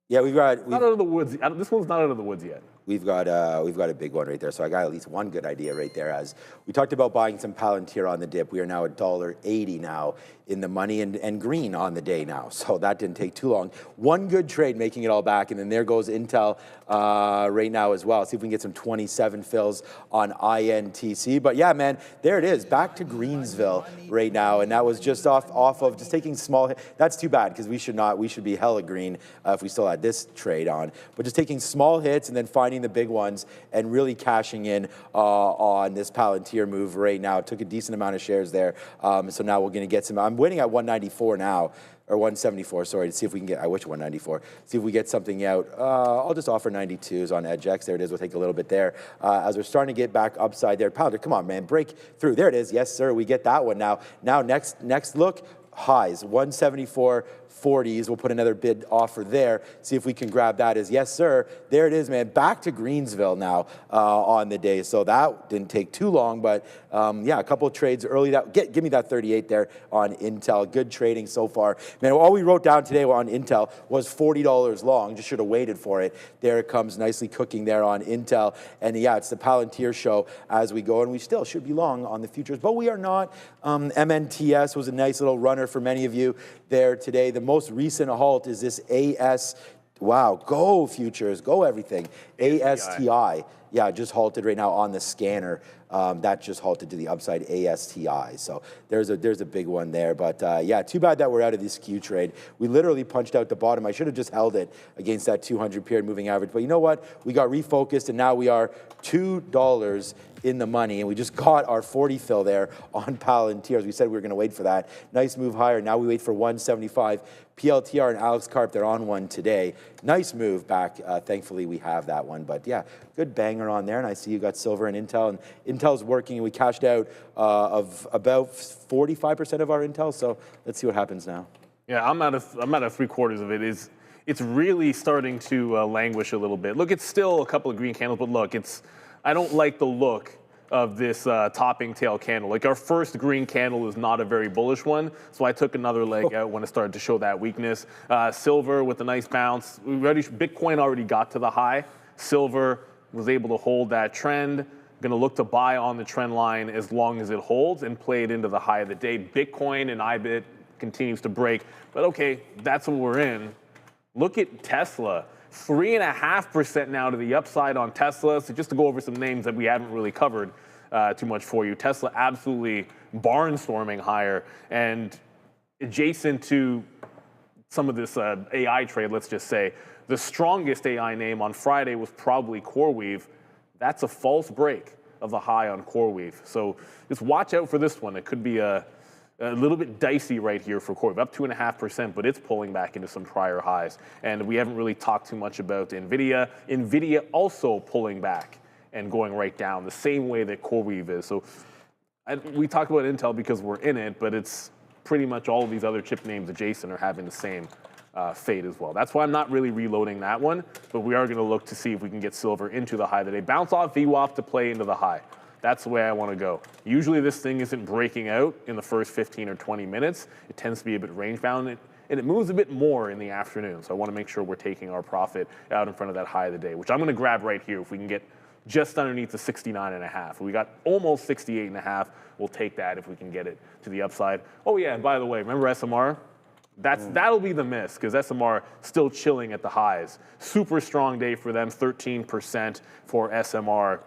Speaker 4: Yeah, we've
Speaker 3: not out of the woods. This one's not out of the woods yet.
Speaker 4: We've got a big one right there. So I got at least one good idea right there. As we talked about buying some Palantir on the dip, we are now $1.80 now in the money and green on the day now. So that didn't take too long. One good trade making it all back, and then there goes Intel right now as well. See if we can get some 27 fills on INTC. But yeah, man, there it is, back to Greensville right now, and that was just off of just taking small. That's too bad because we should be hella green if we still had this trade on. But just taking small hits and then finding the big ones and really cashing in on this Palantir move right now. Took a decent amount of shares there, so now we're going to get some. I'm waiting at 194 now, or 174, sorry, to see if we can get, I wish 194, see if we get something out. I'll just offer 92s on EdgeX. There it is. We'll take a little bit there. As we're starting to get back upside there. Palantir, come on, man, break through. There it is. Yes, sir, we get that one now. Now, next look, highs, 174.40s. We'll put another bid offer there. See if we can grab that. As yes, sir. There it is, man. Back to Greensville now on the day. So that didn't take too long, but yeah, a couple of trades early. Give me that 38 there on Intel. Good trading so far, man. All we wrote down today on Intel was $40 long. Just should have waited for it. There it comes, nicely cooking there on Intel. And yeah, it's the Palantir show as we go, and we still should be long on the futures, but we are not. MNTS was a nice little runner for many of you there today. The most recent halt is this wow, go futures, go everything. ASTI, yeah, just halted right now on the scanner. That just halted to the upside, ASTI. So there's a big one there. But yeah, too bad that we're out of this skew trade. We literally punched out the bottom. I should have just held it against that 200 period moving average. But you know what? We got refocused, and now we are $2 in the money, and we just got our 40 fill there on Palantir. As we said, we were going to wait for that. Nice move higher. Now we wait for 175. PLTR and Alex Karp, they're on one today. Nice move back. Thankfully, we have that one. But yeah, good banger on there. And I see you got silver and Intel. And Intel's working. We cashed out of about 45% of our Intel. So let's see what happens now.
Speaker 3: Yeah, I'm at a 3/4 of it. It's really starting to languish a little bit. Look, it's still a couple of green candles, but look, I don't like the look of this topping tail candle. Like our first green candle is not a very bullish one, so I took another leg out when it started to show that weakness. Silver with a nice bounce. Bitcoin already got to the high. Silver was able to hold that trend. Going to look to buy on the trend line as long as it holds and play it into the high of the day. Bitcoin and IBIT continues to break, but okay, that's what we're in. Look at Tesla. 3.5% now to the upside on Tesla. So just to go over some names that we haven't really covered too much for you. Tesla absolutely barnstorming higher, and adjacent to some of this AI trade, let's just say, the strongest AI name on Friday was probably CoreWeave. That's a false break of the high on CoreWeave. So just watch out for this one. It could be a little bit dicey right here for CoreWeave, up 2.5%, but it's pulling back into some prior highs. And we haven't really talked too much about NVDA. NVDA also pulling back and going right down the same way that CoreWeave is. So we talk about Intel because we're in it, but it's pretty much all of these other chip names adjacent are having the same fate as well. That's why I'm not really reloading that one, but we are going to look to see if we can get silver into the high today. Bounce off VWAP to play into the high. That's the way I want to go. Usually this thing isn't breaking out in the first 15 or 20 minutes. It tends to be a bit range bound, and it moves a bit more in the afternoon. So I want to make sure we're taking our profit out in front of that high of the day, which I'm going to grab right here if we can get just underneath the 69.5. We got almost 68.5. We'll take that if we can get it to the upside. Oh yeah, and by the way, remember SMR? That'll be the miss, because SMR still chilling at the highs. Super strong day for them, 13% for SMR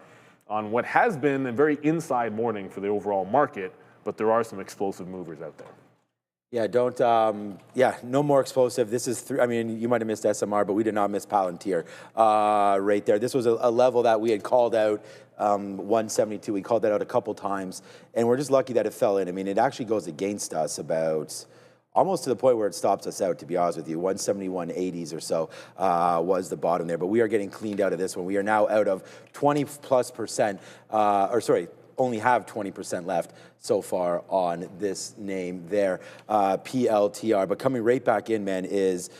Speaker 3: on what has been a very inside morning for the overall market, but there are some explosive movers out there.
Speaker 4: Yeah, don't, no more explosive. This is, I mean, you might have missed SMR, but we did not miss Palantir right there. This was a level that we had called out, 172. We called that out a couple times, and we're just lucky that it fell in. I mean, it actually goes against us about almost to the point where it stops us out, to be honest with you. 171.80s or so was the bottom there, but we are getting cleaned out of this one. We are now out of 20+%, only have 20% left so far on this name there, PLTR. But coming right back in, man, is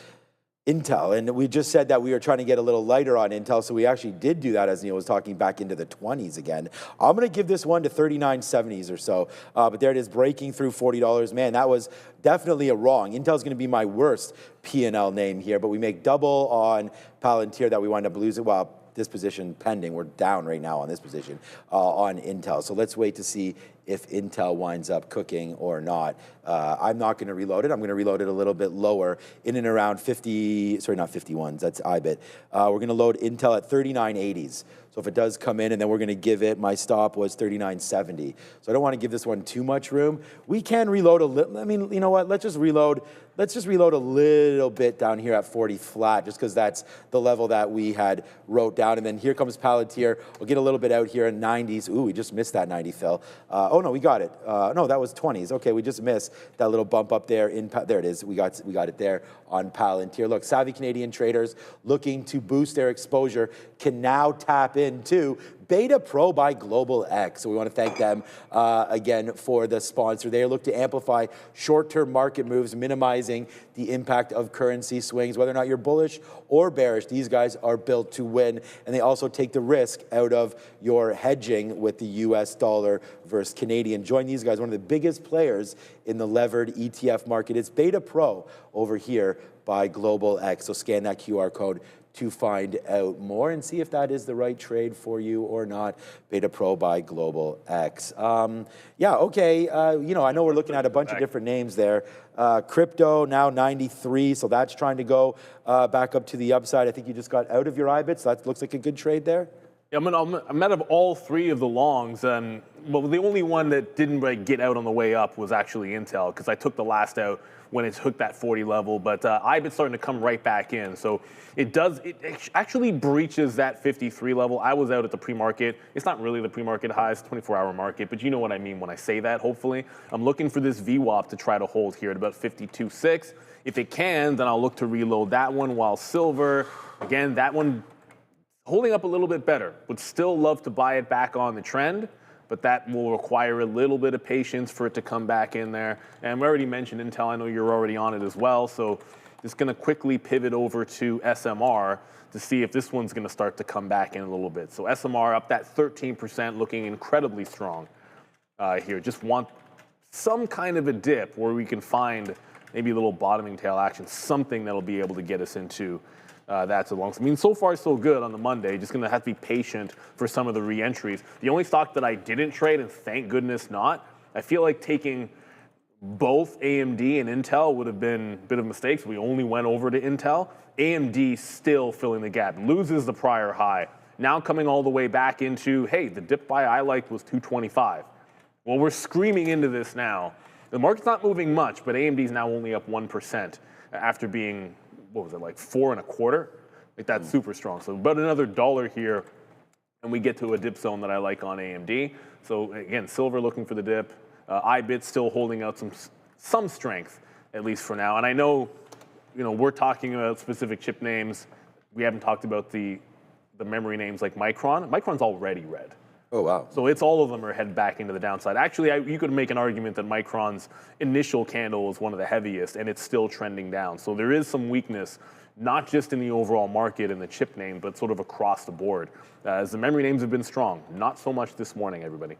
Speaker 4: Intel. And we just said that we were trying to get a little lighter on Intel, so we actually did do that, as Neil was talking, back into the 20s again. I'm going to give this one to 39.70s or so. But there it is, breaking through $40. Man, that was definitely a wrong. Intel's going to be my worst P&L name here, but we make double on Palantir that we wind up losing. Well, this position pending. We're down right now on this position on Intel. So let's wait to see if Intel winds up cooking or not. I'm not going to reload it. I'm going to reload it a little bit lower, in and around 50, sorry, not 51s, that's IBIT. We're going to load Intel at 39.80s. So if it does come in, and then we're going to give it, my stop was 39.70. So I don't want to give this one too much room. We can reload a little. I mean, you know what? Let's just reload a little bit down here at 40 flat, just because that's the level that we had wrote down. And then here comes Palantir. We'll get a little bit out here in 90s. Ooh, we just missed that 90, Phil. Oh no, we got it. No, that was 20s. Okay, we just missed that little bump up there. There it is. We got it there on Palantir. Look, savvy Canadian traders looking to boost their exposure can now tap into Beta Pro by Global X. So we want to thank them again for the sponsor. They look to amplify short-term market moves, minimizing the impact of currency swings. Whether or not you're bullish or bearish, these guys are built to win. And they also take the risk out of your hedging with the US dollar versus Canadian. Join these guys, one of the biggest players in the levered ETF market. It's Beta Pro over here by Global X. So scan that QR code to find out more and see if that is the right trade for you or not. Beta Pro by Global X. Yeah, okay. I know we're looking at a bunch of different names there. Crypto now 93, so that's trying to go back up to the upside. I think you just got out of your IBIT, so that looks like a good trade there.
Speaker 3: Yeah, I'm out of all three of the longs, and well, the only one that didn't get out on the way up was actually Intel, because I took the last out when it took that 40 level, but IBIT's starting to come right back in. So it actually breaches that 53 level. I was out at the pre-market. It's not really the pre-market high, it's 24-hour market, but you know what I mean when I say that, hopefully. I'm looking for this VWAP to try to hold here at about 52.6. If it can, then I'll look to reload that one, while silver, again, that one holding up a little bit better. Would still love to buy it back on the trend, but that will require a little bit of patience for it to come back in there. And we already mentioned Intel. I know you're already on it as well. So just going to quickly pivot over to SMR to see if this one's going to start to come back in a little bit. So SMR up that 13%, looking incredibly strong here. Just want some kind of a dip where we can find maybe a little bottoming tail action, something that'll be able to get us into that's a long. I mean, so far so good on the Monday. Just going to have to be patient for some of the re-entries. The only stock that I didn't trade, and thank goodness not, I feel like taking both AMD and Intel would have been a bit of mistakes. We only went over to Intel. AMD still filling the gap, loses the prior high. Now coming all the way back into, hey, the dip buy I liked was 225. Well, we're screaming into this now. The market's not moving much, but AMD's now only up 1% after being, what was it, like 4.25? Like that's super strong. So about another $1 here, and we get to a dip zone that I like on AMD. So again, silver looking for the dip. IBIT still holding out some strength, at least for now. And I know, we're talking about specific chip names. We haven't talked about the memory names like Micron. Micron's already red.
Speaker 4: Oh, wow.
Speaker 3: So it's all of them are headed back into the downside. Actually, you could make an argument that Micron's initial candle is one of the heaviest, and it's still trending down. So there is some weakness, not just in the overall market and the chip name, but sort of across the board. As the memory names have been strong, not so much this morning, everybody.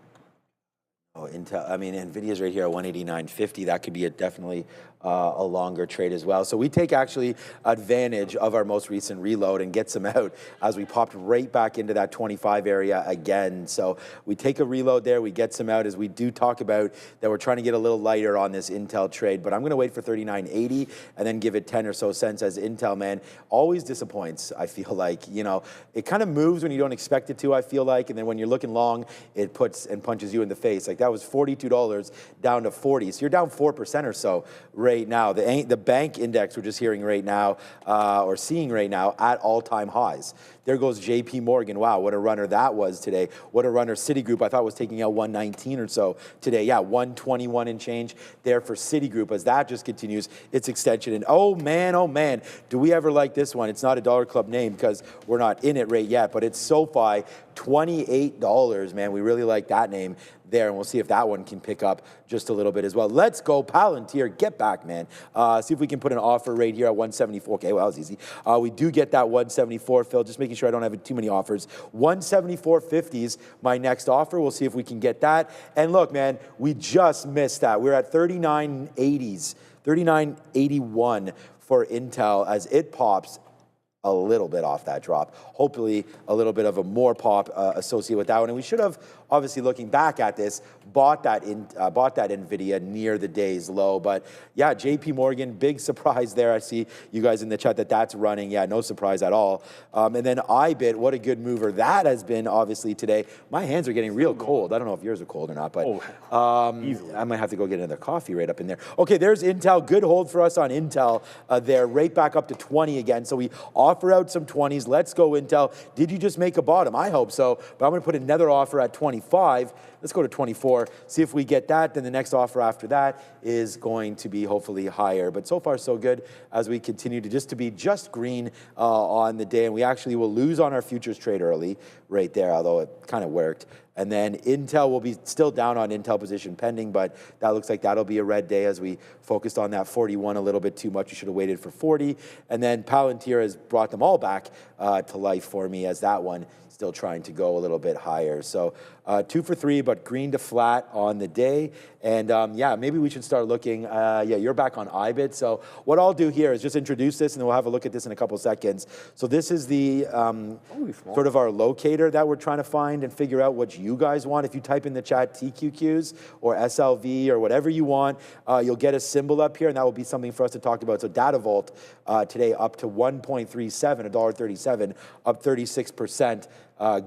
Speaker 4: Oh, Intel, I mean, NVIDIA's right here at 189.50. That could be definitely a longer trade as well. So we take actually advantage of our most recent reload and get some out as we popped right back into that 25 area again. So we take a reload there, we get some out, as we do talk about that we're trying to get a little lighter on this Intel trade, but I'm going to wait for 39.80 and then give it 10 or so cents, as Intel, man, always disappoints. I feel like, it kind of moves when you don't expect it to, I feel like, and then when you're looking long, it puts and punches you in the face. Like that was $42 down to 40. So you're down 4% or so right now. The bank index we're just hearing right now, or seeing right now, at all-time highs. There goes JP Morgan. Wow, what a runner that was today. What a runner Citigroup, I thought was taking out 119 or so today. Yeah, 121 and change there for Citigroup as that just continues its extension. And oh man, do we ever like this one? It's not a Dollar Club name because we're not in it right yet, but it's SoFi, $28, man. We really like that name there, and we'll see if that one can pick up just a little bit as well. Let's go Palantir, get back, man. See if we can put an offer right here at 174. Okay, well, that was easy. We do get that 174, Phil, just making sure I don't have too many offers. 174.50 is my next offer. We'll see if we can get that. And look, man, we just missed that. We're at 39.80s, 39.81 for Intel as it pops a little bit off that drop. Hopefully a little bit of a more pop associated with that one. And we should have, obviously looking back at this, bought that NVIDIA near the day's low. But yeah, JP Morgan, big surprise there. I see you guys in the chat that's running. Yeah, no surprise at all. And then IBIT, what a good mover that has been obviously today. My hands are getting real cold. I don't know if yours are cold or not, but I might have to go get another coffee right up in there. Okay, there's Intel. Good hold for us on Intel there, right back up to 20 again. So we offer out some 20s. Let's go, Intel. Did you just make a bottom? I hope so, but I'm going to put another offer at 25. Let's go to 24, see if we get that. Then the next offer after that is going to be hopefully higher. But so far, so good as we continue to be just green on the day. And we actually will lose on our futures trade early right there, although it kind of worked. And then Intel will be still down on Intel position pending, but that looks like that'll be a red day as we focused on that 41 a little bit too much. You should have waited for 40. And then Palantir has brought them all back to life for me as that one still trying to go a little bit higher. So 2 for 3, but green to flat on the day. And yeah, maybe we should start looking. Yeah, you're back on IBIT. So what I'll do here is just introduce this, and then we'll have a look at this in a couple of seconds. So this is the sort of our locator that we're trying to find and figure out what you guys want. If you type in the chat TQQs or SLV or whatever you want, you'll get a symbol up here, and that will be something for us to talk about. So Data Vault today up to 1.37, $1.37, up 36%.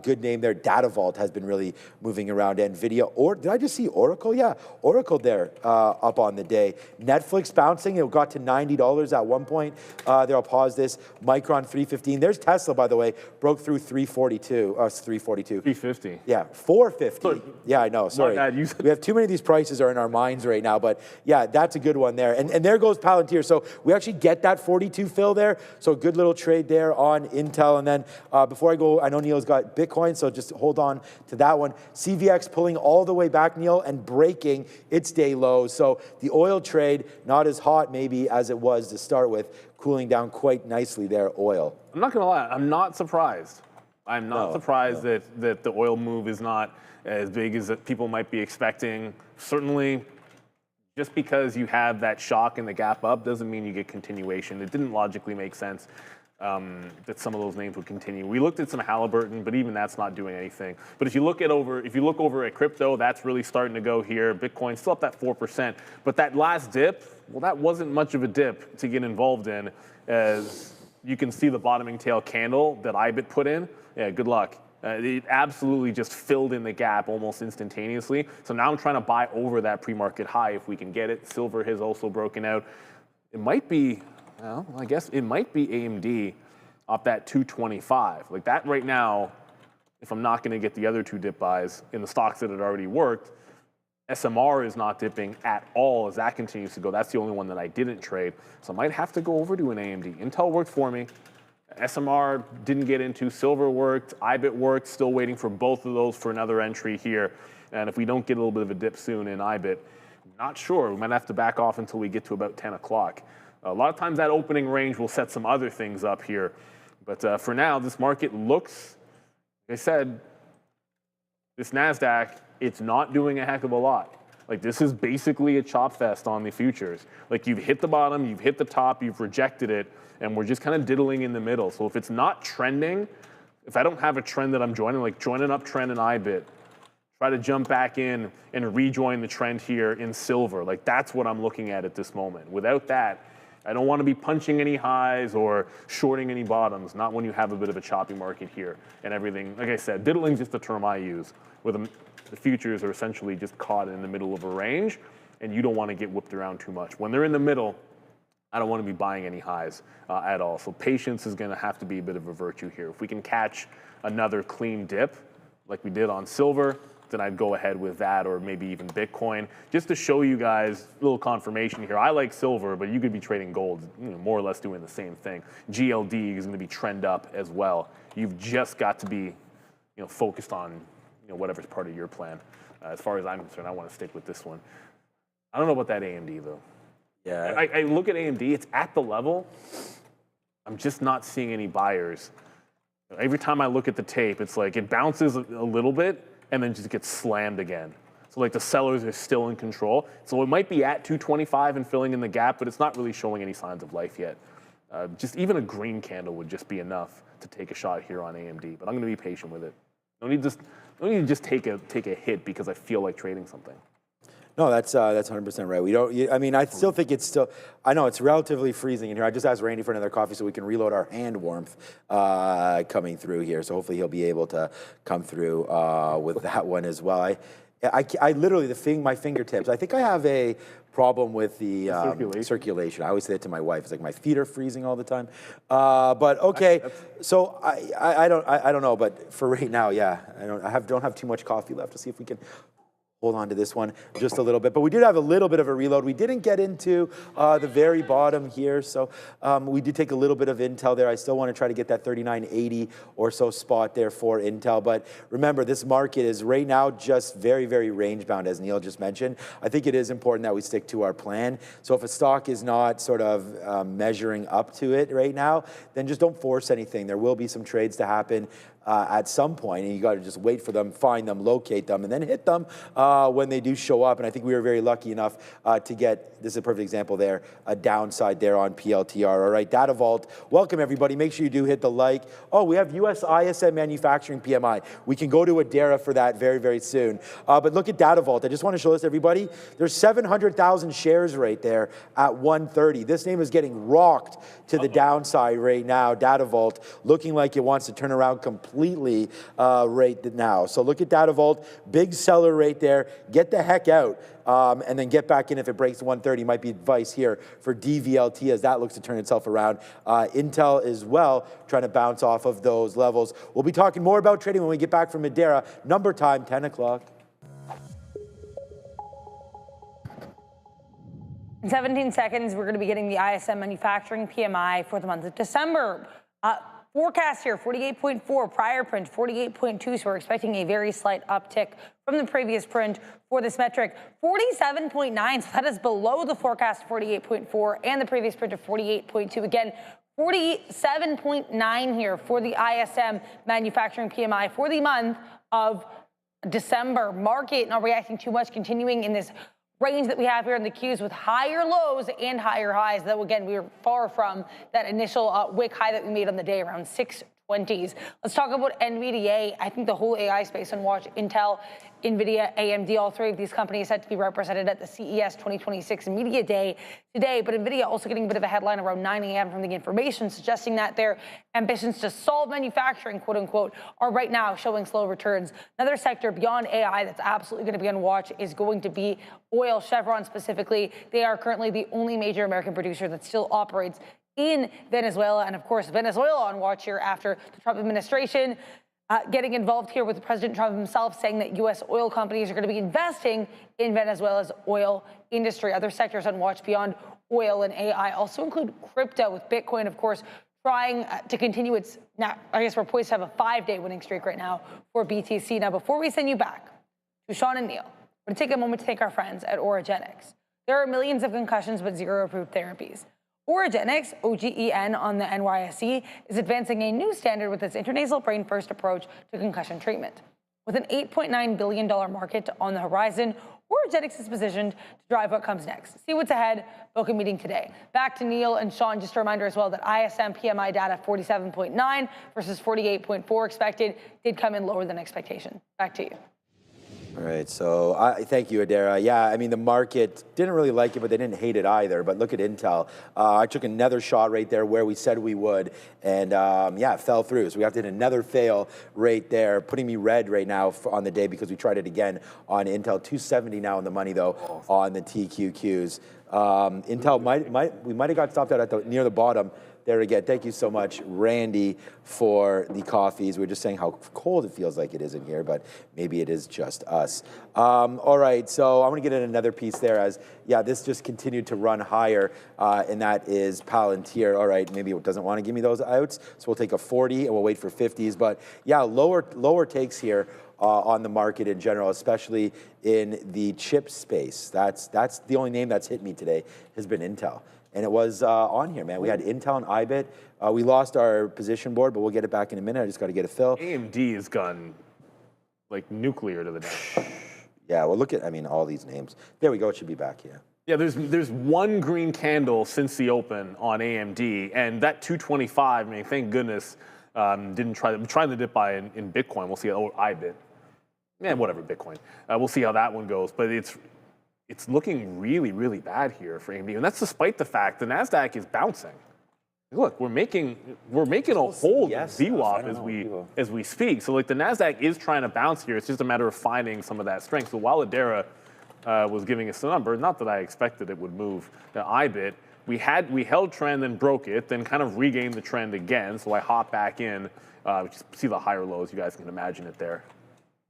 Speaker 4: Good name there. Data Vault has been really moving around. NVIDIA, or did I just see Oracle? Yeah, Oracle there up on the day. Netflix bouncing. It got to $90 at one point. There, I'll pause this. Micron 315. There's Tesla, by the way, broke through 342. 342.
Speaker 3: 350.
Speaker 4: Yeah, 450. Yeah, I know. Sorry. We have too many of these prices are in our minds right now, but yeah, that's a good one there. And there goes Palantir. So we actually get that 42 fill there. So good little trade there on Intel. And then before I go, I know Neil's got Bitcoin, so just hold on to that one. CVX pulling all the way back, Neil, and breaking its day low. So the oil trade, not as hot maybe as it was to start with, cooling down quite nicely there, oil.
Speaker 3: I'm not going to lie, I'm not surprised. I'm not surprised that the oil move is not as big as people might be expecting. Certainly, just because you have that shock in the gap up doesn't mean you get continuation. It didn't logically make sense that some of those names would continue. We looked at some Halliburton, but even that's not doing anything. But if you look over at crypto, that's really starting to go here. Bitcoin still up that 4%, but that last dip, well, that wasn't much of a dip to get involved in, as you can see the bottoming tail candle that IBIT put in. Yeah, good luck. It absolutely just filled in the gap almost instantaneously. So now I'm trying to buy over that pre-market high if we can get it. Silver has also broken out. It might be, well, I guess it might be AMD up that 225. Like that right now, if I'm not going to get the other two dip buys in the stocks that had already worked, SMR is not dipping at all as that continues to go. That's the only one that I didn't trade. So I might have to go over to an AMD. Intel worked for me. SMR didn't get into. Silver worked. IBIT worked. Still waiting for both of those for another entry here. And if we don't get a little bit of a dip soon in IBIT, not sure. We might have to back off until we get to about 10 o'clock. A lot of times that opening range will set some other things up here. But for now, this market looks, like I said, this Nasdaq, it's not doing a heck of a lot. Like this is basically a chop fest on the futures. Like you've hit the bottom, you've hit the top, you've rejected it, and we're just kind of diddling in the middle. So if it's not trending, if I don't have a trend that I'm joining, like join an uptrend in IBIT, try to jump back in and rejoin the trend here in silver. Like that's what I'm looking at this moment. Without that, I don't want to be punching any highs or shorting any bottoms, not when you have a bit of a choppy market here and everything. Like I said, diddling is just the term I use. With The futures are essentially just caught in the middle of a range, and you don't want to get whipped around too much. When they're in the middle, I don't want to be buying any highs at all. So patience is going to have to be a bit of a virtue here. If we can catch another clean dip like we did on silver, then I'd go ahead with that, or maybe even Bitcoin, just to show you guys a little confirmation here. I like silver, but you could be trading gold, more or less doing the same thing. GLD is going to be trend up as well. You've just got to be focused on whatever's part of your plan. As far as I'm concerned, I want to stick with this one. I don't know about that AMD though.
Speaker 4: Yeah.
Speaker 3: I look at AMD, it's at the level, I'm just not seeing any buyers. Every time I look at the tape, it's like it bounces a little bit and then just gets slammed again. So like the sellers are still in control. So it might be at 225 and filling in the gap, but it's not really showing any signs of life yet. Just even a green candle would just be enough to take a shot here on AMD, but I'm gonna be patient with it. No need to just take a hit because I feel like trading something.
Speaker 4: No, that's 100% right. We don't. I mean, I still think it's still. I know it's relatively freezing in here. I just asked Randy for another coffee so we can reload our hand warmth coming through here. So hopefully he'll be able to come through with that one as well. I literally my fingertips. I think I have a problem with the circulation. I always say it to my wife. It's like my feet are freezing all the time. But okay, so I don't know. But for right now, yeah, I don't have too much coffee left. To see if we can hold on to this one just a little bit. But we did have a little bit of a reload. We didn't get into the very bottom here. So we did take a little bit of Intel there. I still want to try to get that 39.80 or so spot there for Intel. But remember, this market is right now just very, very range bound, as Neil just mentioned. I think it is important that we stick to our plan. So if a stock is not sort of measuring up to it right now, then just don't force anything. There will be some trades to happen at some point, and you got to just wait for them, find them, locate them, and then hit them when they do show up. And I think we were very lucky enough to get, this is a perfect example there, a downside there on PLTR. All right, Data Vault, welcome everybody. Make sure you do hit the like. Oh, we have US ISM manufacturing PMI. We can go to Adara for that very, very soon. But look at Data Vault. I just want to show this to everybody. There's 700,000 shares right there at 130. This name is getting rocked to the downside right now. Data Vault looking like it wants to turn around completely right now. So look at Data Vault, big seller right there. Get the heck out and then get back in if it breaks 130. Might be advice here for DVLT as that looks to turn itself around. Intel as well, trying to bounce off of those levels. We'll be talking more about trading when we get back from Midday. Number time, 10 o'clock.
Speaker 2: In 17 seconds, we're going to be getting the ISM manufacturing PMI for the month of December. Forecast here, 48.4, prior print, 48.2, so we're expecting a very slight uptick from the previous print for this metric. 47.9, so that is below the forecast 48.4 and the previous print of 48.2. Again, 47.9 here for the ISM manufacturing PMI for the month of December. Market not reacting too much, continuing in this range that we have here in the Qs with higher lows and higher highs. Though again, we are far from that initial wick high that we made on the day around 620s. Let's talk about NVDA. I think the whole AI space on watch. Intel, NVIDIA, AMD, all three of these companies set to be represented at the CES 2026 Media Day today. But NVIDIA also getting a bit of a headline around 9 a.m. from the information suggesting that their ambitions to solve manufacturing, quote unquote, are right now showing slow returns. Another sector beyond AI that's absolutely going to be on watch is going to be oil. Chevron specifically. They are currently the only major American producer that still operates in Venezuela. And of course, Venezuela on watch here after the Trump administration getting involved here with President Trump himself saying that U.S. oil companies are going to be investing in Venezuela's oil industry. Other sectors on watch beyond oil and AI also include crypto, with Bitcoin, of course, trying to continue its, now I guess we're poised to have a 5-day winning streak right now for BTC. Now, before we send you back to Sean and Neil, we're going to take a moment to thank our friends at Oragenics. There are millions of concussions but zero approved therapies. Oragenics, OGEN on the NYSE, is advancing a new standard with its intranasal brain-first approach to concussion treatment. With an $8.9 billion market on the horizon, Oragenics is positioned to drive what comes next. See what's ahead, book a meeting today. Back to Neil and Sean, just a reminder as well that ISM PMI data 47.9 versus 48.4 expected did come in lower than expectation. Back to you.
Speaker 4: All right, so thank you, Adara. Yeah, I mean, the market didn't really like it, but they didn't hate it either. But look at Intel. I took another shot right there where we said we would, and yeah, it fell through. So we have to hit another fail right there, putting me red right now on the day because we tried it again on Intel. 270 now in the money, though, on the TQQs. Intel, we might have got stopped out at near the bottom. There again, thank you so much, Randy, for the coffees. We were just saying how cold it feels like it is in here, but maybe it is just us. All right, so I'm gonna get in another piece there as, yeah, this just continued to run higher, and that is Palantir. All right, maybe it doesn't wanna give me those outs, so we'll take a 40 and we'll wait for 50s, but yeah, lower takes here on the market in general, especially in the chip space. That's the only name that's hit me today has been Intel. And it was on here, man. We had Intel and IBIT. We lost our position board, but we'll get it back in a minute. I just got to get a fill.
Speaker 3: AMD has gone like nuclear to the downside.
Speaker 4: Yeah, well, look at, I mean, all these names. There we go. It should be back here.
Speaker 3: Yeah, there's one green candle since the open on AMD, and that 225, I mean, thank goodness, didn't try. I'm trying to dip by in Bitcoin. We'll see. Or IBIT. Man, whatever, Bitcoin. We'll see how that one goes. But it's looking really, really bad here for AMD, and that's despite the fact the Nasdaq is bouncing. Look, we're making a hold VWAP as we speak. So like the Nasdaq is trying to bounce here. It's just a matter of finding some of that strength. So while Adara was giving us the number, not that I expected it would move the IBIT, we held trend and broke it, then kind of regained the trend again. So I hop back in, just see the higher lows. You guys can imagine it there.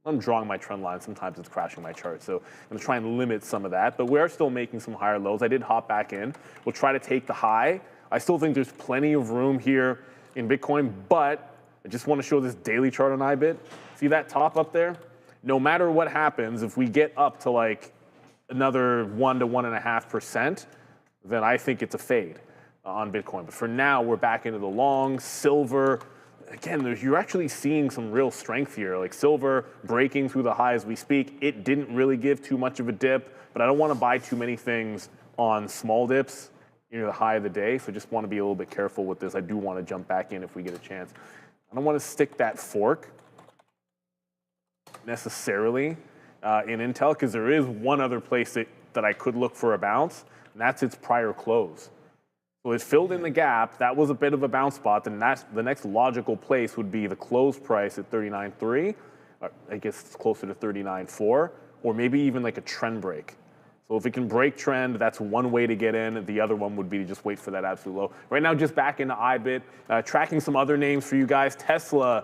Speaker 3: I'm drawing my trend line. Sometimes it's crashing my chart. So I'm going to try and limit some of that. But we're still making some higher lows. I did hop back in. We'll try to take the high. I still think there's plenty of room here in Bitcoin. But I just want to show this daily chart on IBIT. See that top up there? No matter what happens, if we get up to like another 1 to 1.5%, then I think it's a fade on Bitcoin. But for now, we're back into the long. Silver. Again, you're actually seeing some real strength here, like silver breaking through the high as we speak. It didn't really give too much of a dip, but I don't want to buy too many things on small dips near the high of the day, so just want to be a little bit careful with this. I do want to jump back in if we get a chance. I don't want to stick that fork necessarily in Intel, because there is one other place that I could look for a bounce, and that's its prior close. So it filled in the gap. That was a bit of a bounce spot. Then the next logical place would be the close price at 39.3. I guess it's closer to 39.4, or maybe even like a trend break. So if it can break trend, that's one way to get in. The other one would be to just wait for that absolute low. Right now, just back into IBIT, tracking some other names for you guys. Tesla,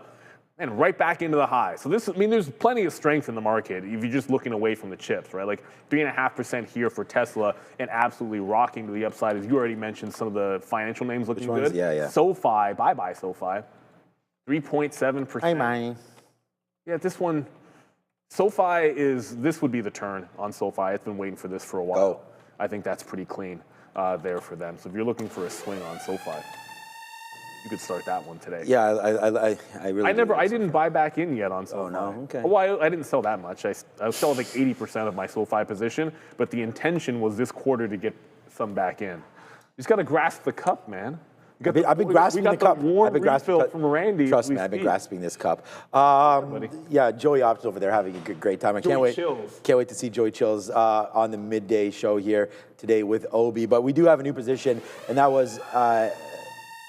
Speaker 3: and right back into the high. So this, I mean, there's plenty of strength in the market if you're just looking away from the chips, right? Like 3.5% here for Tesla, and absolutely rocking to the upside. As you already mentioned, some of the financial names looking good.
Speaker 4: Yeah.
Speaker 3: SoFi, bye-bye SoFi, 3.7%.
Speaker 4: Bye-bye.
Speaker 3: Yeah, this one, SoFi this would be the turn on SoFi. It's been waiting for this for a while.
Speaker 4: Go.
Speaker 3: I think that's pretty clean there for them. So if you're looking for a swing on SoFi, you could start that one today.
Speaker 4: Yeah, I really.
Speaker 3: I didn't buy back in yet on SoFi.
Speaker 4: Oh no, okay.
Speaker 3: Well, I didn't sell that much. I was selling like 80% of my SoFi position, but the intention was this quarter to get some back in. You just got to grasp the cup, man.
Speaker 4: I've been grasping the cup.
Speaker 3: I've been grasping from Randy.
Speaker 4: Trust me, I've been grasping this cup. Yeah, Joey Ops over there having a great time. I can't wait to see Joey Chills on the midday show here today with Obi. But we do have a new position, and that was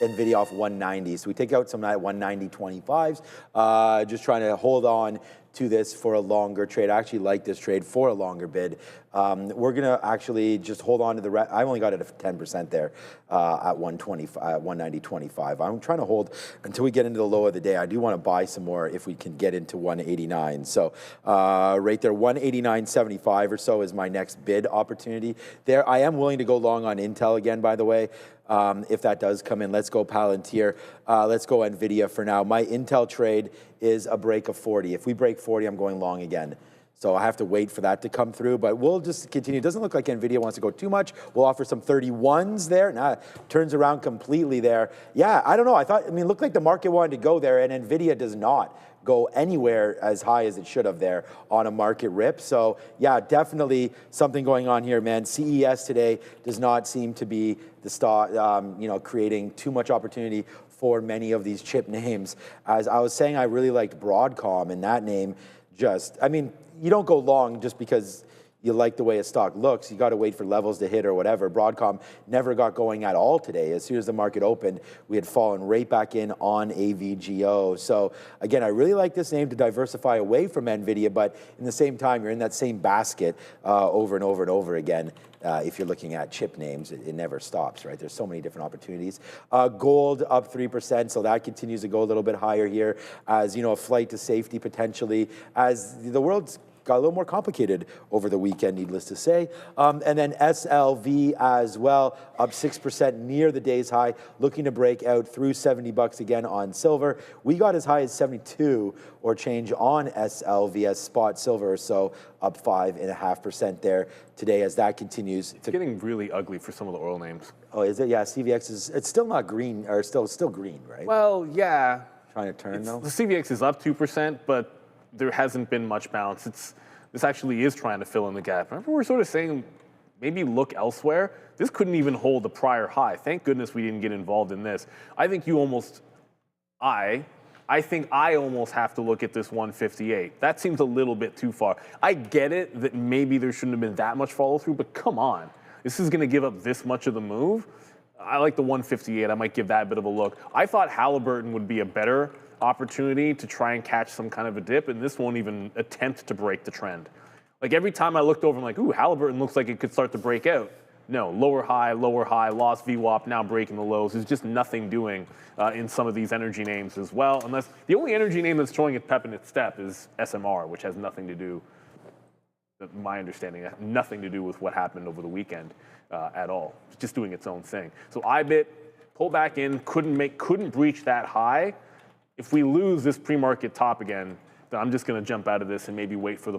Speaker 4: NVIDIA off 190. So we take out some at 190.25s. Just trying to hold on to this for a longer trade. I actually like this trade for a longer bid. We're gonna actually just hold on to the I only got it at 10% there at 190.25. I'm trying to hold until we get into the low of the day. I do want to buy some more if we can get into 189. So right there, 189.75 or so is my next bid opportunity there. I am willing to go long on Intel again, by the way. If that does come in, let's go Palantir. Let's go NVIDIA for now. My Intel trade is a break of 40. If we break 40, I'm going long again. So I have to wait for that to come through, but we'll just continue. It doesn't look like NVIDIA wants to go too much. We'll offer some 31s there. Nah, turns around completely there. Yeah, I don't know. It looked like the market wanted to go there, and NVIDIA does not go anywhere as high as it should have there on a market rip. So yeah, definitely something going on here, man. CES today does not seem to be the stock, creating too much opportunity for many of these chip names. As I was saying, I really liked Broadcom, and that name you don't go long just because you like the way a stock looks. You got to wait for levels to hit or whatever. Broadcom never got going at all today. As soon as the market opened, we had fallen right back in on AVGO. So again, I really like this name to diversify away from NVIDIA, but in the same time, you're in that same basket over and over and over again. If you're looking at chip names, it never stops, right? There's so many different opportunities. Gold up 3%, so that continues to go a little bit higher here as, you know, a flight to safety potentially as the world's got a little more complicated over the weekend, needless to say. And then SLV as well, up 6% near the day's high, looking to break out through $70 again on silver. We got as high as 72 or change on SLV as spot silver, so up 5.5% there today as that continues.
Speaker 3: It's getting really ugly for some of the oil names.
Speaker 4: Oh, is it? Yeah, CVX is, it's still not green, or still green, right?
Speaker 3: Well, yeah.
Speaker 4: Trying to turn though?
Speaker 3: The CVX is up 2%, but there hasn't been much bounce. This actually is trying to fill in the gap. Remember, we're sort of saying maybe look elsewhere. This couldn't even hold the prior high. Thank goodness we didn't get involved in this. I think I think I almost have to look at this 158. That seems a little bit too far. I get it that maybe there shouldn't have been that much follow through, but come on. This is going to give up this much of the move. I like the 158. I might give that a bit of a look. I thought Halliburton would be a better opportunity to try and catch some kind of a dip, and this won't even attempt to break the trend. Like every time I looked over, I'm like, ooh, Halliburton looks like it could start to break out. No, lower high, lost VWAP, now breaking the lows. There's just nothing doing in some of these energy names as well, unless the only energy name that's showing its pep in its step is SMR, which has nothing to do, my understanding, nothing to do with what happened over the weekend at all. It's just doing its own thing. So IBIT, pull back in, couldn't breach that high. If we lose this pre-market top again, then I'm just going to jump out of this and maybe wait for the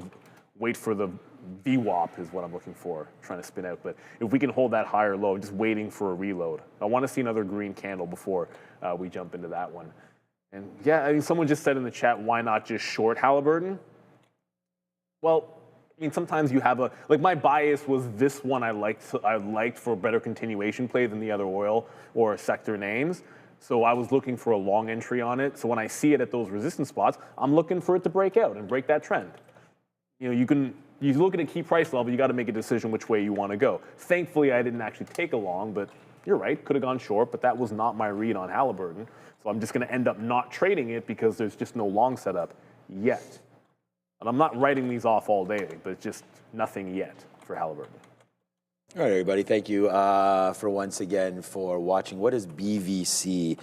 Speaker 3: VWAP is what I'm looking for, trying to spin out. But if we can hold that higher low, just waiting for a reload. I want to see another green candle before we jump into that one. And yeah, I mean, someone just said in the chat, why not just short Halliburton? Well, I mean, sometimes you have like my bias was this one I liked for a better continuation play than the other oil or sector names. So I was looking for a long entry on it. So when I see it at those resistance spots, I'm looking for it to break out and break that trend. You know, you look at a key price level, you got to make a decision which way you want to go. Thankfully, I didn't actually take a long, but you're right, could have gone short, but that was not my read on Halliburton. So I'm just going to end up not trading it because there's just no long setup yet. And I'm not writing these off all day, but it's just nothing yet for Halliburton.
Speaker 4: All right, everybody. Thank you for once again for watching. What is BVC?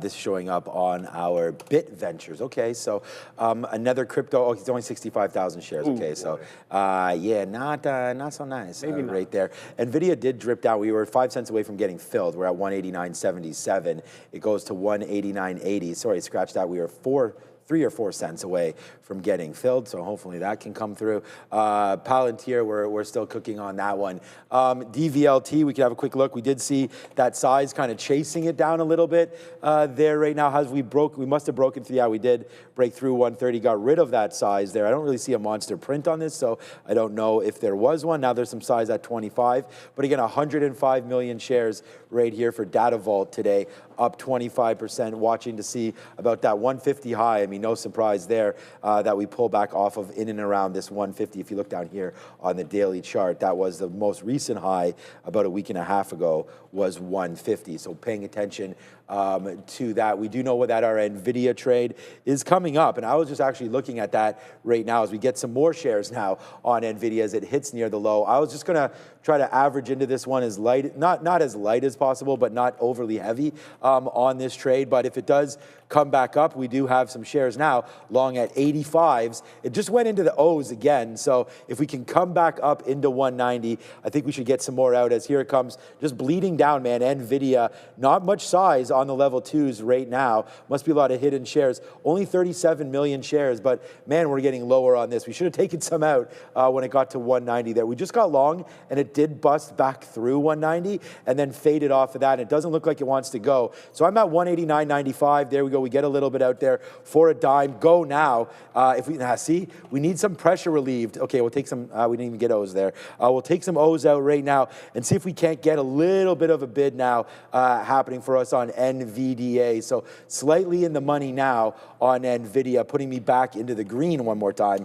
Speaker 4: This is showing up on our Bit Ventures. Okay, so another crypto. Oh, it's only 65,000 shares. Okay, so yeah, not so nice. Maybe not. Right there. NVIDIA did drip down. We were 5 cents away from getting filled. We're at 189.77. It goes to 189.80. Sorry, scratch that. We were 3 or 4 cents away from getting filled, so hopefully that can come through. Palantir, we're still cooking on that one. DVLT, we could have a quick look. We did see that size kind of chasing it down a little bit there right now. We must have broken through. Yeah, we did break through 130, got rid of that size there. I don't really see a monster print on this, so I don't know if there was one. Now there's some size at 25, but again, 105 million shares right here for Data Vault today, up 25%, watching to see about that 150 high. I mean, no surprise there that we pull back off of in and around this 150. If you look down here on the daily chart, that was the most recent high about a week and a half ago was 150. So paying attention to that. We do know that our NVIDIA trade is coming up, and I was just actually looking at that right now as we get some more shares now on NVIDIA as it hits near the low. I was just going to try to average into this one as light, not as light as possible, but not overly heavy on this trade. But if it does come back up, we do have some shares now long at 85s. It just went into the O's again. So if we can come back up into 190, I think we should get some more out as here it comes, just bleeding down, man. NVIDIA, not much size on the level 2s right now. Must be a lot of hidden shares. Only 37 million shares, but man, we're getting lower on this. We should have taken some out when it got to 190 there. We just got long, and it did bust back through 190 and then faded off of that. And it doesn't look like it wants to go. So I'm at 189.95. There we go. We get a little bit out there for a dime. Go now. If we see, we need some pressure relieved. Okay, we'll take some. We didn't even get O's there. We'll take some O's out right now and see if we can't get a little bit of a bid now happening for us on NVDA. So slightly in the money now on NVIDIA, putting me back into the green one more time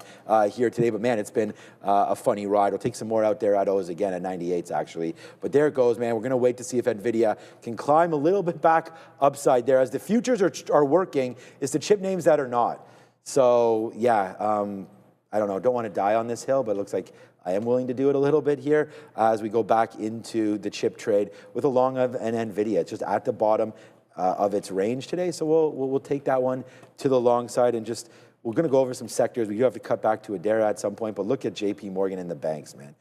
Speaker 4: here today. But man, it's been a funny ride. We'll take some more out there at O's again at 98s actually. But there it goes, man. We're going to wait to see if NVIDIA can climb a little bit back upside there. As the futures are working, it's the chip names that are not. So yeah, I don't know. Don't want to die on this hill, but it looks like I am willing to do it a little bit here as we go back into the chip trade with a long of an NVIDIA. It's just at the bottom of its range today, so we'll take that one to the long side and just we're going to go over some sectors. We do have to cut back to Adara at some point, but look at JP Morgan and the banks, man.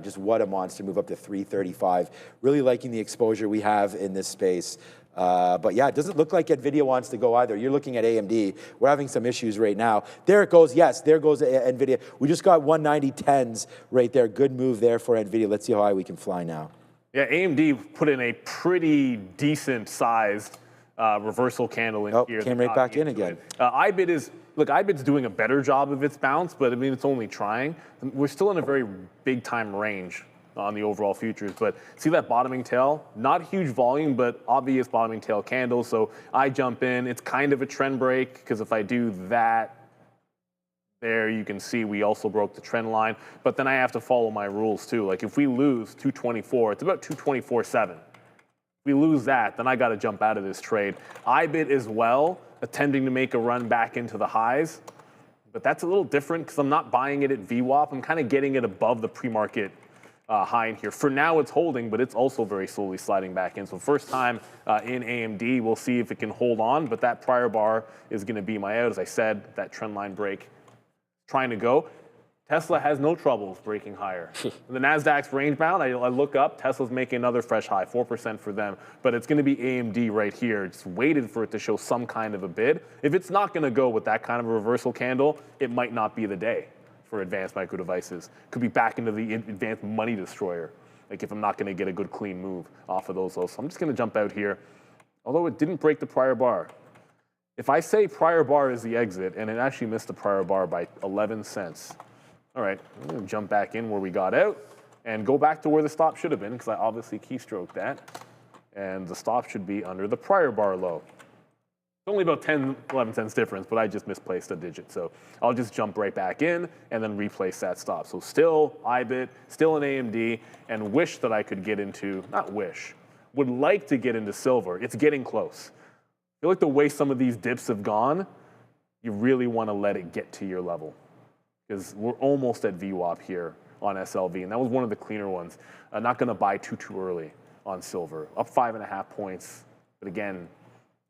Speaker 4: Just what a monster move up to 335. Really liking the exposure we have in this space. But yeah, it doesn't look like NVIDIA wants to go either. You're looking at AMD. We're having some issues right now. There it goes. Yes, there goes NVIDIA. We just got 190.10s right there. Good move there for NVIDIA. Let's see how high we can fly now.
Speaker 3: Yeah, AMD put in a pretty decent sized reversal candle in here.
Speaker 4: Came right back in again.
Speaker 3: IBIT is, look, IBIT's doing a better job of its bounce, but I mean, it's only trying. We're still in a very big time range on the overall futures, but see that bottoming tail? Not huge volume, but obvious bottoming tail candle. So I jump in. It's kind of a trend break because if I do that, there you can see we also broke the trend line, but then I have to follow my rules too. Like if we lose 224, it's about 224.7. If we lose that, then I got to jump out of this trade. IBIT as well, attempting to make a run back into the highs, but that's a little different because I'm not buying it at VWAP. I'm kind of getting it above the pre-market high in here. For now, it's holding, but it's also very slowly sliding back in. So first time in AMD, we'll see if it can hold on, but that prior bar is going to be my out. As I said, that trend line break trying to go. Tesla has no troubles breaking higher. The Nasdaq's range bound, I look up, Tesla's making another fresh high, 4% for them, but it's gonna be AMD right here. Just waited for it to show some kind of a bid. If it's not gonna go with that kind of a reversal candle, it might not be the day for advanced micro devices. Could be back into the advanced money destroyer, like if I'm not gonna get a good clean move off of those lows. So I'm just gonna jump out here, although it didn't break the prior bar. If I say prior bar is the exit, and it actually missed the prior bar by 11 cents, all right, I'm going to jump back in where we got out and go back to where the stop should have been because I obviously keystroked that. And the stop should be under the prior bar low. It's only about 10, 11 cents difference, but I just misplaced a digit. So I'll just jump right back in and then replace that stop. So still IBIT, still an AMD, and wish that I could get into, not wish, would like to get into silver. It's getting close. I feel like the way some of these dips have gone, you really want to let it get to your level. Because we're almost at VWAP here on SLV, and that was one of the cleaner ones. Not going to buy too early on silver. Up 5.5 points, but again,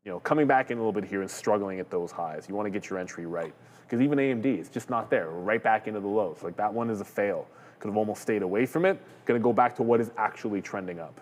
Speaker 3: you know, coming back in a little bit here and struggling at those highs. You want to get your entry right, because even AMD, it's just not there. We're right back into the lows. Like that one is a fail. Could have almost stayed away from it. Going to go back to what is actually trending up.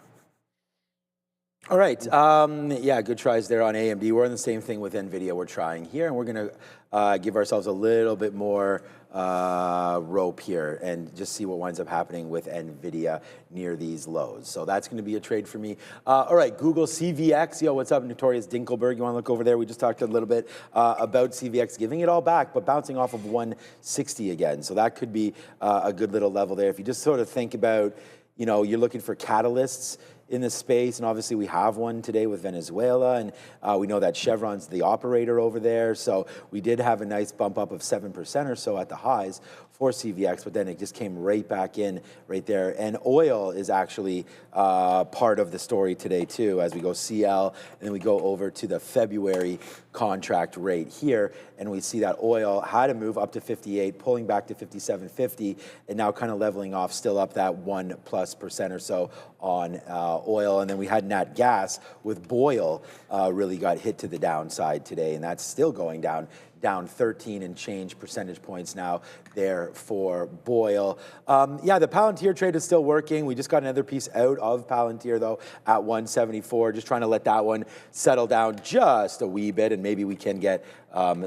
Speaker 4: All right. Yeah, good tries there on AMD. We're in the same thing with NVIDIA. We're trying here, and we're going to give ourselves a little bit more rope here and just see what winds up happening with NVIDIA near these lows. So that's going to be a trade for me. All right, Google CVX. Yo, what's up, Notorious Dinkelberg? You want to look over there? We just talked a little bit about CVX giving it all back, but bouncing off of 160 again. So that could be a good little level there. If you just sort of think about, you know, you're looking for catalysts in this space, and obviously we have one today with Venezuela, and we know that Chevron's the operator over there, so we did have a nice bump up of 7% or so at the highs for CVX, but then it just came right back in right there. And oil is actually part of the story today too, as we go CL, and then we go over to the February contract rate here, and we see that oil had a move up to 58, pulling back to 57.50, and now kind of leveling off, still up that 1+% or so on oil. And then we had nat gas with Boyle really got hit to the downside today, and that's still going down 13 and change percentage points now there for Boyle. Yeah, the Palantir trade is still working. We just got another piece out of Palantir, though, at 174. Just trying to let that one settle down just a wee bit, and maybe we can get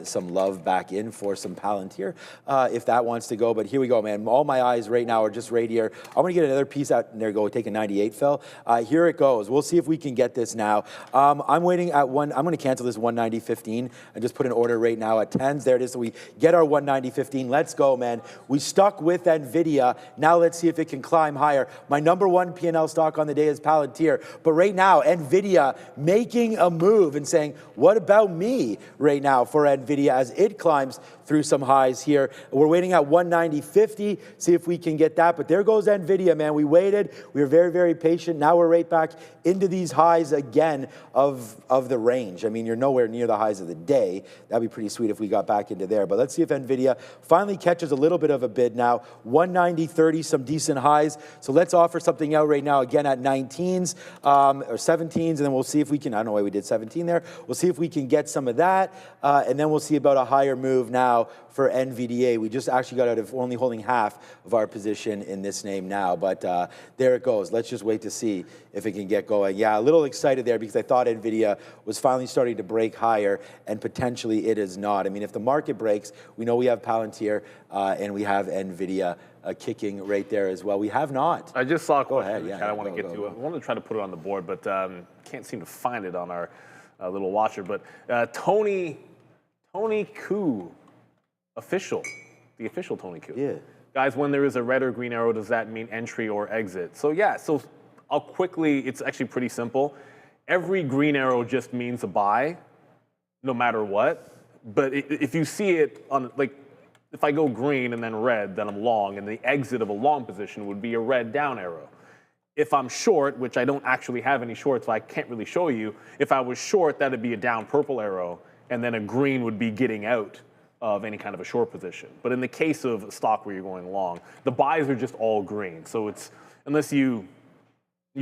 Speaker 4: some love back in for some Palantir if that wants to go. But here we go, man. All my eyes right now are just right here. I'm going to get another piece out. There you go. Take a 98 fill. Here it goes. We'll see if we can get this now. I'm waiting at I'm going to cancel this 190.15 and just put an order right now at 10s. There it is. So we get our 190.15. Let's go, man. We stuck with NVIDIA. Now let's see if it can climb higher. My number one P&L stock on the day is Palantir. But right now, NVIDIA making a move and saying, what about me right now for NVIDIA as it climbs through some highs here. We're waiting at 190.50, see if we can get that. But there goes NVIDIA, man. We waited. We were very, very patient. Now we're right back into these highs again of the range. I mean, you're nowhere near the highs of the day. That'd be pretty sweet if we got back into there. But let's see if NVIDIA finally catches a little bit of a bid now. 190.30, some decent highs. So let's offer something out right now again at 19s or 17s, and then we'll see if we can, I don't know why we did 17 there. We'll see if we can get some of that, and then we'll see about a higher move now for NVDA. We just actually got out of only holding half of our position in this name now, but there it goes. Let's just wait to see if it can get going. Yeah, a little excited there because I thought NVIDIA was finally starting to break higher, and potentially it is not. I mean, if the market breaks, we know we have Palantir and we have NVIDIA kicking right there as well. We have not.
Speaker 3: I just saw a question
Speaker 4: ahead, yeah,
Speaker 3: I want to get to. I wanted to try to put it on the board, but can't seem to find it on our little watcher. But Tony Koo. The official Tony Koo.
Speaker 4: Yeah.
Speaker 3: Guys, when there is a red or green arrow, does that mean entry or exit? So yeah, so I'll quickly, it's actually pretty simple. Every green arrow just means a buy, no matter what. But if you see it on, like, if I go green and then red, then I'm long, and the exit of a long position would be a red down arrow. If I'm short, which I don't actually have any shorts, so I can't really show you, if I was short, that'd be a down purple arrow, and then a green would be getting out of any kind of a short position. But in the case of a stock where you're going long, the buys are just all green. So it's, unless you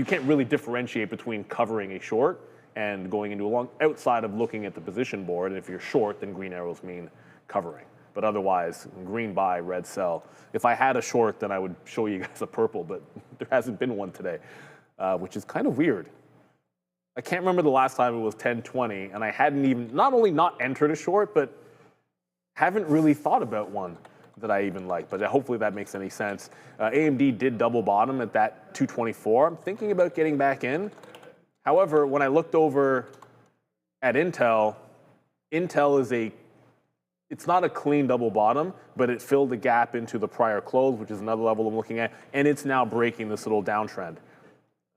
Speaker 3: can't really differentiate between covering a short and going into a long, outside of looking at the position board. And if you're short, then green arrows mean covering. But otherwise, green buy, red sell. If I had a short, then I would show you guys a purple, but there hasn't been one today, which is kind of weird. I can't remember the last time it was 10.20, and I hadn't even, not only not entered a short, but haven't really thought about one that I even like, but hopefully that makes any sense. AMD did double bottom at that 224. I'm thinking about getting back in. However, when I looked over at Intel is it's not a clean double bottom, but it filled the gap into the prior close, which is another level I'm looking at, and it's now breaking this little downtrend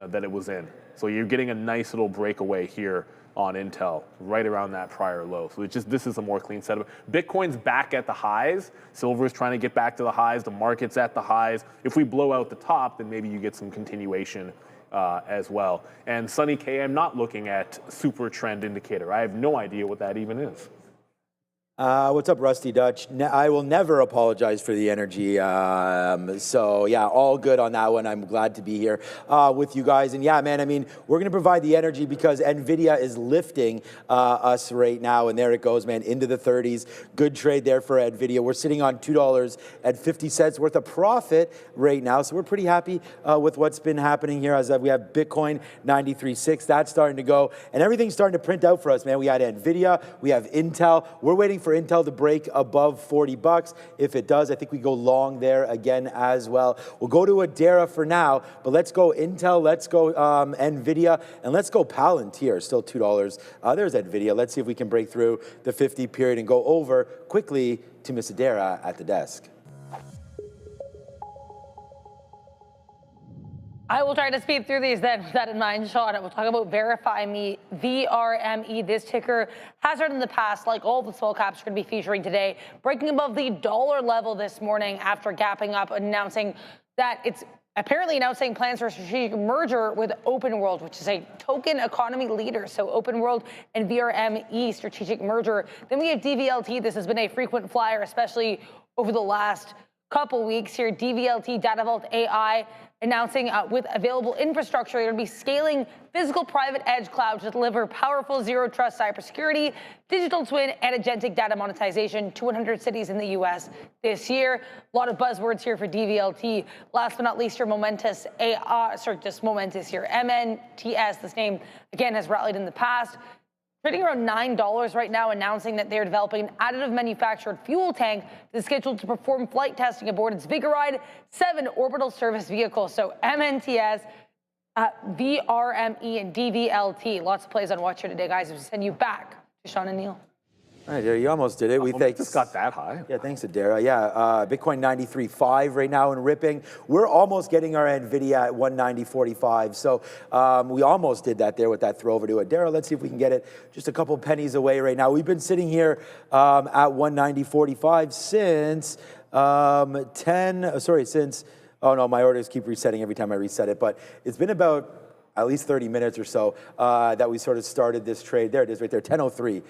Speaker 3: that it was in. So you're getting a nice little breakaway here on Intel, right around that prior low. So this is a more clean setup. Bitcoin's back at the highs. Silver's trying to get back to the highs. The market's at the highs. If we blow out the top, then maybe you get some continuation as well. And Sunny K, I'm not looking at super trend indicator. I have no idea what that even is.
Speaker 4: What's up, Rusty Dutch? I will never apologize for the energy. So yeah, all good on that one. I'm glad to be here with you guys. And yeah, man, I mean, we're going to provide the energy because NVIDIA is lifting us right now. And there it goes, man, into the 30s. Good trade there for NVIDIA. We're sitting on $2.50 worth of profit right now. So we're pretty happy with what's been happening here as we have Bitcoin 93.6. That's starting to go. And everything's starting to print out for us, man. We had NVIDIA. We have Intel. We're waiting for Intel to break above 40 bucks. If it does, I think we go long there again as well. We'll go to Adara for now, but let's go Intel, let's go NVIDIA, and let's go Palantir, still $2. There's NVIDIA. Let's see if we can break through the 50 period and go over quickly to Miss Adara at the desk.
Speaker 2: I will try to speed through these then with that in mind, Sean. We'll talk about Verify Me, VRME. This ticker has heard in the past, like all the small caps are going to be featuring today, breaking above the dollar level this morning after gapping up, announcing that it's apparently announcing plans for a strategic merger with Open World, which is a token economy leader. So Open World and VRME strategic merger. Then we have DVLT. This has been a frequent flyer, especially over the last couple weeks here. DVLT, Data Vault AI, announcing with available infrastructure, they're going to be scaling physical private edge cloud to deliver powerful zero trust cybersecurity, digital twin, and agentic data monetization to 100 cities in the U.S. this year. A lot of buzzwords here for DVLT. Last but not least, your Momentous AI, sorry, just Momentous here. MNTS, this name again has rallied in the past. Trading around $9 right now, announcing that they're developing an additive manufactured fuel tank that's scheduled to perform flight testing aboard its Vigoride 7 orbital service vehicle. So MNTS, VRME, and DVLT. Lots of plays on watch here today, guys. We'll send you back to Sean and Neil.
Speaker 4: All right, Dara, you almost did it. We
Speaker 3: think it's got that high.
Speaker 4: Yeah, thanks, Adara. Yeah, Bitcoin 93.5 right now and ripping. We're almost getting our NVDA at 190.45. So we almost did that there with that throw over to Adara. Let's see if we can get it just a couple pennies away right now. We've been sitting here at 190.45 since since, oh no, my orders keep resetting every time I reset it, but it's been about at least 30 minutes or so that we sort of started this trade. There it is right there, 10:03.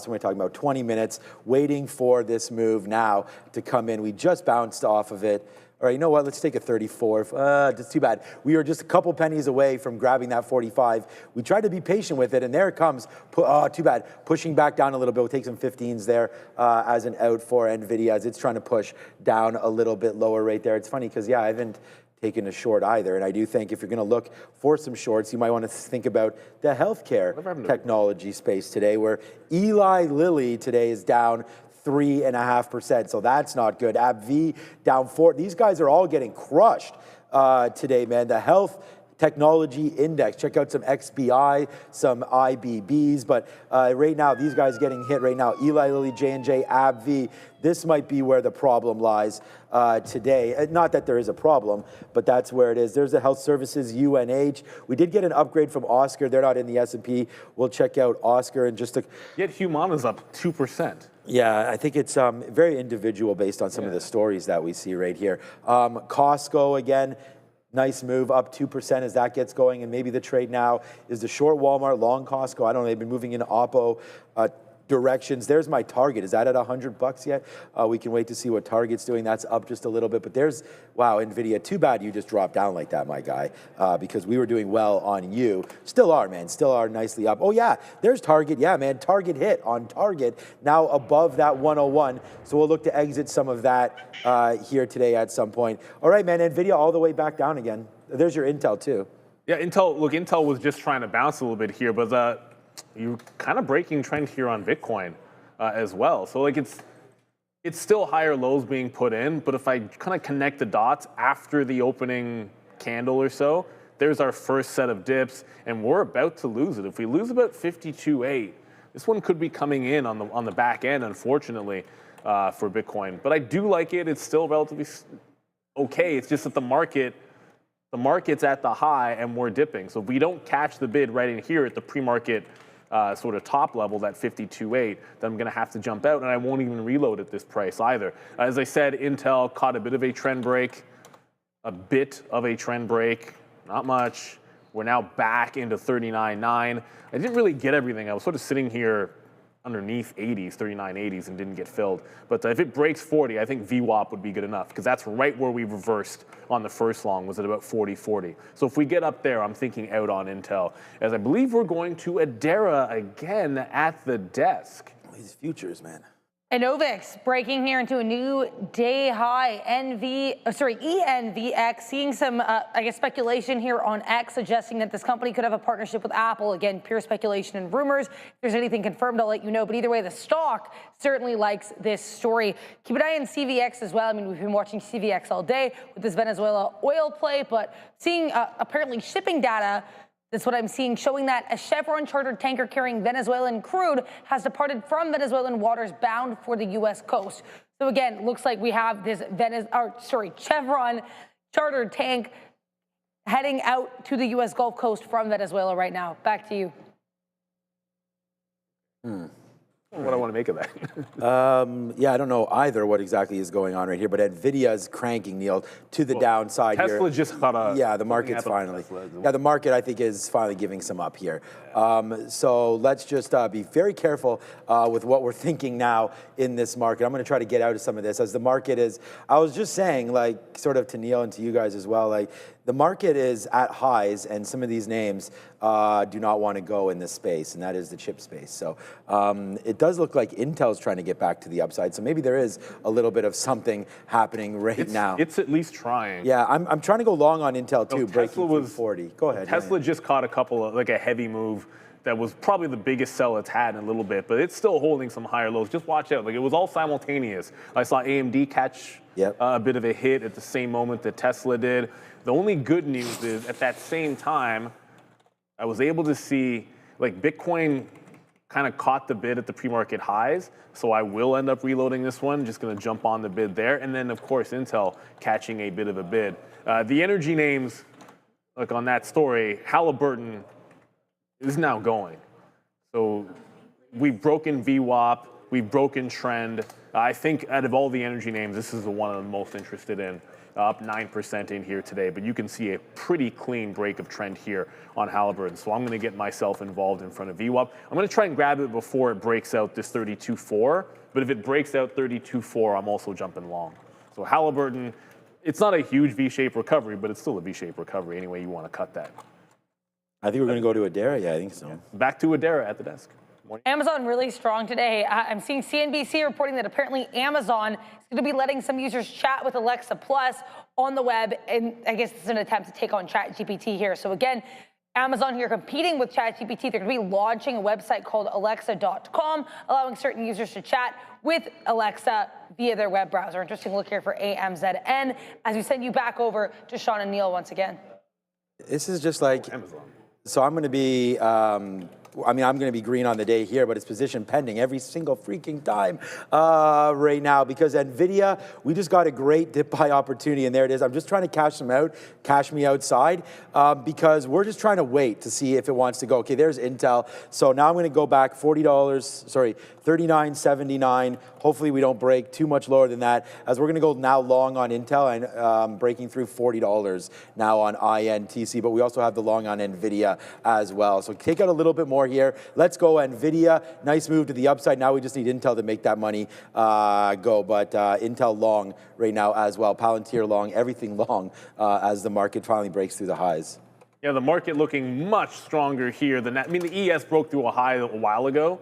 Speaker 4: So we're talking about 20 minutes, waiting for this move now to come in. We just bounced off of it. All right, you know what? Let's take a 34. Just too bad. We were just a couple pennies away from grabbing that 45. We tried to be patient with it, and there it comes. Too bad. Pushing back down a little bit. We'll take some 15s there as an out for NVIDIA as it's trying to push down a little bit lower right there. It's funny because, yeah, I haven't taken a short either. And I do think if you're going to look for some shorts, you might want to think about the healthcare technology space today, where Eli Lilly today is down 3.5%. So that's not good. AbbVie down 4. These guys are all getting crushed today, man. The health technology index. Check out some XBI, some IBBs. But right now, these guys getting hit right now. Eli Lilly, J&J, AbbVie. This might be where the problem lies today. Not that there is a problem, but that's where it is. There's the health services, UNH. We did get an upgrade from Oscar. They're not in the S&P. We'll check out Oscar in just a...
Speaker 3: Yet Humana's up 2%.
Speaker 4: Yeah, I think it's very individual based on some of the stories that we see right here. Costco, again, nice move, up 2% as that gets going. And maybe the trade now is the short Walmart, long Costco. I don't know, they've been moving in Oppo directions. There's my target. Is that at $100 yet? We can wait to see what Target's doing. That's up just a little bit. But there's, wow, NVIDIA, too bad you just dropped down like that, my guy, because we were doing well on you. Still are, man. Still are nicely up. Oh, yeah, there's Target. Yeah, man, Target hit on Target. Now above that 101. So we'll look to exit some of that here today at some point. All right, man, NVIDIA all the way back down again. There's your Intel, too.
Speaker 3: Yeah, Intel was just trying to bounce a little bit here, but you're kind of breaking trend here on Bitcoin as well. So like it's still higher lows being put in, but if I kind of connect the dots after the opening candle or so, there's our first set of dips, and we're about to lose it. If we lose about 52.8, this one could be coming in on the back end, unfortunately, for Bitcoin. But I do like it. It's still relatively okay. It's just that the market's at the high and we're dipping. So if we don't catch the bid right in here at the pre-market sort of top level, that 52.8, then I'm going to have to jump out, and I won't even reload at this price either. As I said, Intel caught a bit of a trend break, not much. We're now back into 39.9. I didn't really get everything. I was sort of sitting here underneath 80s, 39.80s, and didn't get filled. But if it breaks 40, I think VWAP would be good enough, because that's right where we reversed on the first long, was at about 40.40. So if we get up there, I'm thinking out on Intel, as I believe we're going to Adara again at the desk.
Speaker 4: These futures, man.
Speaker 2: Enovix breaking here into a new day high. ENVX, seeing some, speculation here on X, suggesting that this company could have a partnership with Apple. Again, pure speculation and rumors. If there's anything confirmed, I'll let you know. But either way, the stock certainly likes this story. Keep an eye on CVX as well. I mean, we've been watching CVX all day with this Venezuela oil play, but seeing apparently shipping data. That's what I'm seeing, showing that a Chevron chartered tanker carrying Venezuelan crude has departed from Venezuelan waters bound for the U.S. coast. So again, looks like we have this Chevron chartered tank heading out to the U.S. Gulf Coast from Venezuela right now. Back to you.
Speaker 3: What do I want to make of that?
Speaker 4: Yeah, I don't know either what exactly is going on right here, but NVIDIA is cranking, Neil, to the downside here.
Speaker 3: Tesla just got a...
Speaker 4: Yeah, the market's finally... Yeah, the market, I think, is finally giving some up here. So let's just be very careful with what we're thinking now in this market. I'm going to try to get out of some of this as the market is... I was just saying, like, sort of to Neil and to you guys as well, like, the market is at highs, and some of these names do not want to go in this space, and that is the chip space. So it does look like Intel's trying to get back to the upside. So maybe there is a little bit of something happening now.
Speaker 3: It's at least trying.
Speaker 4: Yeah, I'm trying to go long on Intel too, breaking through 40. Go ahead.
Speaker 3: Tesla just caught a couple of, like a heavy move that was probably the biggest sell it's had in a little bit, but it's still holding some higher lows. Just watch out. Like, it was all simultaneous. I saw AMD catch a bit of a hit at the same moment that Tesla did. The only good news is at that same time, I was able to see, like, Bitcoin kind of caught the bid at the pre-market highs, so I will end up reloading this one. Just going to jump on the bid there. And then, of course, Intel catching a bit of a bid. The energy names, like on that story, Halliburton is now going. So we've broken VWAP, we've broken trend. I think out of all the energy names, this is the one I'm most interested in. Up 9% in here today, but you can see a pretty clean break of trend here on Halliburton. So I'm going to get myself involved in front of VWAP. I'm going to try and grab it before it breaks out this 32.4, but if it breaks out 32.4, I'm also jumping long. So Halliburton, it's not a huge V-shaped recovery, but it's still a V-shaped recovery any way you want to cut that.
Speaker 4: I think we're going to go to Adara. Yeah, I think so.
Speaker 3: Back to Adara at the desk.
Speaker 2: Amazon really strong today. I'm seeing CNBC reporting that apparently Amazon is going to be letting some users chat with Alexa Plus on the web, and I guess it's an attempt to take on ChatGPT here. So again, Amazon here competing with ChatGPT. They're going to be launching a website called Alexa.com, allowing certain users to chat with Alexa via their web browser. Interesting look here for AMZN as we send you back over to Sean and Neil once again.
Speaker 4: This is just like
Speaker 3: Amazon.
Speaker 4: So I'm going to be, I'm going to be green on the day here, but it's position pending every single freaking time right now because NVIDIA, we just got a great dip buy opportunity, and there it is. I'm just trying to cash them out, cash me outside, because we're just trying to wait to see if it wants to go. Okay, there's Intel. So now I'm going to go back $39.79. Hopefully we don't break too much lower than that, as we're going to go now long on Intel and breaking through $40 now on INTC, but we also have the long on NVIDIA as well. So take out a little bit more here. Let's go NVIDIA. Nice move to the upside. Now we just need Intel to make that money go, but Intel long right now as well. Palantir long, everything long as the market finally breaks through the highs.
Speaker 3: Yeah, the market looking much stronger here. The ES broke through a high a while ago.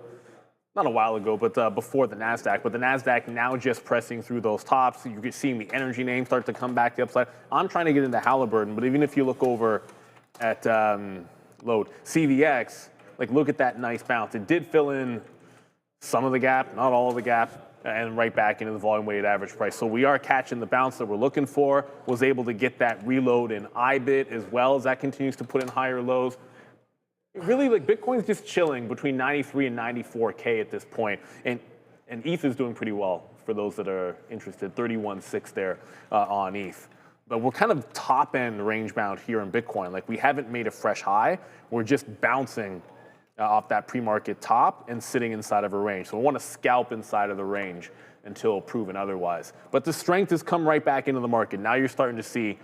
Speaker 3: Not a while ago, but before the Nasdaq. But the Nasdaq now just pressing through those tops. You're seeing the energy names start to come back the upside. I'm trying to get into Halliburton, but even if you look over at load CVX, like, look at that nice bounce. It did fill in some of the gap, not all of the gap, and right back into the volume weighted average price. So we are catching the bounce that we're looking for. Was able to get that reload in IBIT as well as that continues to put in higher lows. Really, like, Bitcoin's just chilling between 93 and 94K at this point, and ETH is doing pretty well for those that are interested. 31.6 there on ETH. But we're kind of top end range bound here in Bitcoin. Like, we haven't made a fresh high. We're just bouncing off that pre-market top and sitting inside of a range. So we want to scalp inside of the range until proven otherwise. But the strength has come right back into the market. Now you're starting to see,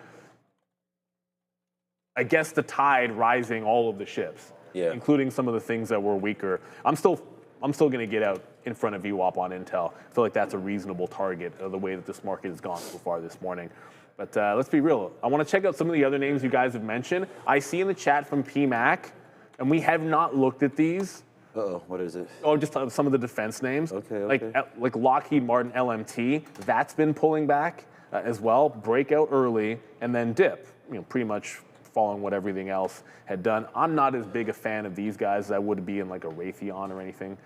Speaker 3: I guess, the tide rising all of the ships. Yeah. Including some of the things that were weaker. I'm still going to get out in front of VWAP on Intel. I feel like that's a reasonable target of the way that this market has gone so far this morning. But let's be real. I want to check out some of the other names you guys have mentioned. I see in the chat from PMAC, and we have not looked at these.
Speaker 4: Uh-oh, what is it?
Speaker 3: Oh, just some of the defense names.
Speaker 4: Okay.
Speaker 3: Like Lockheed Martin LMT, that's been pulling back as well. Breakout early and then dip. Pretty much following what everything else had done. I'm not as big a fan of these guys as I would be in like a Raytheon or anything.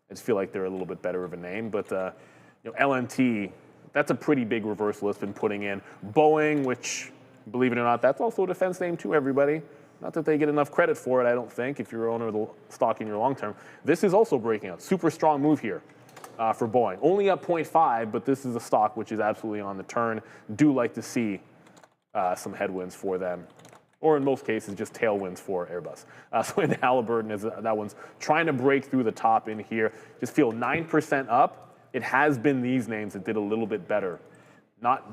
Speaker 3: I just feel like they're a little bit better of a name. But LMT, that's a pretty big reversal it's been putting in. Boeing, which, believe it or not, that's also a defense name too, everybody. Not that they get enough credit for it, I don't think, if you're an owner of the stock in your long term. This is also breaking out. Super strong move here for Boeing. Only up 0.5, but this is a stock which is absolutely on the turn. Do like to see some headwinds for them. Or in most cases, just tailwinds for Airbus. So in Halliburton, that one's trying to break through the top in here. Just feel 9% up. It has been these names that did a little bit better. Not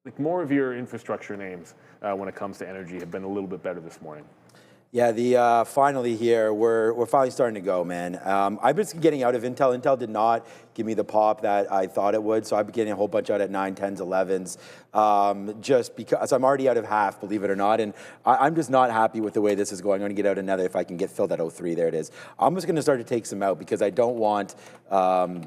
Speaker 3: like more of your infrastructure names when it comes to energy have been a little bit better this morning.
Speaker 4: Yeah, finally here, we're finally starting to go, man. I've been getting out of Intel. Intel did not give me the pop that I thought it would, so I've been getting a whole bunch out at 9, 10s, 11s, just because I'm already out of half, believe it or not, and I'm just not happy with the way this is going. I'm going to get out another if I can get filled at 03. There it is. I'm just going to start to take some out because I don't want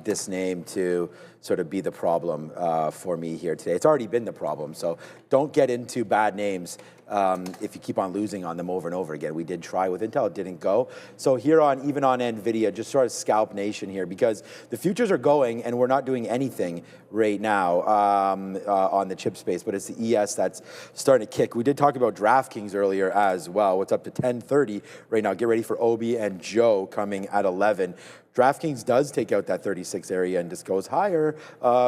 Speaker 4: this name to sort of be the problem for me here today. It's already been the problem, so don't get into bad names if you keep on losing on them over and over again. We did try with Intel, it didn't go. So here on, even on NVIDIA, just sort of scalp nation here, because the futures are going and we're not doing anything right now on the chip space, but it's the ES that's starting to kick. We did talk about DraftKings earlier as well. What's up to 10:30 right now. Get ready for Obi and Joe coming at 11. DraftKings does take out that 36 area and just goes higher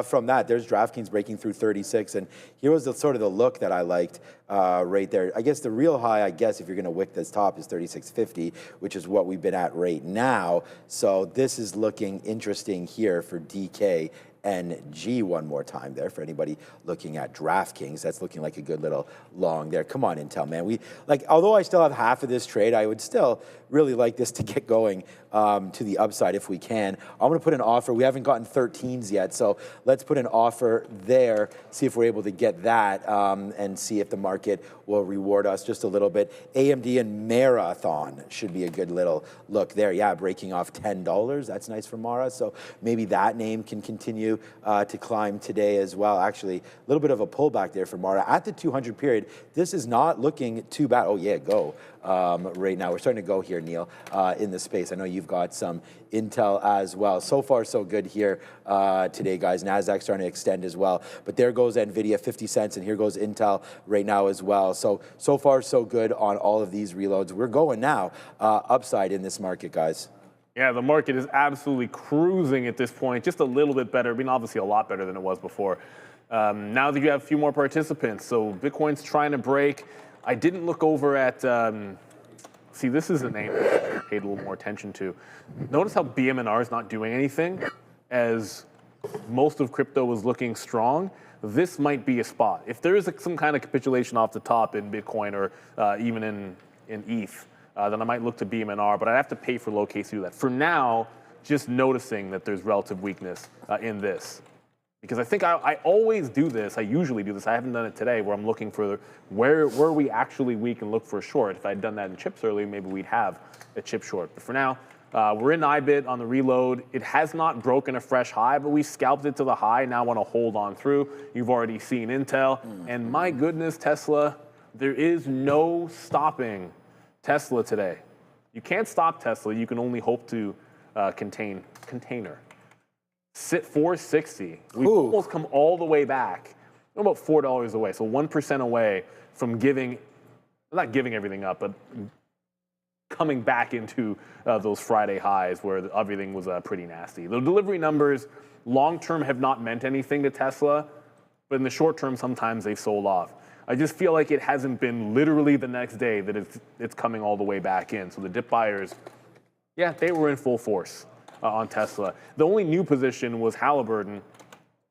Speaker 4: from that. There's DraftKings breaking through 36, and here was the sort of the look that I liked right there. I guess the real high, I guess, if you're going to wick this top, is 36.50, which is what we've been at right now. So this is looking interesting here for DK and G one more time there for anybody looking at DraftKings. That's looking like a good little long there. Come on, Intel, man. Although I still have half of this trade, I would still really like this to get going to the upside if we can. I'm going to put an offer. We haven't gotten 13s yet, so let's put an offer there, see if we're able to get that, and see if the market will reward us just a little bit. AMD and Marathon should be a good little look there. Yeah, breaking off $10. That's nice for Mara, so maybe that name can continue to climb today as well. Actually, a little bit of a pullback there for Mara. At the 200 period, this is not looking too bad. Oh, yeah, go. Right now, we're starting to go here, Neil, in the space. I know you've got some Intel as well. So far, so good here today, guys. Nasdaq starting to extend as well. But there goes NVIDIA, 50 cents, and here goes Intel right now as well. So far, so good on all of these reloads. We're going now upside in this market, guys.
Speaker 3: Yeah, the market is absolutely cruising at this point, just a little bit better. I mean, obviously a lot better than it was before. Now that you have a few more participants, so Bitcoin's trying to break. I didn't look over at, see, this is a name that I paid a little more attention to. Notice how BMNR is not doing anything as most of crypto was looking strong. This might be a spot. If there is some kind of capitulation off the top in Bitcoin or even in ETH, then I might look to BMNR, but I'd have to pay for low case to do that. For now, just noticing that there's relative weakness in this. Because I think I always do this, I usually do this, I haven't done it today, where I'm looking for where are we actually weak and look for a short. If I'd done that in chips earlier, maybe we'd have a chip short. But for now, we're in IBIT on the reload. It has not broken a fresh high, but we scalped it to the high, now want to hold on through. You've already seen Intel, and my goodness, Tesla, there is no stopping Tesla today. You can't stop Tesla, you can only hope to container. Sit 460. We've almost come all the way back. We're about $4 away, so 1% away from not giving everything up, but coming back into those Friday highs where everything was pretty nasty. The delivery numbers long-term have not meant anything to Tesla, but in the short term, sometimes they've sold off. I just feel like it hasn't been literally the next day that it's coming all the way back in. So the dip buyers, yeah, they were in full force on Tesla. The only new position was Halliburton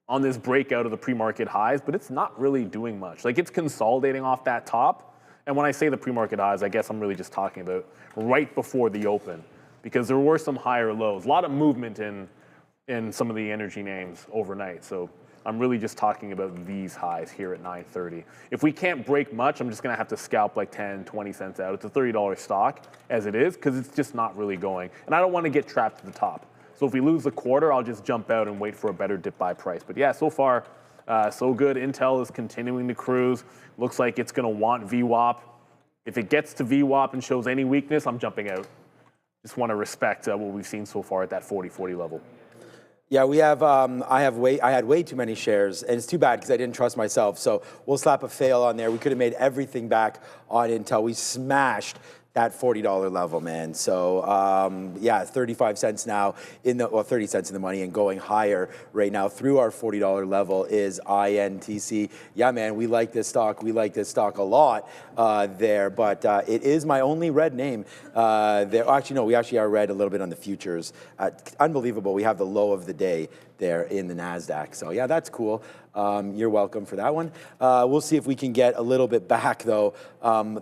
Speaker 3: on this breakout of the pre-market highs, but it's not really doing much. Like, it's consolidating off that top. And when I say the pre-market highs, I guess I'm really just talking about right before the open, because there were some higher lows. A lot of movement in some of the energy names overnight. So I'm really just talking about these highs here at 9:30. If we can't break much, I'm just going to have to scalp like 10, 20 cents out. It's a $30 stock as it is, because it's just not really going. And I don't want to get trapped at the top. So if we lose a quarter, I'll just jump out and wait for a better dip buy price. But yeah, so far, so good. Intel is continuing to cruise. Looks like it's going to want VWAP. If it gets to VWAP and shows any weakness, I'm jumping out. Just want to respect what we've seen so far at that 40-40 level.
Speaker 4: Yeah, we have. I had way too many shares, and it's too bad because I didn't trust myself. So we'll slap a fail on there. We could have made everything back on Intel. We smashed that $40 level, man. So yeah, 35 cents now 30 cents in the money and going higher right now through our $40 level is INTC. Yeah, man, we like this stock. We like this stock a lot there, but it is my only red name there. Actually, no, we actually are red a little bit on the futures. Unbelievable. We have the low of the day there in the Nasdaq. So yeah, that's cool. You're welcome for that one. We'll see if we can get a little bit back though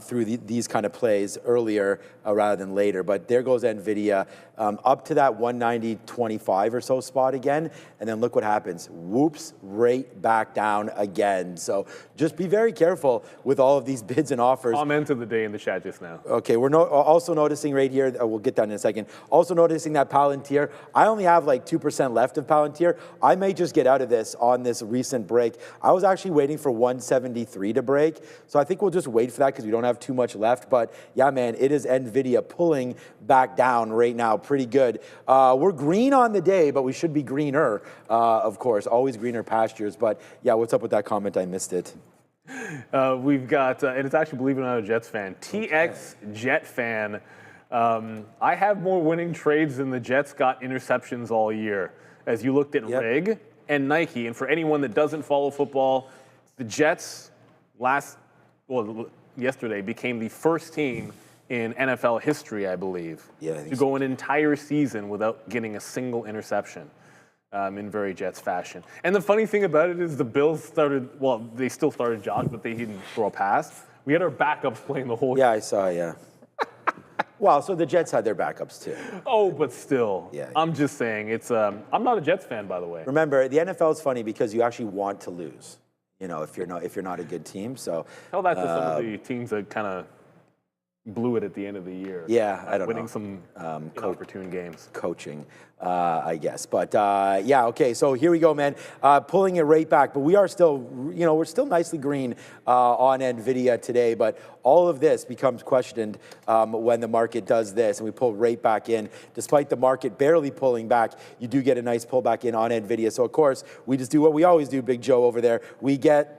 Speaker 4: through these kind of plays earlier rather than later. But there goes NVIDIA up to that 190.25 or so spot again, and then look what happens. Whoops, right back down again. So just be very careful with all of these bids and offers.
Speaker 3: Comment of the day in the chat just now.
Speaker 4: Okay, we're also noticing right here, we'll get that in a second, also noticing that Palantir, I only have like 2% left of Palantir. I may just get out of this on this recent decent break. I was actually waiting for 173 to break, so I think we'll just wait for that because we don't have too much left. But yeah, man, it is NVIDIA pulling back down right now pretty good. We're green on the day, but we should be greener, of course. Always greener pastures. But yeah, what's up with that comment? I missed it.
Speaker 3: We've got, and it's actually, believe it or not, a Jets fan. TX Jet fan. I have more winning trades than the Jets got interceptions all year. As you looked at Rig and Nike, and for anyone that doesn't follow football, the Jets yesterday became the first team in NFL history, I believe, to go an entire season without getting a single interception. In very Jets fashion. And the funny thing about it is the Bills started, well, they still started Josh, but they didn't throw a pass. We had our backups playing the whole game.
Speaker 4: Yeah, I saw, yeah. Well, so the Jets had their backups too.
Speaker 3: Oh, but still.
Speaker 4: Yeah.
Speaker 3: I'm just saying, it's, I'm not a Jets fan, by the way.
Speaker 4: Remember, the NFL is funny because you actually want to lose, you know, if you're not a good team. So
Speaker 3: tell that to some of the teams that kind of blew it at the end of the year.
Speaker 4: Yeah, I don't know.
Speaker 3: Winning some opportune games.
Speaker 4: Coaching, I guess. But yeah, okay, so here we go, man. Pulling it right back, but we are still, you know, we're still nicely green on NVIDIA today, but all of this becomes questioned when the market does this, and we pull right back in. Despite the market barely pulling back, you do get a nice pullback in on NVIDIA. So, of course, we just do what we always do, Big Joe over there. We get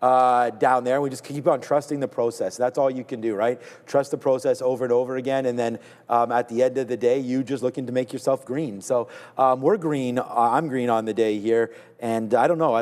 Speaker 4: down there, and we just keep on trusting the process. That's all you can do, right? Trust the process over and over again, and then at the end of the day, you just looking to make yourself green. So we're green. I'm green on the day here, and I don't know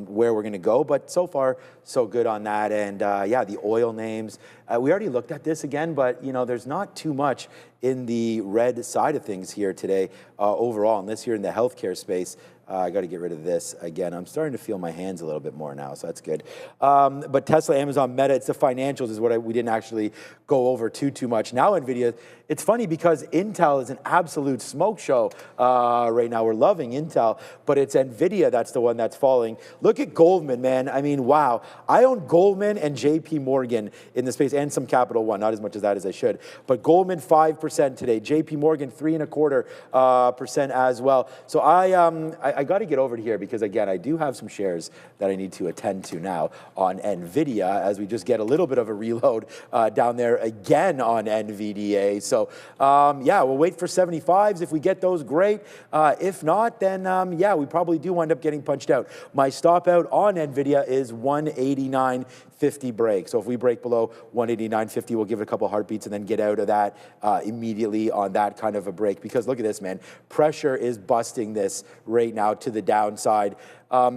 Speaker 4: where we're going to go, but so far, so good on that. And yeah, the oil names. We already looked at this again, but you know, there's not too much in the red side of things here today overall, unless you're in the healthcare space. I got to get rid of this again. I'm starting to feel my hands a little bit more now, so that's good. But Tesla, Amazon, Meta, it's the financials is what we didn't actually go over too much. Now NVIDIA, it's funny because Intel is an absolute smoke show right now. We're loving Intel, but it's NVIDIA that's the one that's falling. Look at Goldman, man. I mean, wow. I own Goldman and JP Morgan in the space and some Capital One, not as much as that as I should. But Goldman 5% today, JP Morgan 3.25% as well. So I got to get over to here because, again, I do have some shares that I need to attend to now on NVIDIA as we just get a little bit of a reload down there again on NVDA. So, yeah, we'll wait for 75s. If we get those, great. If not, then, yeah, we probably do wind up getting punched out. My stop out on NVIDIA is 189.50 break. So if we break below 189.50, we'll give it a couple heartbeats and then get out of that immediately on that kind of a break. Because look at this, man. Pressure is busting this right now to the downside.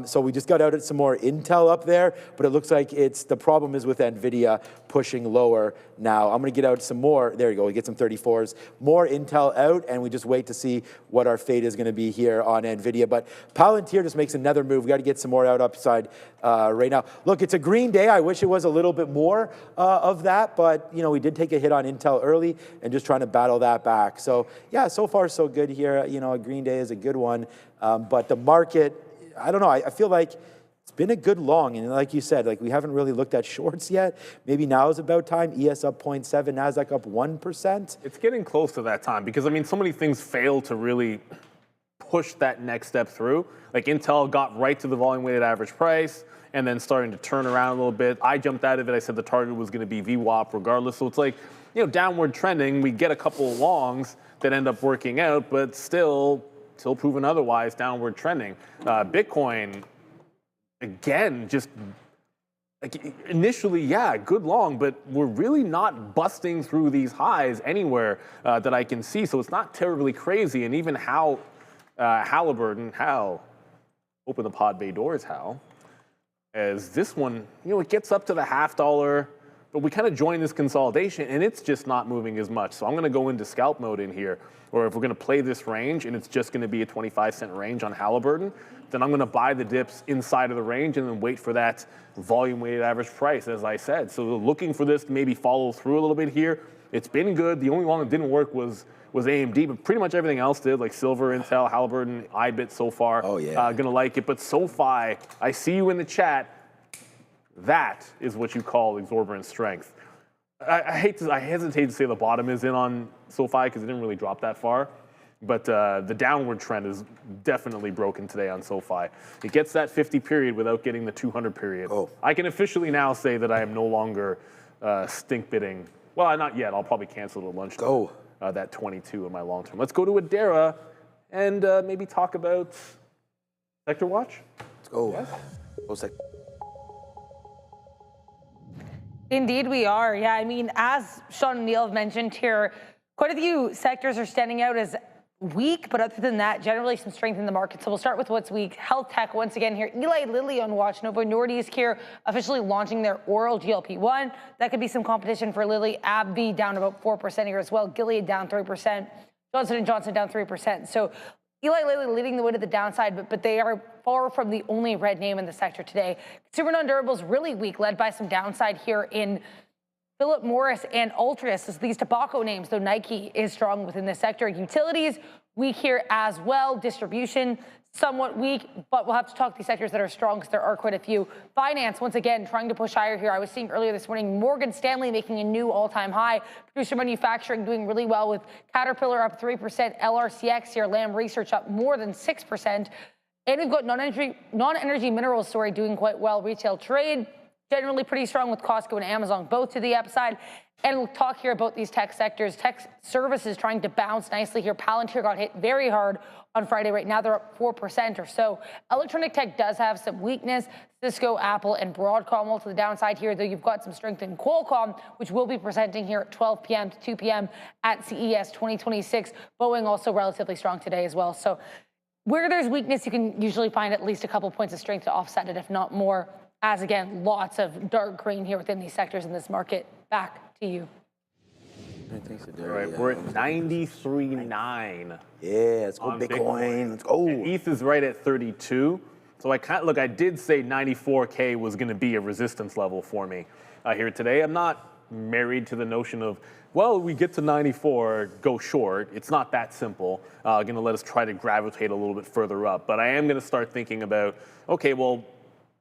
Speaker 4: So we just got out at some more Intel up there, but it looks like the problem is with NVIDIA pushing lower now. I'm going to get out some more. There you go. We get some 34s. More Intel out, and we just wait to see what our fate is going to be here on NVIDIA. But Palantir just makes another move. We got to get some more out upside right now. Look, it's a green day. I wish it was a little bit more of that, but you know, we did take a hit on Intel early and just trying to battle that back. So yeah, so far so good here. You know, a green day is a good one, but the market, I don't know. I feel like it's been a good long, and like you said, like we haven't really looked at shorts yet. Maybe now is about time. ES up 0.7, Nasdaq up 1%.
Speaker 3: It's getting close to that time because I mean, so many things fail to really push that next step through. Like Intel got right to the volume weighted average price and then starting to turn around a little bit. I jumped out of it. I said the target was going to be VWAP regardless. So it's like, you know, downward trending. We get a couple of longs that end up working out, but still proven otherwise, downward trending. Bitcoin, again, just like initially, yeah, good long, but we're really not busting through these highs anywhere that I can see. So it's not terribly crazy. And even Halliburton, open the pod bay doors, Hal, as this one, you know, it gets up to the $0.50, but we kind of join this consolidation and it's just not moving as much. So I'm going to go into scalp mode in here. Or if we're going to play this range and it's just going to be a 25-cent range on Halliburton, then I'm going to buy the dips inside of the range and then wait for that volume-weighted average price, as I said. So looking for this to maybe follow through a little bit here. It's been good. The only one that didn't work was AMD, but pretty much everything else did, like silver, Intel, Halliburton, IBIT so far. Oh, yeah. Going to like it. But SoFi, I see you in the chat. That is what you call exorbitant strength. I hesitate to say the bottom is in on SoFi because it didn't really drop that far. But the downward trend is definitely broken today on SoFi. It gets that 50 period without getting the 200 period.
Speaker 4: Oh.
Speaker 3: I can officially now say that I am no longer stink bidding. Well, not yet. I'll probably cancel at lunch.
Speaker 4: Go.
Speaker 3: That 22 in my long term. Let's go to Adara and maybe talk about Sector Watch.
Speaker 4: Let's go. Yes. Go
Speaker 2: Indeed, we are. Yeah, I mean, as Sean and Neil have mentioned here, quite a few sectors are standing out as weak, but other than that, generally some strength in the market. So we'll start with what's weak. Health tech, once again here. Eli Lilly on watch. Novo Nordisk here officially launching their oral GLP-1. That could be some competition for Lilly. AbbVie down about 4% here as well. Gilead down 3%. Johnson & Johnson down 3%. So Eli Lilly leading the way to the downside, but they are far from the only red name in the sector today. Consumer non-durables really weak, led by some downside here in Philip Morris and Altria, as these tobacco names, though Nike is strong within this sector. Utilities, weak here as well. Distribution, somewhat weak, but we'll have to talk these sectors that are strong because there are quite a few. Finance, once again, trying to push higher here. I was seeing earlier this morning, Morgan Stanley making a new all-time high. Producer manufacturing doing really well with Caterpillar up 3%. LRCX here, Lam Research up more than 6%. And we've got non-energy minerals, doing quite well. Retail trade, generally pretty strong with Costco and Amazon, both to the upside. And we'll talk here about these tech sectors. Tech services trying to bounce nicely here. Palantir got hit very hard on Friday. Right now, they're up 4% or so. Electronic tech does have some weakness. Cisco, Apple, and Broadcom all to the downside here, though you've got some strength in Qualcomm, which will be presenting here at 12 p.m. to 2 p.m. at CES 2026. Boeing also relatively strong today as well. So where there's weakness, you can usually find at least a couple points of strength to offset it, if not more. As again, lots of dark green here within these sectors in this market. Back to you.
Speaker 3: All right, we're at 93.9.
Speaker 4: Yeah, let's go Bitcoin. Let's go.
Speaker 3: And ETH is right at 32. So I did say 94K was going to be a resistance level for me here today. I'm not married to the notion of, well, we get to 94, go short. It's not that simple. Going to let us try to gravitate a little bit further up. But I am going to start thinking about, okay, well,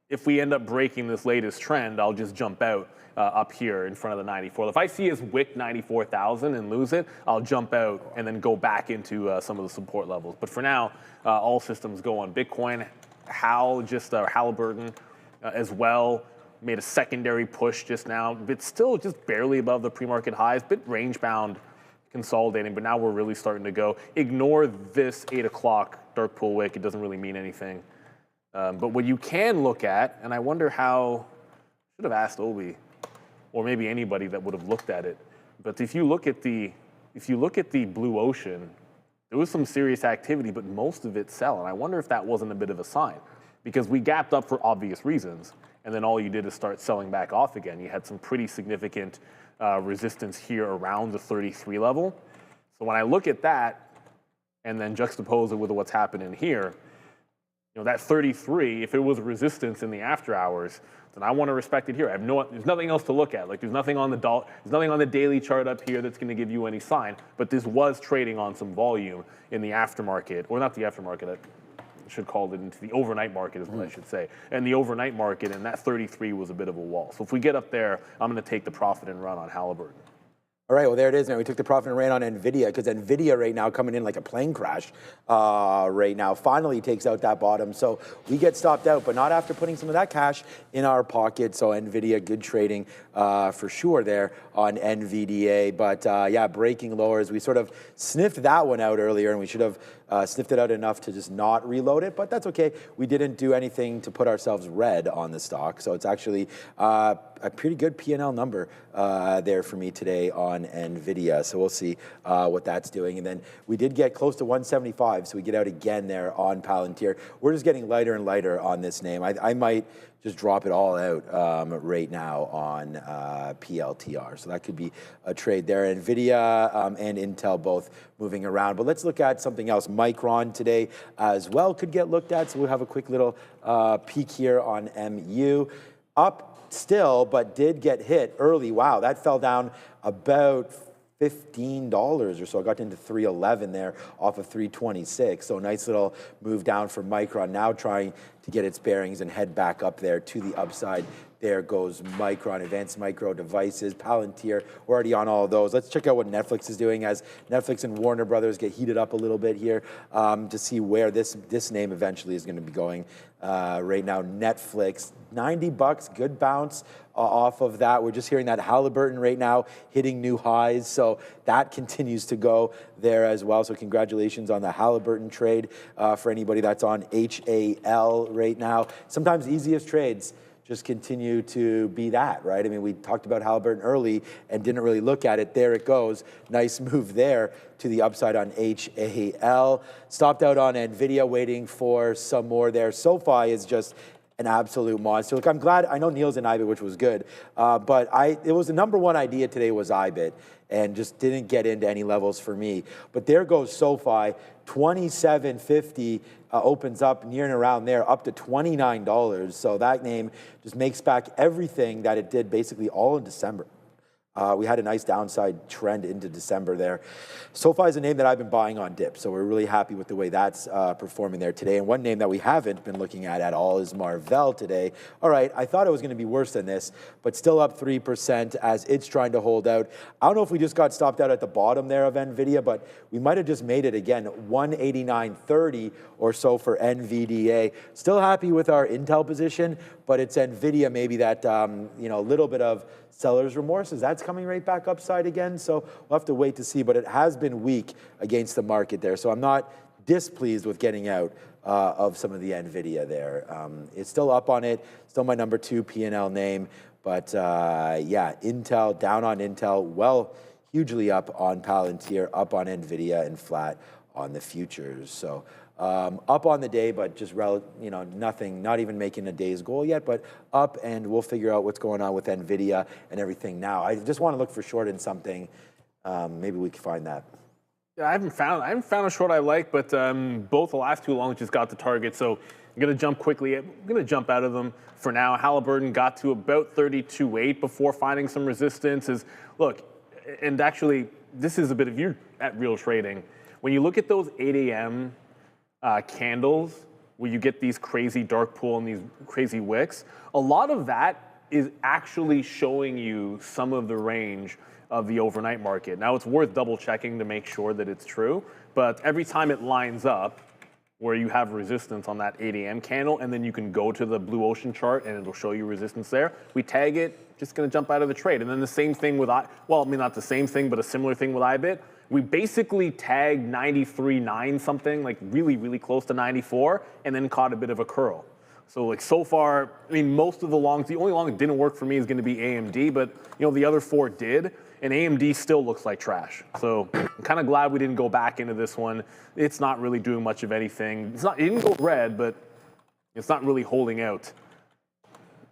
Speaker 3: if we end up breaking this latest trend, I'll just jump out up here in front of the 94. If I see us wick 94,000 and lose it, I'll jump out and then go back into some of the support levels. But for now, all systems go on Bitcoin. Halliburton as well made a secondary push just now. But still just barely above the pre-market highs, bit range bound, consolidating. But now we're really starting to go. Ignore this 8 o'clock dark pool wick. It doesn't really mean anything. But what you can look at, and I wonder how, should have asked Obi, or maybe anybody that would have looked at it. But if you look at the blue ocean, there was some serious activity, but most of it sell. And I wonder if that wasn't a bit of a sign, because we gapped up for obvious reasons, and then all you did is start selling back off again. You had some pretty significant resistance here around the 33 level. So when I look at that, and then juxtapose it with what's happening here, that 33, if it was resistance in the after hours, then I want to respect it here. There's nothing else to look at. Like there's nothing on the daily chart up here that's going to give you any sign. But this was trading on some volume in the aftermarket, or not the aftermarket. I should call it into the overnight market is what I should say. And the overnight market, and that 33 was a bit of a wall. So if we get up there, I'm going to take the profit and run on Halliburton.
Speaker 4: All right, well, there it is, man. We took the profit and ran on NVIDIA because NVIDIA right now coming in like a plane crash right now. Finally takes out that bottom. So we get stopped out, but not after putting some of that cash in our pocket. So NVIDIA, good trading for sure there on NVDA. But yeah, breaking lowers. We sort of sniffed that one out earlier, and we should have sniffed it out enough to just not reload it. But that's okay. We didn't do anything to put ourselves red on the stock. So it's actually a pretty good P&L number there for me today on NVIDIA. So we'll see what that's doing. And then we did get close to 175, so we get out again there on Palantir. We're just getting lighter and lighter on this name. I might just drop it all out right now on PLTR. So that could be a trade there. NVIDIA and Intel both moving around. But let's look at something else. Micron today as well could get looked at. So we'll have a quick little peek here on MU. Up still, but did get hit early. Wow, that fell down about $15 or so. I got into 311 there off of 326. So a nice little move down for Micron. Now trying to get its bearings and head back up there to the upside There goes Micron, Advanced Micro Devices, Palantir. We're already on all of those. Let's check out what Netflix is doing as Netflix and Warner Brothers get heated up a little bit here to see where this name eventually is going to be going. Right now, Netflix, $90, good bounce off of that. We're just hearing that Halliburton right now hitting new highs, so that continues to go there as well. So congratulations on the Halliburton trade for anybody that's on HAL right now. Sometimes easiest trades just continue to be that, right? I mean, we talked about Halliburton early and didn't really look at it. There it goes. Nice move there to the upside on HAL. Stopped out on NVIDIA, waiting for some more there. SoFi is just an absolute monster. Look, I'm glad, I know Neil's in IBIT, which was good, but it was the number one idea today was IBIT, and just didn't get into any levels for me. But there goes SoFi, 27.50 opens up near and around there, up to $29. So that name just makes back everything that it did basically all in December. We had a nice downside trend into December there. SoFi is a name that I've been buying on dip, so we're really happy with the way that's performing there today. And one name that we haven't been looking at all is Marvell today. All right, I thought it was going to be worse than this, but still up 3% as it's trying to hold out. I don't know if we just got stopped out at the bottom there of NVIDIA, but we might have just made it again, 189.30 or so for NVDA. Still happy with our Intel position, but it's NVIDIA maybe that, a little bit of seller's remorse. That's coming right back upside again, so we'll have to wait to see, but it has been weak against the market there, so I'm not displeased with getting out of some of the NVIDIA there. It's still up on it, still my number 2 P&L name, but yeah, Intel, down on Intel, well, hugely up on Palantir, up on NVIDIA, and flat on the futures. So up on the day, but just nothing, not even making a day's goal yet, but up, and we'll figure out what's going on with NVIDIA and everything now. I just want to look for short in something. Maybe we can find that.
Speaker 3: Yeah, I haven't found a short I like, but both the last two longs just got the target, so I'm going to jump quickly. I'm going to jump out of them for now. Halliburton got to about 32.8 before finding some resistance. Look, and actually, this is a bit of you at real trading. When you look at those 8 a.m. Candles, where you get these crazy dark pool and these crazy wicks, a lot of that is actually showing you some of the range of the overnight market. Now, it's worth double checking to make sure that it's true, but every time it lines up where you have resistance on that 8 a.m. candle, and then you can go to the blue ocean chart and it'll show you resistance there, we tag it, just gonna jump out of the trade. And then the same thing with, not the same thing, but a similar thing with IBIT. We basically tagged 93.9 something, like really, really close to 94, and then caught a bit of a curl. So like so far, I mean, most of the longs, the only long that didn't work for me is going to be AMD, but the other 4 did, and AMD still looks like trash. So I'm kind of glad we didn't go back into this one. It's not really doing much of anything. It didn't go red, but it's not really holding out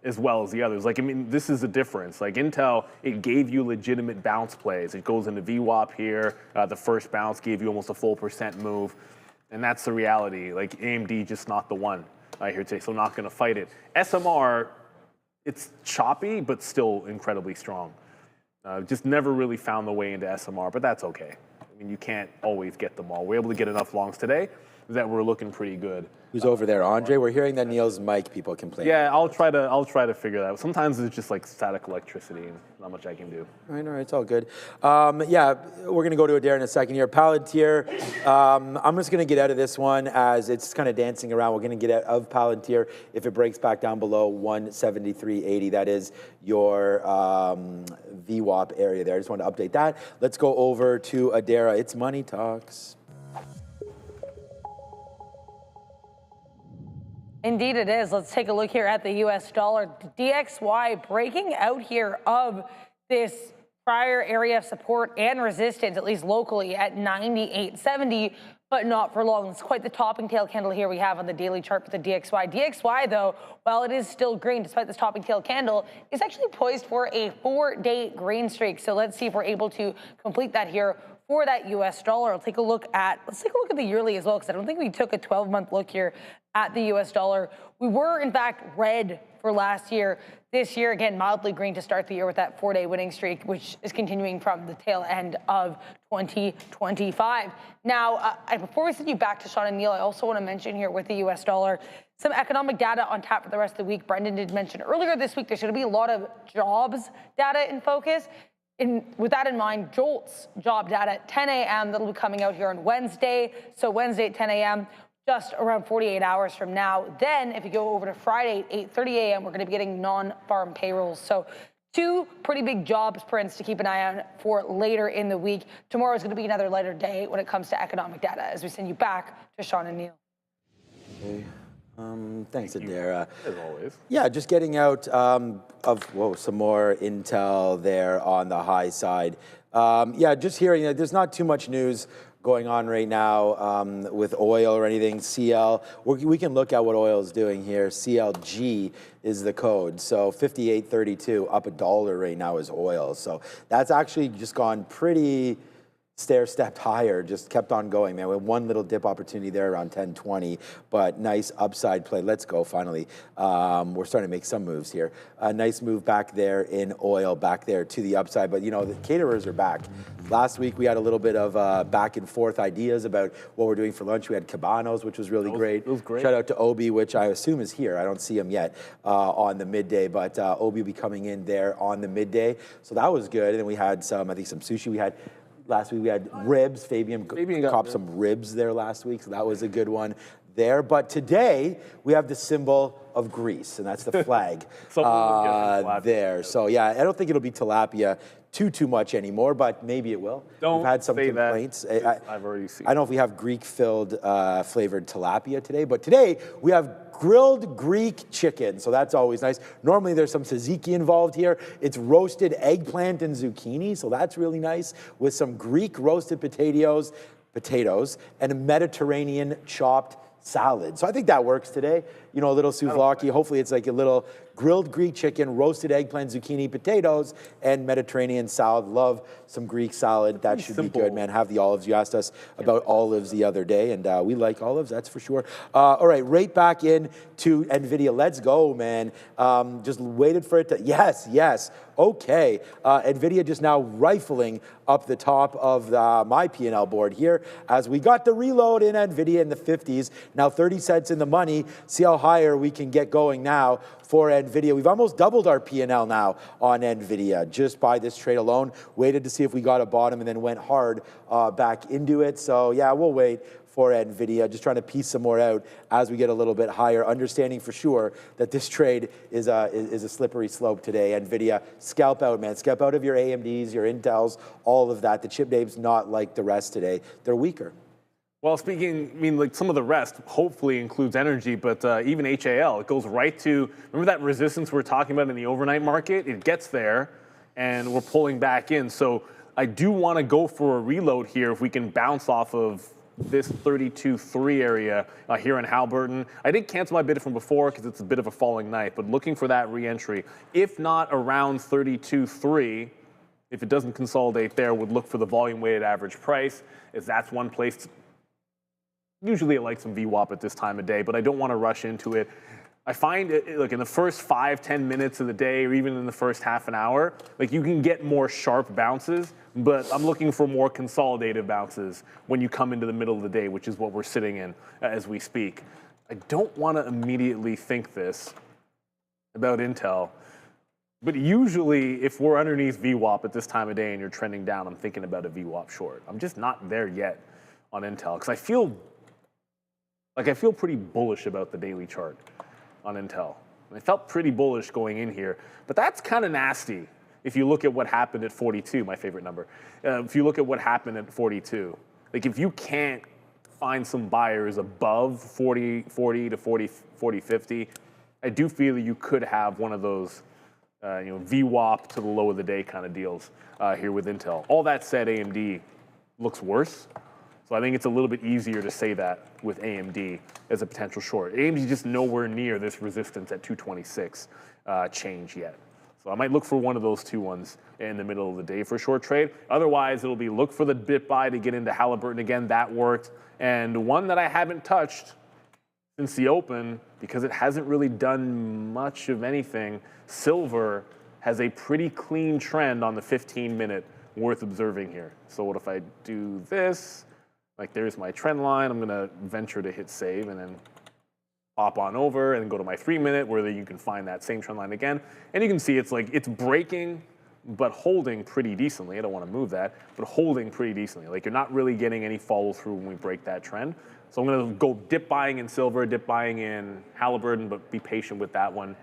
Speaker 3: as well as the others. Like, I mean, this is a difference. Like Intel, it gave you legitimate bounce plays. It goes into VWAP here. The first bounce gave you almost a full % move. And that's the reality. Like AMD, just not the one here today. So not gonna fight it. SMR, it's choppy, but still incredibly strong. Just never really found the way into SMR, but that's okay. I mean, you can't always get them all. We're able to get enough longs today that we're looking pretty good.
Speaker 4: Who's over there, Andre? We're hearing that Neil's mic people complain.
Speaker 3: Yeah, I'll try to figure that out. Sometimes it's just like static electricity, and not much I can do.
Speaker 4: All right, it's all good. Yeah, we're gonna go to Adair in a second here. Palantir, I'm just gonna get out of this one as it's kind of dancing around. We're gonna get out of Palantir if it breaks back down below 173.80. That is your VWAP area there. I just want to update that. Let's go over to Adara. It's Money Talks.
Speaker 2: Indeed it is. Let's take a look here at the US dollar. DXY breaking out here of this prior area of support and resistance, at least locally, at 98.70, but not for long. It's quite the topping tail candle here we have on the daily chart for the DXY. DXY, though, while it is still green despite this topping tail candle, is actually poised for a 4-day green streak. So let's see if we're able to complete that here for that US dollar. Let's take a look at the yearly as well, because I don't think we took a 12-month look here at the US dollar. We were, in fact, red for last year. This year, again, mildly green to start the year with that 4-day winning streak, which is continuing from the tail end of 2025. Now, before we send you back to Sean and Neil, I also want to mention here with the US dollar, Some economic data on tap for the rest of the week. Brendan did mention earlier this week there's going to be a lot of jobs data in focus. With that in mind, JOLTS job data at 10 a.m. that'll be coming out here on Wednesday. So Wednesday at 10 a.m., just around 48 hours from now. Then if you go over to Friday at 8:30 a.m., we're going to be getting non-farm payrolls. So two pretty big jobs prints to keep an eye on for later in the week. Tomorrow is going to be another lighter day when it comes to economic data, as we send you back to Sean and Neil.
Speaker 4: Okay. Thanks, Adara.
Speaker 3: As always.
Speaker 4: Yeah, just getting out of some more intel there on the high side. Yeah, just hearing that there's not too much news going on right now with oil or anything. CL, we can look at what oil is doing here. CLG is the code. So 58.32, up $1 right now is oil. So that's actually just gone pretty stair-stepped higher, just kept on going, man. We had one little dip opportunity there around 10.20, but nice upside play. Let's go, finally. We're starting to make some moves here. A nice move back there in oil, back there to the upside, but you know, the caterers are back. Last week, we had a little bit of back and forth ideas about what we're doing for lunch. We had Cabanos, which was really great.
Speaker 3: It was great.
Speaker 4: Shout out to Obi, which I assume is here. I don't see him yet on the midday, but Obi will be coming in there on the midday. So that was good. And then we had some, I think some sushi. We had last week we had ribs. Fabian copped some ribs there last week, so that was a good one there. But today we have the symbol of Greece, and that's the flag there. So yeah, I don't think it'll be tilapia too much anymore, but maybe it will. We've had some complaints.
Speaker 3: I've already seen.
Speaker 4: I don't know if we have Greek-filled flavored tilapia today, but today we have grilled Greek chicken, so that's always nice. Normally there's some tzatziki involved here. It's roasted eggplant and zucchini, so that's really nice, with some Greek roasted potatoes, and a Mediterranean chopped salad. So I think that works today. You know, a little souvlaki. Hopefully it's like a little grilled Greek chicken, roasted eggplant, zucchini, potatoes, and Mediterranean salad. Love some Greek salad. That should be good, man. Have the olives. You asked us about olives the other day, and we like olives, that's for sure. All right, right back in to NVIDIA. Let's go, man. Just waited for it to, yes. Okay, NVIDIA just now rifling up the top of my P&L board here as we got the reload in NVIDIA in the 50s. Now 30 cents in the money. See how higher we can get going now for NVIDIA. We've almost doubled our P&L now on NVIDIA just by this trade alone. Waited to see if we got a bottom and then went hard back into it. So yeah, we'll wait for NVIDIA, just trying to piece some more out as we get a little bit higher, understanding for sure that this trade is a slippery slope today. NVIDIA, scalp out, man. Scalp out of your AMDs, your Intels, all of that. The chip names not like the rest today. They're weaker.
Speaker 3: Well, like some of the rest hopefully includes energy, but even HAL, it goes right to, remember that resistance we were talking about in the overnight market? It gets there, and we're pulling back in. So I do want to go for a reload here if we can bounce off of this 32.3 area here in Halliburton. I did cancel my bid from before because it's a bit of a falling knife, but looking for that re-entry. If not around 32.3, if it doesn't consolidate there, would look for the volume weighted average price, as that's one place. Usually I like some VWAP at this time of day, but I don't want to rush into it. I find it, like in the first 5-10 minutes of the day, or even in the first half an hour, like you can get more sharp bounces, but I'm looking for more consolidated bounces when you come into the middle of the day, which is what we're sitting in as we speak. I don't want to immediately think this about Intel, but usually if we're underneath VWAP at this time of day and you're trending down, I'm thinking about a VWAP short. I'm just not there yet on Intel because I feel pretty bullish about the daily chart on Intel. I felt pretty bullish going in here, but that's kind of nasty if you look at what happened at 42, my favorite number. If you look at what happened at 42, like if you can't find some buyers above 40 to 40, 50, I do feel that you could have one of those VWAP to the low of the day kind of deals here with Intel. All that said, AMD looks worse. So I think it's a little bit easier to say that with AMD as a potential short. AMD's just nowhere near this resistance at 226 change yet. So I might look for one of those two ones in the middle of the day for a short trade. Otherwise, it'll be look for the bit buy to get into Halliburton again. That worked. And one that I haven't touched since the open, because it hasn't really done much of anything, silver has a pretty clean trend on the 15-minute worth observing here. So what if I do this? Like there's my trend line. I'm going to venture to hit save and then pop on over and go to my 3-minute where you can find that same trend line again. And you can see it's like it's breaking but holding pretty decently. I don't want to move that, but holding pretty decently. Like you're not really getting any follow through when we break that trend. So I'm going to go dip buying in silver, dip buying in Halliburton, but be patient with that one.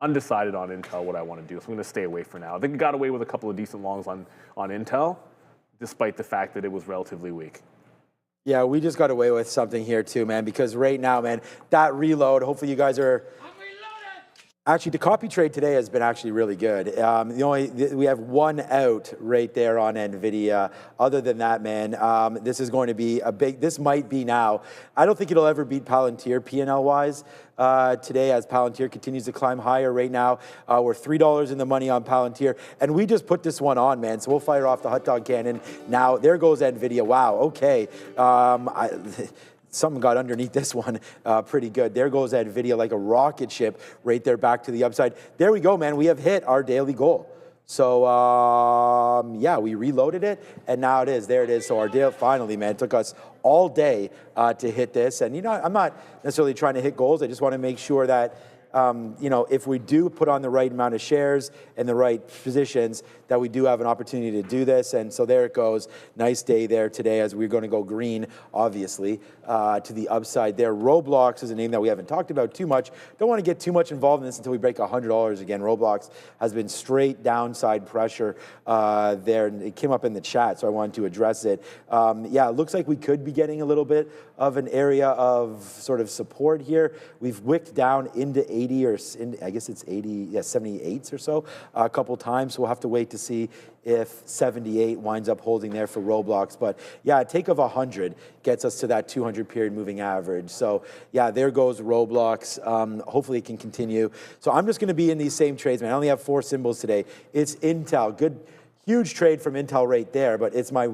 Speaker 3: Undecided on Intel what I want to do, so I'm going to stay away for now. I think we got away with a couple of decent longs on Intel, despite the fact that it was relatively weak.
Speaker 4: Yeah, we just got away with something here too, man, because right now, man, that reload, hopefully you guys are... Actually, the copy trade today has been actually really good. We have one out right there on NVIDIA. Other than that, man, this is going to be a big, this might be now. I don't think it'll ever beat Palantir P&L-wise today as Palantir continues to climb higher right now. We're $3 in the money on Palantir, and we just put this one on, man, so we'll fire off the hot dog cannon. Now, there goes NVIDIA. Wow, okay. Something got underneath this one pretty good. There goes that video like a rocket ship right there back to the upside. There we go, man. We have hit our daily goal. So, yeah, we reloaded it, and now it is. There it is. So our deal, finally, man, it took us all day to hit this. And, you know, I'm not necessarily trying to hit goals. I just want to make sure that, you know, if we do put on the right amount of shares and the right positions, that we do have an opportunity to do this. And so there it goes. Nice day there today as we're going to go green, obviously, to the upside there. Roblox is a name that we haven't talked about too much. Don't want to get too much involved in this until we break $100 again. Roblox has been straight downside pressure there. And it came up in the chat, so I wanted to address it. Yeah, it looks like we could be getting a little bit of an area of sort of support here. We've wicked down into 80 or I guess it's 80, yeah, 78s or so a couple times. So we'll have to wait to see if 78 winds up holding there for Roblox. But yeah, a take of 100 gets us to that 200 period moving average. So yeah, there goes Roblox. Hopefully it can continue. So I'm just going to be in these same trades, man. I only have 4 symbols today. It's Intel. Good, huge trade from Intel right there, but it's my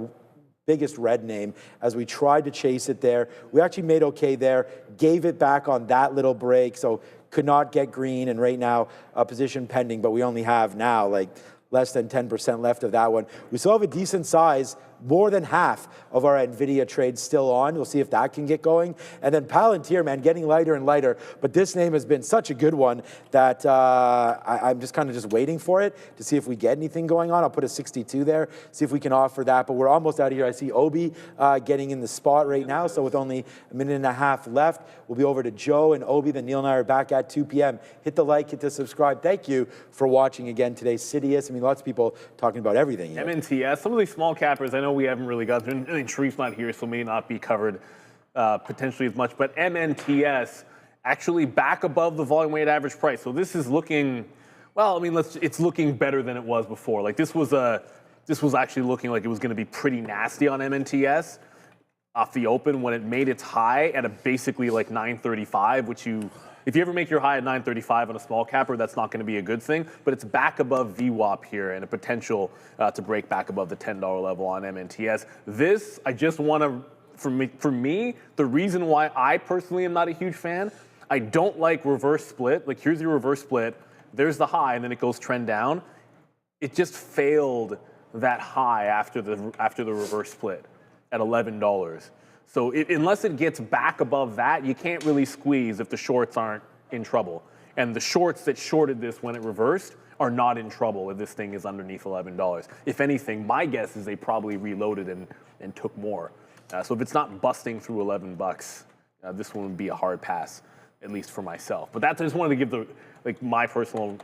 Speaker 4: biggest red name as we tried to chase it there. We actually made okay there, gave it back on that little break, so could not get green, and right now a position pending, but we only have now like less than 10% left of that one. We still have a decent size, more than half of our NVIDIA trade still on. We'll see if that can get going. And then Palantir, man, getting lighter and lighter. But this name has been such a good one that I'm just kind of just waiting for it to see if we get anything going on. I'll put a 62 there, see if we can offer that. But we're almost out of here. I see Obi getting in the spot right now. So with only a minute and a half left, we'll be over to Joe and Obi. Then Neil and I are back at 2 p.m. Hit the like, hit the subscribe. Thank you for watching again today. Sidious. I mean, lots of people talking about everything.
Speaker 3: MNTS, some of these small cappers, I know we haven't really got through. I mean, Sharif's not here, so may not be covered potentially as much. But MNTS actually back above the volume weighted average price. So this is looking, well, I mean, it's looking better than it was before. Like this was actually looking like it was going to be pretty nasty on MNTS off the open when it made its high at a basically like 935, which if you ever make your high at 935 on a small capper, that's not going to be a good thing. But it's back above VWAP here and a potential to break back above the $10 level on MNTS. This, I just want to, for me, the reason why I personally am not a huge fan, I don't like reverse split. Like here's your reverse split, there's the high, and then it goes trend down. It just failed that high after the reverse split at $11. So unless it gets back above that, you can't really squeeze if the shorts aren't in trouble. And the shorts that shorted this when it reversed are not in trouble if this thing is underneath $11. If anything, my guess is they probably reloaded and took more. So if it's not busting through $11, this one would be a hard pass, at least for myself. But I just wanted to give my personal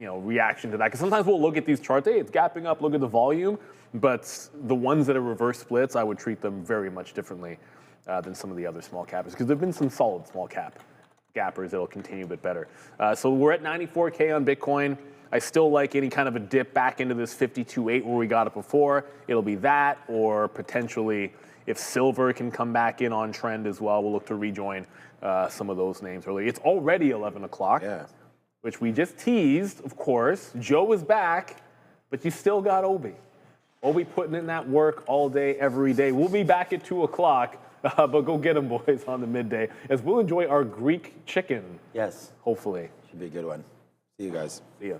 Speaker 3: reaction to that. Because sometimes we'll look at these charts, hey, it's gapping up, look at the volume. But the ones that are reverse splits, I would treat them very much differently than some of the other small cappers, because there have been some solid small cap gappers that will continue a bit better. So we're at 94K on Bitcoin. I still like any kind of a dip back into this 52.8 where we got it before. It'll be that, or potentially if silver can come back in on trend as well, we'll look to rejoin some of those names early. It's already 11 o'clock, which we just teased, of course. Joe is back, but you still got Obi. Obi putting in that work all day, every day. We'll be back at 2 o'clock, but go get them, boys, on the midday, as we'll enjoy our Greek chicken.
Speaker 4: Yes.
Speaker 3: Hopefully.
Speaker 4: Should be a good one. See you guys.
Speaker 3: See ya.